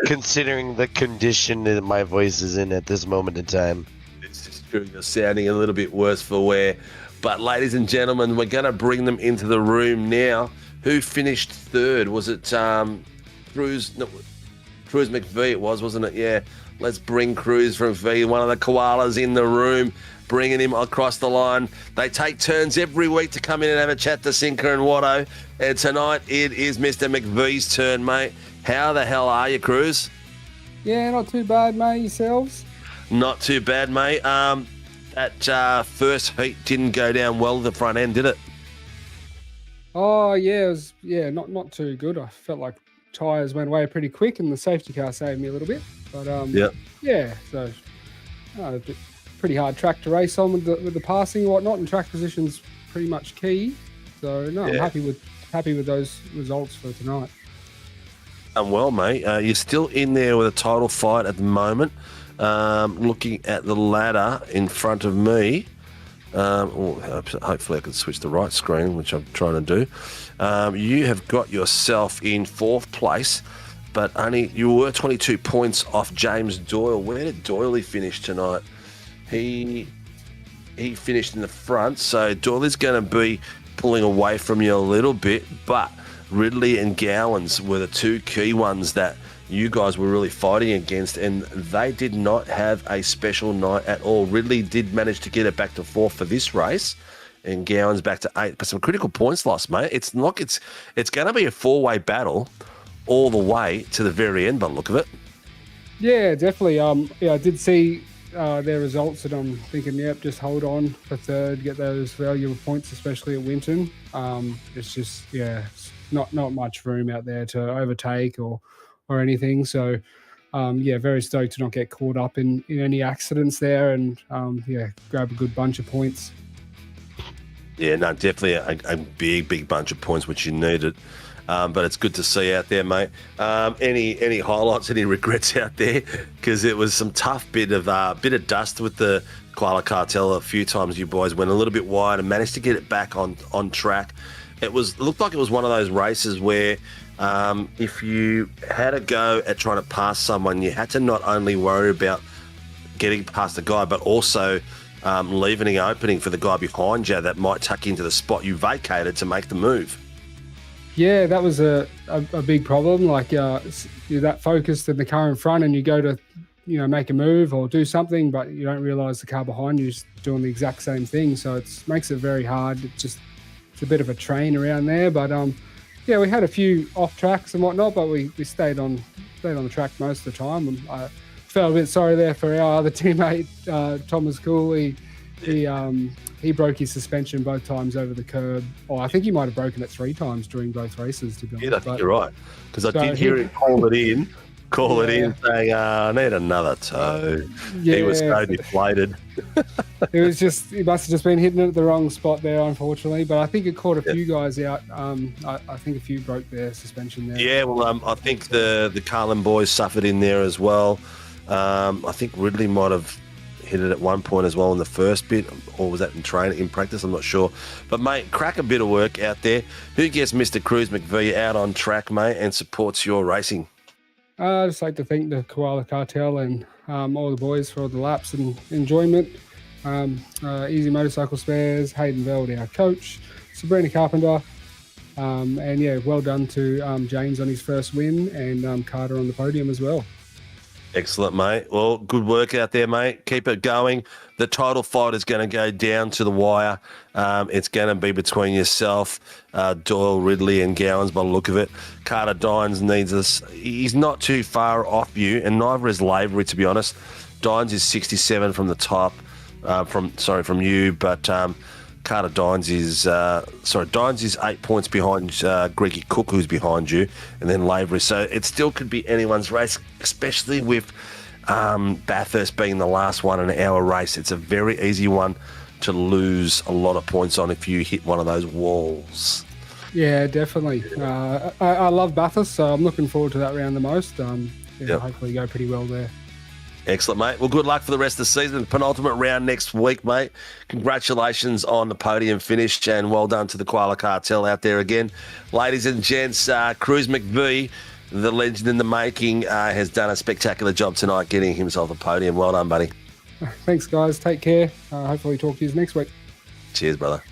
considering the condition that my voice is in at this moment in time. It's just true, you're sounding a little bit worse for wear. But, ladies and gentlemen, we're going to bring them into the room now. Who finished third? Was it Cruz McVie? It was, wasn't it? Yeah. Let's bring Cruz from V, one of the koalas in the room, bringing him across the line. They take turns every week to come in and have a chat to Sinka and Watto. And tonight it is Mr. McVie's turn, mate. How the hell are you, Cruz? Yeah, not too bad, mate. Yourselves? Not too bad, mate. That first heat didn't go down well at the front end, did it? Oh, yeah, it was not too good. I felt like tyres went away pretty quick and the safety car saved me a little bit. But so pretty hard track to race on with the passing and whatnot, and track position's pretty much key. So I'm happy with those results for tonight. Well, mate, you're still in there with a title fight at the moment. Looking at the ladder in front of me. Hopefully I can switch the right screen, which I'm trying to do. You have got yourself in 4th place. But you were 22 points off James Doyle. Where did Doyle finish tonight? He finished in the front, so Doyle is going to be pulling away from you a little bit. But Ridley and Gowans were the two key ones that you guys were really fighting against, and they did not have a special night at all. Ridley did manage to get it back to 4th for this race, and Gowans back to 8. But some critical points lost, mate. It's going to be a 4-way battle all the way to the very end by the look of it. Yeah, definitely. I did see their results and I'm thinking, just hold on for third, get those valuable points, especially at Winton. It's just, not much room out there to overtake or anything. So, very stoked to not get caught up in any accidents there and, grab a good bunch of points. Yeah, no, definitely a big bunch of points, which you needed. But it's good to see out there, mate. Any highlights, any regrets out there? Because it was some tough bit of dust with the Koala Cartel. A few times you boys went a little bit wide and managed to get it back on track. it looked like it was one of those races where if you had a go at trying to pass someone, you had to not only worry about getting past the guy, but also leaving an opening for the guy behind you that might tuck into the spot you vacated to make the move. Yeah, that was a big problem. Like you're that focused in the car in front, and you go to, make a move or do something, but you don't realise the car behind you is doing the exact same thing. So it makes it very hard. It's a bit of a train around there. But we had a few off tracks and whatnot, but we stayed on the track most of the time. And I felt a bit sorry there for our other teammate, Thomas Cooley. He broke his suspension both times over the curb. Oh, I think he might have broken it 3 times during both races, to be honest. Yeah, I think you're right. Because I did hear him call it in saying, I need another toe. Yeah. He was so deflated. He must have just been hitting it at the wrong spot there, unfortunately. But I think it caught a few guys out. I think a few broke their suspension there. Yeah, well, I think the Carlin boys suffered in there as well. I think Ridley might have hit it at one point as well in the first bit, or was that in practice? I'm not sure. But, mate, crack a bit of work out there. Who gets Mr. Cruz McVie out on track, mate, and supports your racing? I'd just like to thank the Koala Cartel and all the boys for all the laps and enjoyment. Easy Motorcycle Spares, Hayden Veld, our coach, Sabrina Carpenter, and well done to James on his first win, and Carter on the podium as well. Excellent, mate. Well, good work out there, mate. Keep it going. The title fight is going to go down to the wire. It's going to be between yourself, Doyle, Ridley, and Gowans by the look of it. Carter Dines needs us. He's not too far off you, and neither is Lavery, to be honest. Dines is 67 from the top, from you, but Carter Dines is 8 points behind Greggy Cook, who's behind you, and then Lavery. So it still could be anyone's race, especially with Bathurst being the last one in an hour race. It's a very easy one to lose a lot of points on if you hit one of those walls. Yeah, definitely. I love Bathurst, so I'm looking forward to that round the most. Hopefully go pretty well there. Excellent, mate. Well, good luck for the rest of the season. Penultimate round next week, mate. Congratulations on the podium finish, and well done to the Koala Cartel out there again. Ladies and gents, Cruz McVie, the legend in the making, has done a spectacular job tonight getting himself a podium. Well done, buddy. Thanks, guys. Take care. Hopefully talk to you next week. Cheers, brother.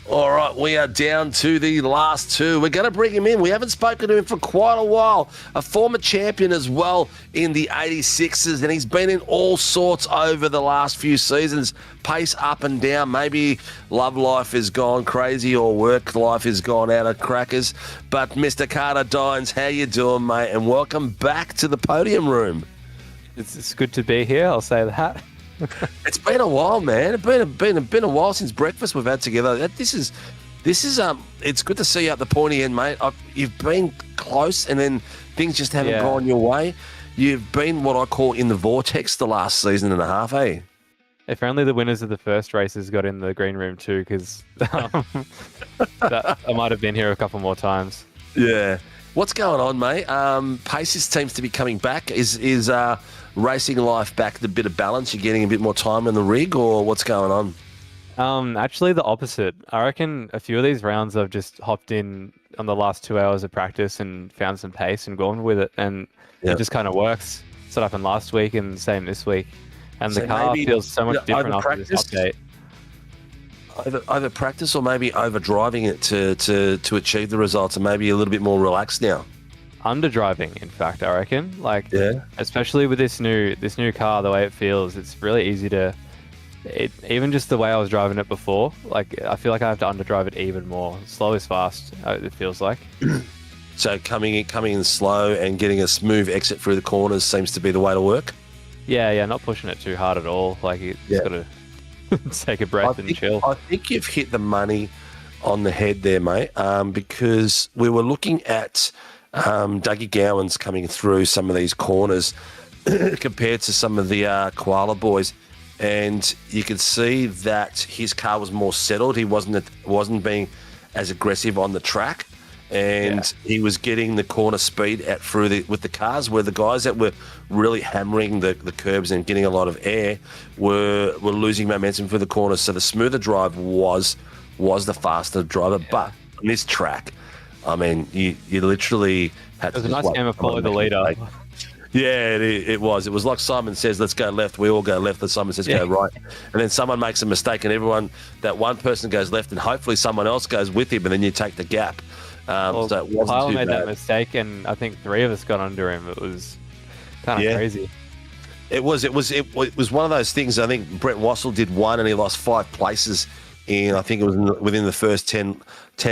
All right, we are down to the last two. We're going to bring him in. We haven't spoken to him for quite a while. A former champion as well in the 86s, and he's been in all sorts over the last few seasons. Pace up and down. Maybe love life has gone crazy or work life has gone out of crackers. But Mr. Carter Dines, how you doing, mate? And welcome back to the podium room. It's good to be here, I'll say that. It's been a while, man. It's been a while since breakfast we've had together. This is it's good to see you at the pointy end, mate. You've been close, and then things just haven't gone your way. You've been what I call in the vortex the last season and a half, eh? If only the winners of the first races got in the green room too, because I might have been here a couple more times. Yeah. What's going on, mate? Paces seems to be coming back. Is racing life back to a bit of balance? You're getting a bit more time in the rig, or what's going on? Actually, the opposite. I reckon a few of these rounds I've just hopped in on the last 2 hours of practice and found some pace and gone with it, and it just kind of works. So it happened last week and same this week, and the car feels so much different after this update. Over practice, or maybe over driving it to achieve the results, and maybe a little bit more relaxed now. Under driving, in fact, I reckon. Especially with this new car, the way it feels, it's really easy to. Even just the way I was driving it before, like I feel like I have to underdrive it even more. Slow is fast. It feels like. So coming in slow and getting a smooth exit through the corners seems to be the way to work. Yeah, not pushing it too hard at all. Like you just got to take a breath and chill. I think you've hit the money on the head there, mate. Because we were looking at Dougie Gowans coming through some of these corners compared to some of the Koala boys, and you could see that his car was more settled. He wasn't being as aggressive on the track, and he was getting the corner speed with the cars, where the guys that were really hammering the curbs and getting a lot of air were losing momentum for the corners. So the smoother drive was the faster driver, but on this track, I mean, you literally had It was to a nice just game of follow the leader. Yeah, it was. It was like Simon says, let's go left. We all go left. And Simon says, go right. And then someone makes a mistake and that one person goes left and hopefully someone else goes with him and then you take the gap. So it wasn't Kyle too made bad. that mistake and I think 3 of us got under him. It was kind of crazy. It was one of those things. I think Brent Wassell did 1 and he lost 5 places in, I think it was within the first 10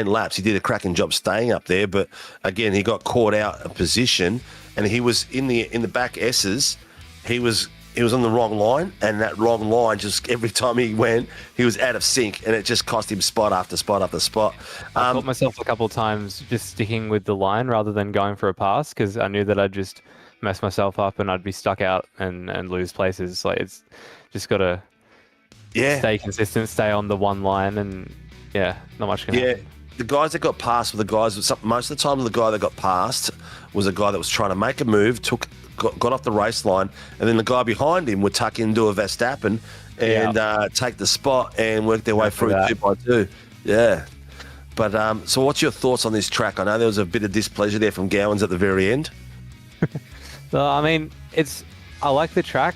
laps. He did a cracking job staying up there, but again, he got caught out of position and he was in the back S's. He was on the wrong line, and that wrong line, just every time he went, he was out of sync, and it just cost him spot after spot after spot. I caught myself a couple of times just sticking with the line rather than going for a pass because I knew that I'd just mess myself up and I'd be stuck out and lose places. Like, it's just got to stay consistent, stay on the one line, and not much can happen. The guys that got past were the guys. Most of the time, the guy that got past was a guy that was trying to make a move, got off the race line, and then the guy behind him would tuck into a Verstappen and take the spot and work their way through 2 by 2. Yeah. But so what's your thoughts on this track? I know there was a bit of displeasure there from Gowans at the very end. So, I mean, I like the track,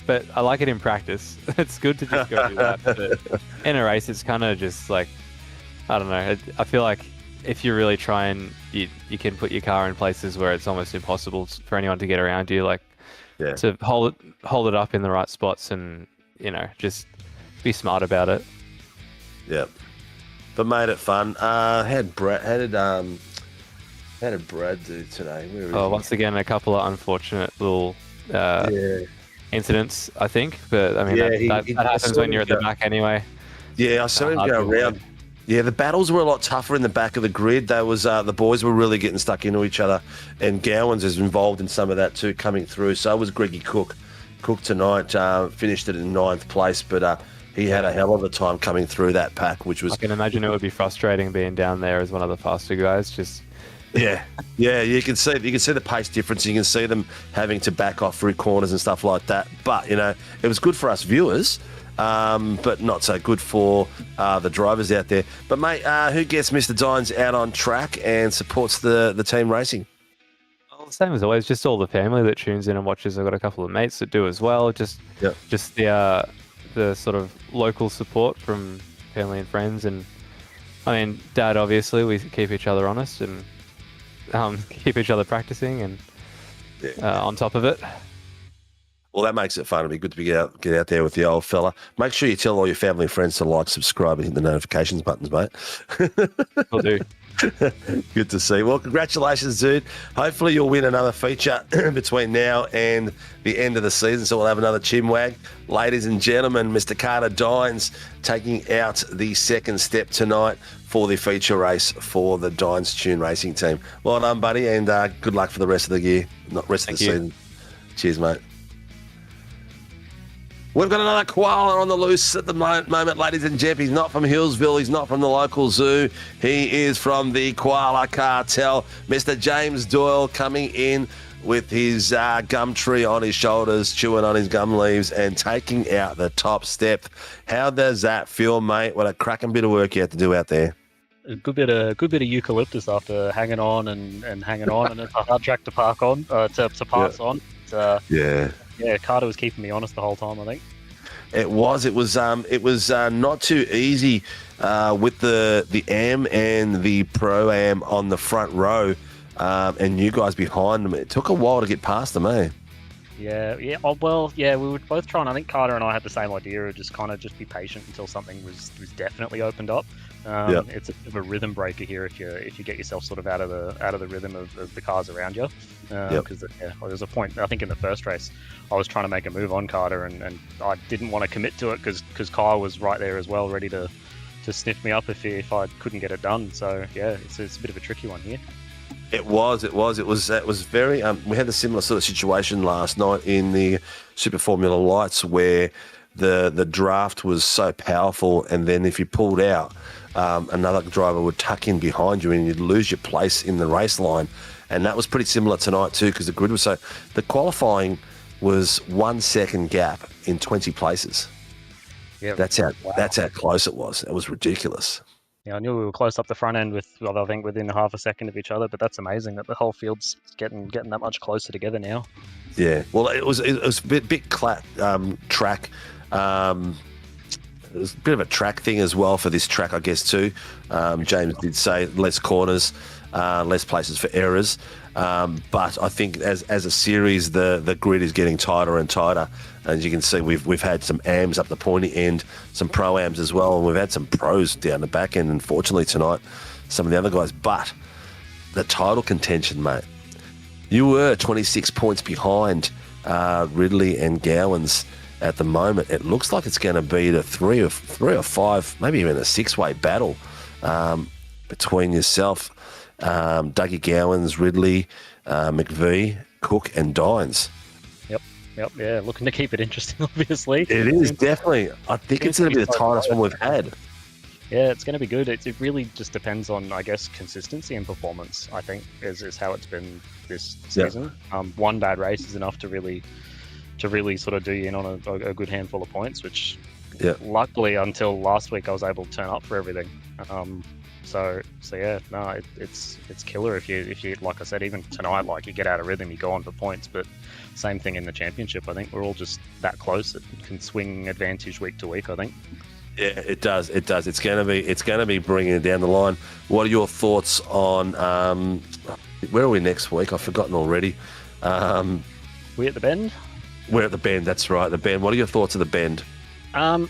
but I like it in practice. It's good to just go do that. But in a race, it's kind of just like, I don't know. I feel like if you're really trying, you can put your car in places where it's almost impossible for anyone to get around you. Like, to hold it up in the right spots and, just be smart about it. Yeah. But made it fun. How did Brad do today? Once again, a couple of unfortunate little incidents, I think. But, I mean, that happens when you're at the back anyway. Yeah, I saw him go around. Yeah, the battles were a lot tougher in the back of the grid. There was the boys were really getting stuck into each other, and Gowans is involved in some of that too, coming through. So was Greggy Cook. Cook tonight finished it in 9th place, but he had a hell of a time coming through that pack, which was. I can imagine it would be frustrating being down there as one of the faster guys. Yeah, you can see the pace difference. You can see them having to back off through corners and stuff like that. But it was good for us viewers. But not so good for the drivers out there. But, mate, who gets Mr. Dines out on track and supports the team racing? Well, the same as always, just all the family that tunes in and watches. I've got a couple of mates that do as well. Just the sort of local support from family and friends. And, I mean, Dad, obviously, we keep each other honest and keep each other practicing and on top of it. Well, that makes it fun. It'll be good to get out there with the old fella. Make sure you tell all your family and friends to like, subscribe, and hit the notifications buttons, mate. Will do. Good to see. Well, congratulations, dude. Hopefully you'll win another feature between now and the end of the season, so we'll have another chinwag. Ladies and gentlemen, Mr. Carter Dines taking out the second step tonight for the feature race for the Dines Tune Racing team. Well done, buddy, and good luck for the rest of the year, not rest of the season. Cheers, mate. We've got another koala on the loose at the moment, ladies and gents. He's not from Hillsville. He's not from the local zoo. He is from the Koala Cartel. Mr. James Doyle coming in with his gum tree on his shoulders, chewing on his gum leaves and taking out the top step. How does that feel, mate? What a cracking bit of work you had to do out there. A good bit of eucalyptus after hanging on and hanging on, and it's a hard track to park on, to pass on. Yeah, Carter was keeping me honest the whole time, I think. It was not too easy with the AM and the Pro Am on the front row, and you guys behind them. It took a while to get past them, eh? Yeah. Oh, well, yeah, we were both trying. I think Carter and I had the same idea of just be patient until something was definitely opened up. It's a bit of a rhythm breaker here if you get yourself sort of out of the rhythm of the cars around you. Because there was a point, I think in the first race, I was trying to make a move on Carter and I didn't want to commit to it because Kyle was right there as well, ready to sniff me up if I couldn't get it done. So yeah, it's a bit of a tricky one here. It was very. We had a similar sort of situation last night in the Super Formula Lights where the draft was so powerful, and then if you pulled out, another driver would tuck in behind you, and you'd lose your place in the race line. And that was pretty similar tonight too, because the grid was so. The qualifying was 1 second gap in 20 places. Yeah, that's how close it was. It was ridiculous. Yeah, I knew we were close up the front end with, well, I think within half a second of each other, but that's amazing that the whole field's getting that much closer together now. Yeah, well, it was a bit track. It was a bit of a track thing as well for this track, I guess, too. James did say less corners, less places for errors. But I think as a series, the grid is getting tighter and tighter. As you can see, we've had some AMs up the pointy end, some pro-AMs as well, and we've had some pros down the back end, unfortunately, tonight, some of the other guys. But the title contention, mate, you were 26 points behind Ridley and Gowans at the moment. It looks like it's going to be the three or five, maybe even a six-way battle between yourself, Dougie Gowans, Ridley, McVie, Cook, and Dines. Yep, yeah, looking to keep it interesting, obviously. It is, definitely. I think it's going to be the tightest one we've had. Yeah, it's going to be good. It really just depends on, I guess, consistency and performance, I think, is how it's been this season. One bad race is enough to really sort of do you in on a good handful of points, which luckily until last week I was able to turn up for everything. So yeah, no, it's killer if you like I said, even tonight, like you get out of rhythm, you go on for points, but same thing in the championship. I think we're all just that close. It can swing advantage week to week, I think. Yeah, it does. It's going to be bringing it down the line. What are your thoughts on where are we next week? I've forgotten already. We at the Bend? We're at the Bend. That's right, the Bend. What are your thoughts of the Bend? Haven't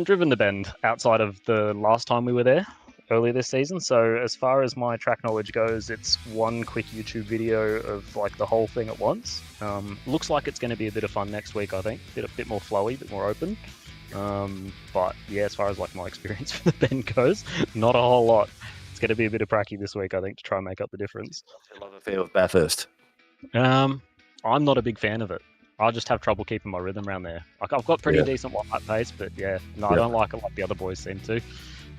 driven the Bend outside of the last time we were there earlier this season. So as far as my track knowledge goes, it's one quick YouTube video of like the whole thing at once. Looks like it's going to be a bit of fun next week. I think a bit more flowy, a bit more open. But yeah, as far as like my experience for the Bend goes, not a whole lot. It's going to be a bit of pracky this week, I think, to try and make up the difference. I love affair with Bathurst. I'm not a big fan of it. I just have trouble keeping my rhythm around there. Like I've got pretty decent white pace, but I don't like it like the other boys seem to.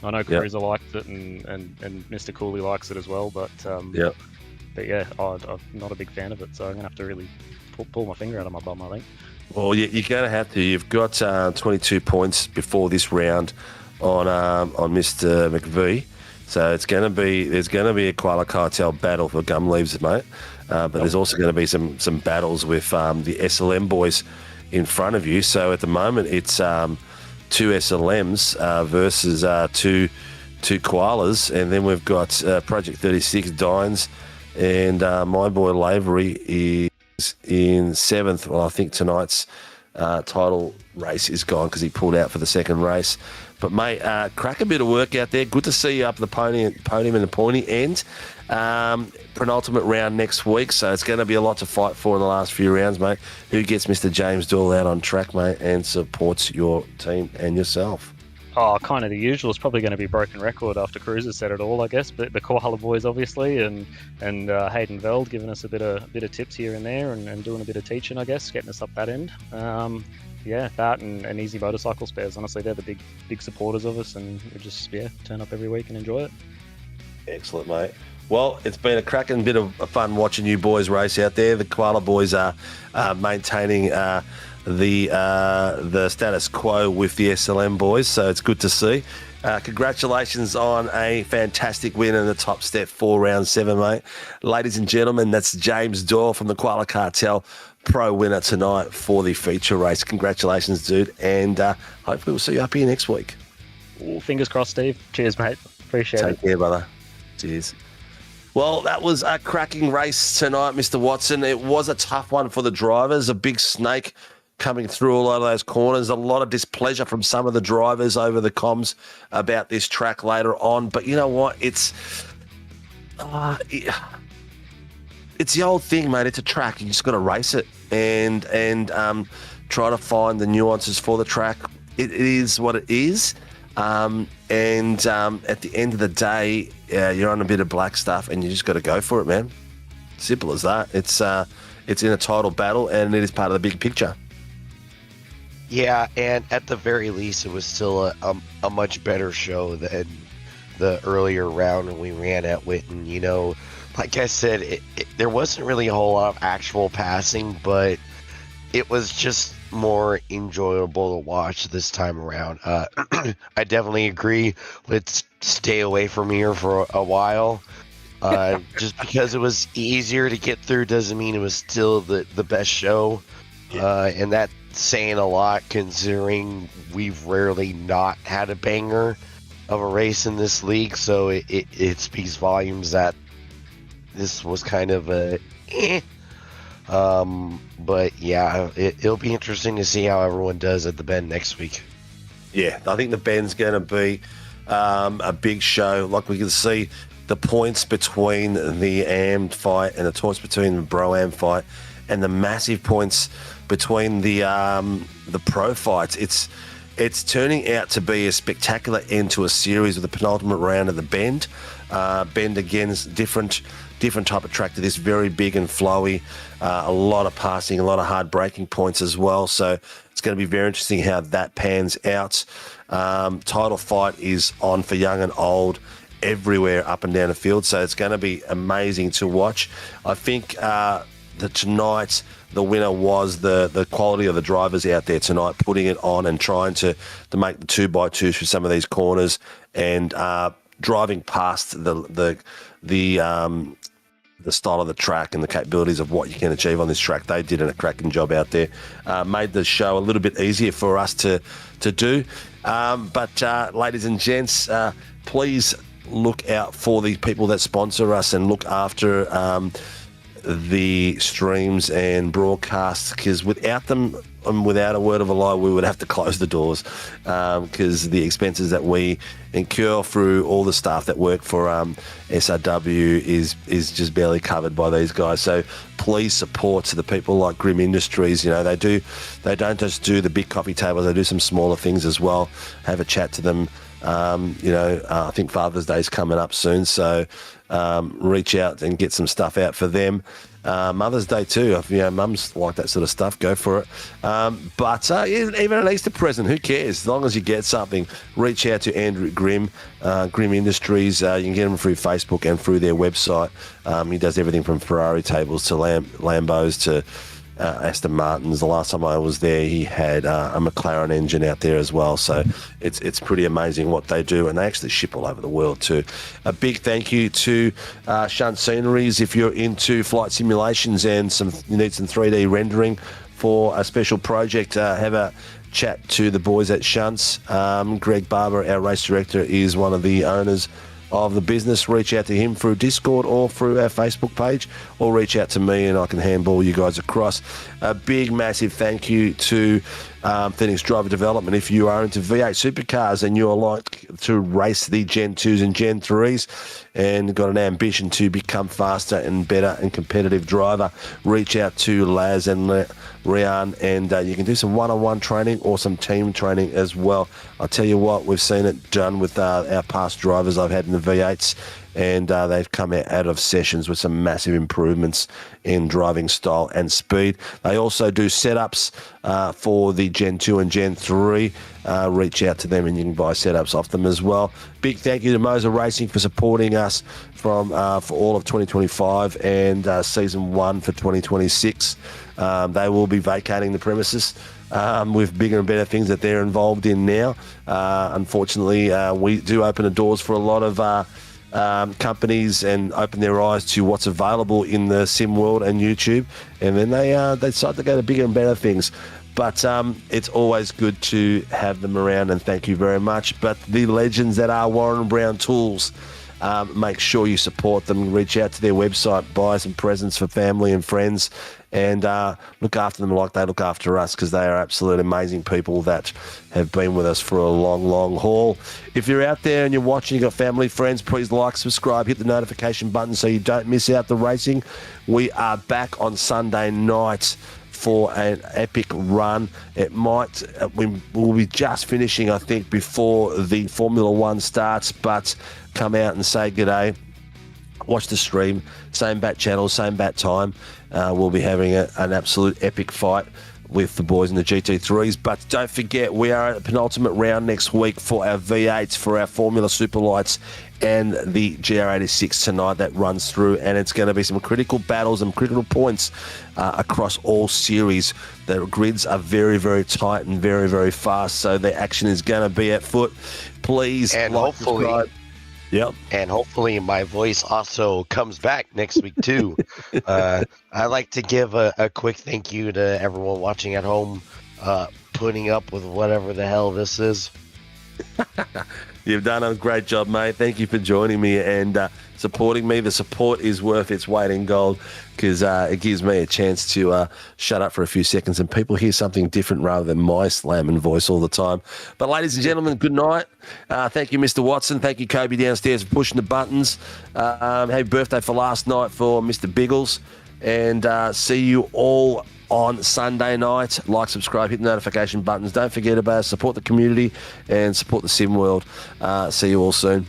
I know Cruiser likes it and Mr. Cooley likes it as well, but yeah, I'm not a big fan of it, so I'm gonna have to really pull my finger out of my bum, I think. Well, you're going to have to. You've got 22 points before this round on Mr. McVie, so there's going to be a Koala Cartel battle for gum leaves, mate. But there's also going to be some battles with the SLM boys in front of you. So at the moment, it's two SLMs versus two Koalas, and then we've got Project 36 Dines, and my boy Lavery is in 7th. Well, I think tonight's title race is gone because he pulled out for the second race. But mate, crack a bit of work out there. Good to see you up the podium and the pointy end. Penultimate round next week, so it's going to be a lot to fight for in the last few rounds, mate. Who gets Mr. James Doyle out on track, mate, and supports your team and yourself? Oh, kind of the usual. It's probably going to be broken record after Cruiser said it all, I guess. But the Koala boys, obviously, and Hayden Veld giving us a bit of tips here and there, and doing a bit of teaching, I guess, getting us up that end. Yeah, that and Easy Motorcycle Spares. Honestly, they're the big supporters of us, and we just turn up every week and enjoy it. Excellent, mate. Well, it's been a cracking bit of fun watching you boys race out there. The Koala boys are maintaining the status quo with the SLM boys, so it's good to see. Congratulations on a fantastic win in the Top Step 4 round 7, mate. Ladies and gentlemen, that's James Doyle from the Koala Cartel, pro winner tonight for the feature race. Congratulations, dude, and hopefully we'll see you up here next week. Ooh, fingers crossed, Steve. Cheers, mate. Appreciate it. Take care, brother. Cheers. Well, that was a cracking race tonight, Mr. Watson. It was a tough one for the drivers, a big snake coming through a lot of those corners, a lot of displeasure from some of the drivers over the comms about this track later on. But you know what? It's the old thing, mate. It's a track. You just got to race it and try to find the nuances for the track. It is what it is. At the end of the day, you're on a bit of black stuff and you just got to go for it, man. Simple as that. It's in a title battle and it is part of the big picture. Yeah, and at the very least, it was still a much better show than the earlier round when we ran at Winton. You know, like I said, there wasn't really a whole lot of actual passing, but it was just more enjoyable to watch this time around. I definitely agree. Let's stay away from here for a while. Just because it was easier to get through doesn't mean it was still the best show. And that's saying a lot considering we've rarely not had a banger of a race in this league. So it speaks volumes that this was kind of a but yeah, it'll be interesting to see how everyone does at the Bend next week. Yeah, I think the Bend's going to be a big show. Like we can see the points between the AM fight and the points between the Pro-Am fight and the massive points between the pro fights. It's turning out to be a spectacular end to a series of the penultimate round of the Bend. Bend again is different type of track to this, very big and flowy, a lot of passing, a lot of hard braking points as well. So it's going to be very interesting how that pans out. Title fight is on for young and old everywhere up and down the field, so it's going to be amazing to watch. I think that tonight the winner was the quality of the drivers out there tonight, putting it on and trying to make the 2x2s for some of these corners and driving past the style of the track and the capabilities of what you can achieve on this track. They did a cracking job out there. Made the show a little bit easier for us to do. But ladies and gents, please look out for the people that sponsor us and look after the streams and broadcasts, because without them and without a word of a lie, we would have to close the doors, because the expenses that we incur through all the staff that work for SRW is just barely covered by these guys. So please support the people like Grim Industries. You know, they don't just do the big coffee tables, they do some smaller things as well. Have a chat to them. I think Father's Day is coming up soon, so reach out and get some stuff out for them. Mother's Day too, if mums like that sort of stuff, go for it. But even an Easter present, who cares? As long as you get something, reach out to Andrew Grimm, Grimm Industries. You can get him through Facebook and through their website. He does everything from Ferrari tables to Lambos to Aston Martins. The last time I was there, he had a McLaren engine out there as well. So it's pretty amazing what they do, and they actually ship all over the world too. A big thank you to Shunt Sceneries. If you're into flight simulations and you need some 3D rendering for a special project, have a chat to the boys at Shunts. Greg Barber, our race director, is one of the owners of the business. Reach out to him through Discord or through our Facebook page, or reach out to me and I can handball you guys across. A big massive thank you to Phoenix Driver Development. If you are into V8 supercars and you're like to race the Gen 2s and Gen 3s and got an ambition to become faster and better and competitive driver, reach out to Laz and Rian, and you can do some one-on-one training or some team training as well. I'll tell you what, we've seen it done with our past drivers I've had in the V8s, and they've come out of sessions with some massive improvements in driving style and speed. They also do setups for the Gen 2 and Gen 3. Reach out to them and you can buy setups off them as well. Big thank you to Moser Racing for supporting us for all of 2025 and Season 1 for 2026. They will be vacating the premises with bigger and better things that they're involved in now. Unfortunately, we do open the doors for a lot of companies and open their eyes to what's available in the sim world and YouTube, and then they decide to go to bigger and better things. But it's always good to have them around, and thank you very much. But the legends that are Warren Brown Tools, make sure you support them. Reach out to their website, buy some presents for family and friends, and look after them like they look after us, because they are absolute amazing people that have been with us for a long, long haul. If you're out there and you're watching, you've got family, friends, please like, subscribe, hit the notification button so you don't miss out the racing. We are back on Sunday night for an epic run. It might, we'll be just finishing, I think, before the Formula One starts, but come out and say g'day. Watch the stream, same bat channel, same bat time. We'll be having an absolute epic fight with the boys in the GT3s. But don't forget, we are at the penultimate round next week for our V8s, for our Formula Superlights, and the GR86 tonight that runs through, and it's going to be some critical battles and critical points across all series. The grids are very, very tight and very, very fast, so the action is going to be at foot. Please, and like, hopefully, subscribe. Yep. And hopefully my voice also comes back next week too. I'd like to give a quick thank you to everyone watching at home, putting up with whatever the hell this is. You've done a great job, mate. Thank you for joining me and supporting me. The support is worth its weight in gold, because it gives me a chance to shut up for a few seconds and people hear something different rather than my slamming voice all the time. But ladies and gentlemen, good night. Thank you, Mr. Watson. Thank you, Kobe, downstairs, for pushing the buttons. Happy birthday for last night for Mr. Biggles. And see you all on Sunday night. Like, subscribe, hit the notification buttons. Don't forget about it. Support the community and support the sim world. See you all soon.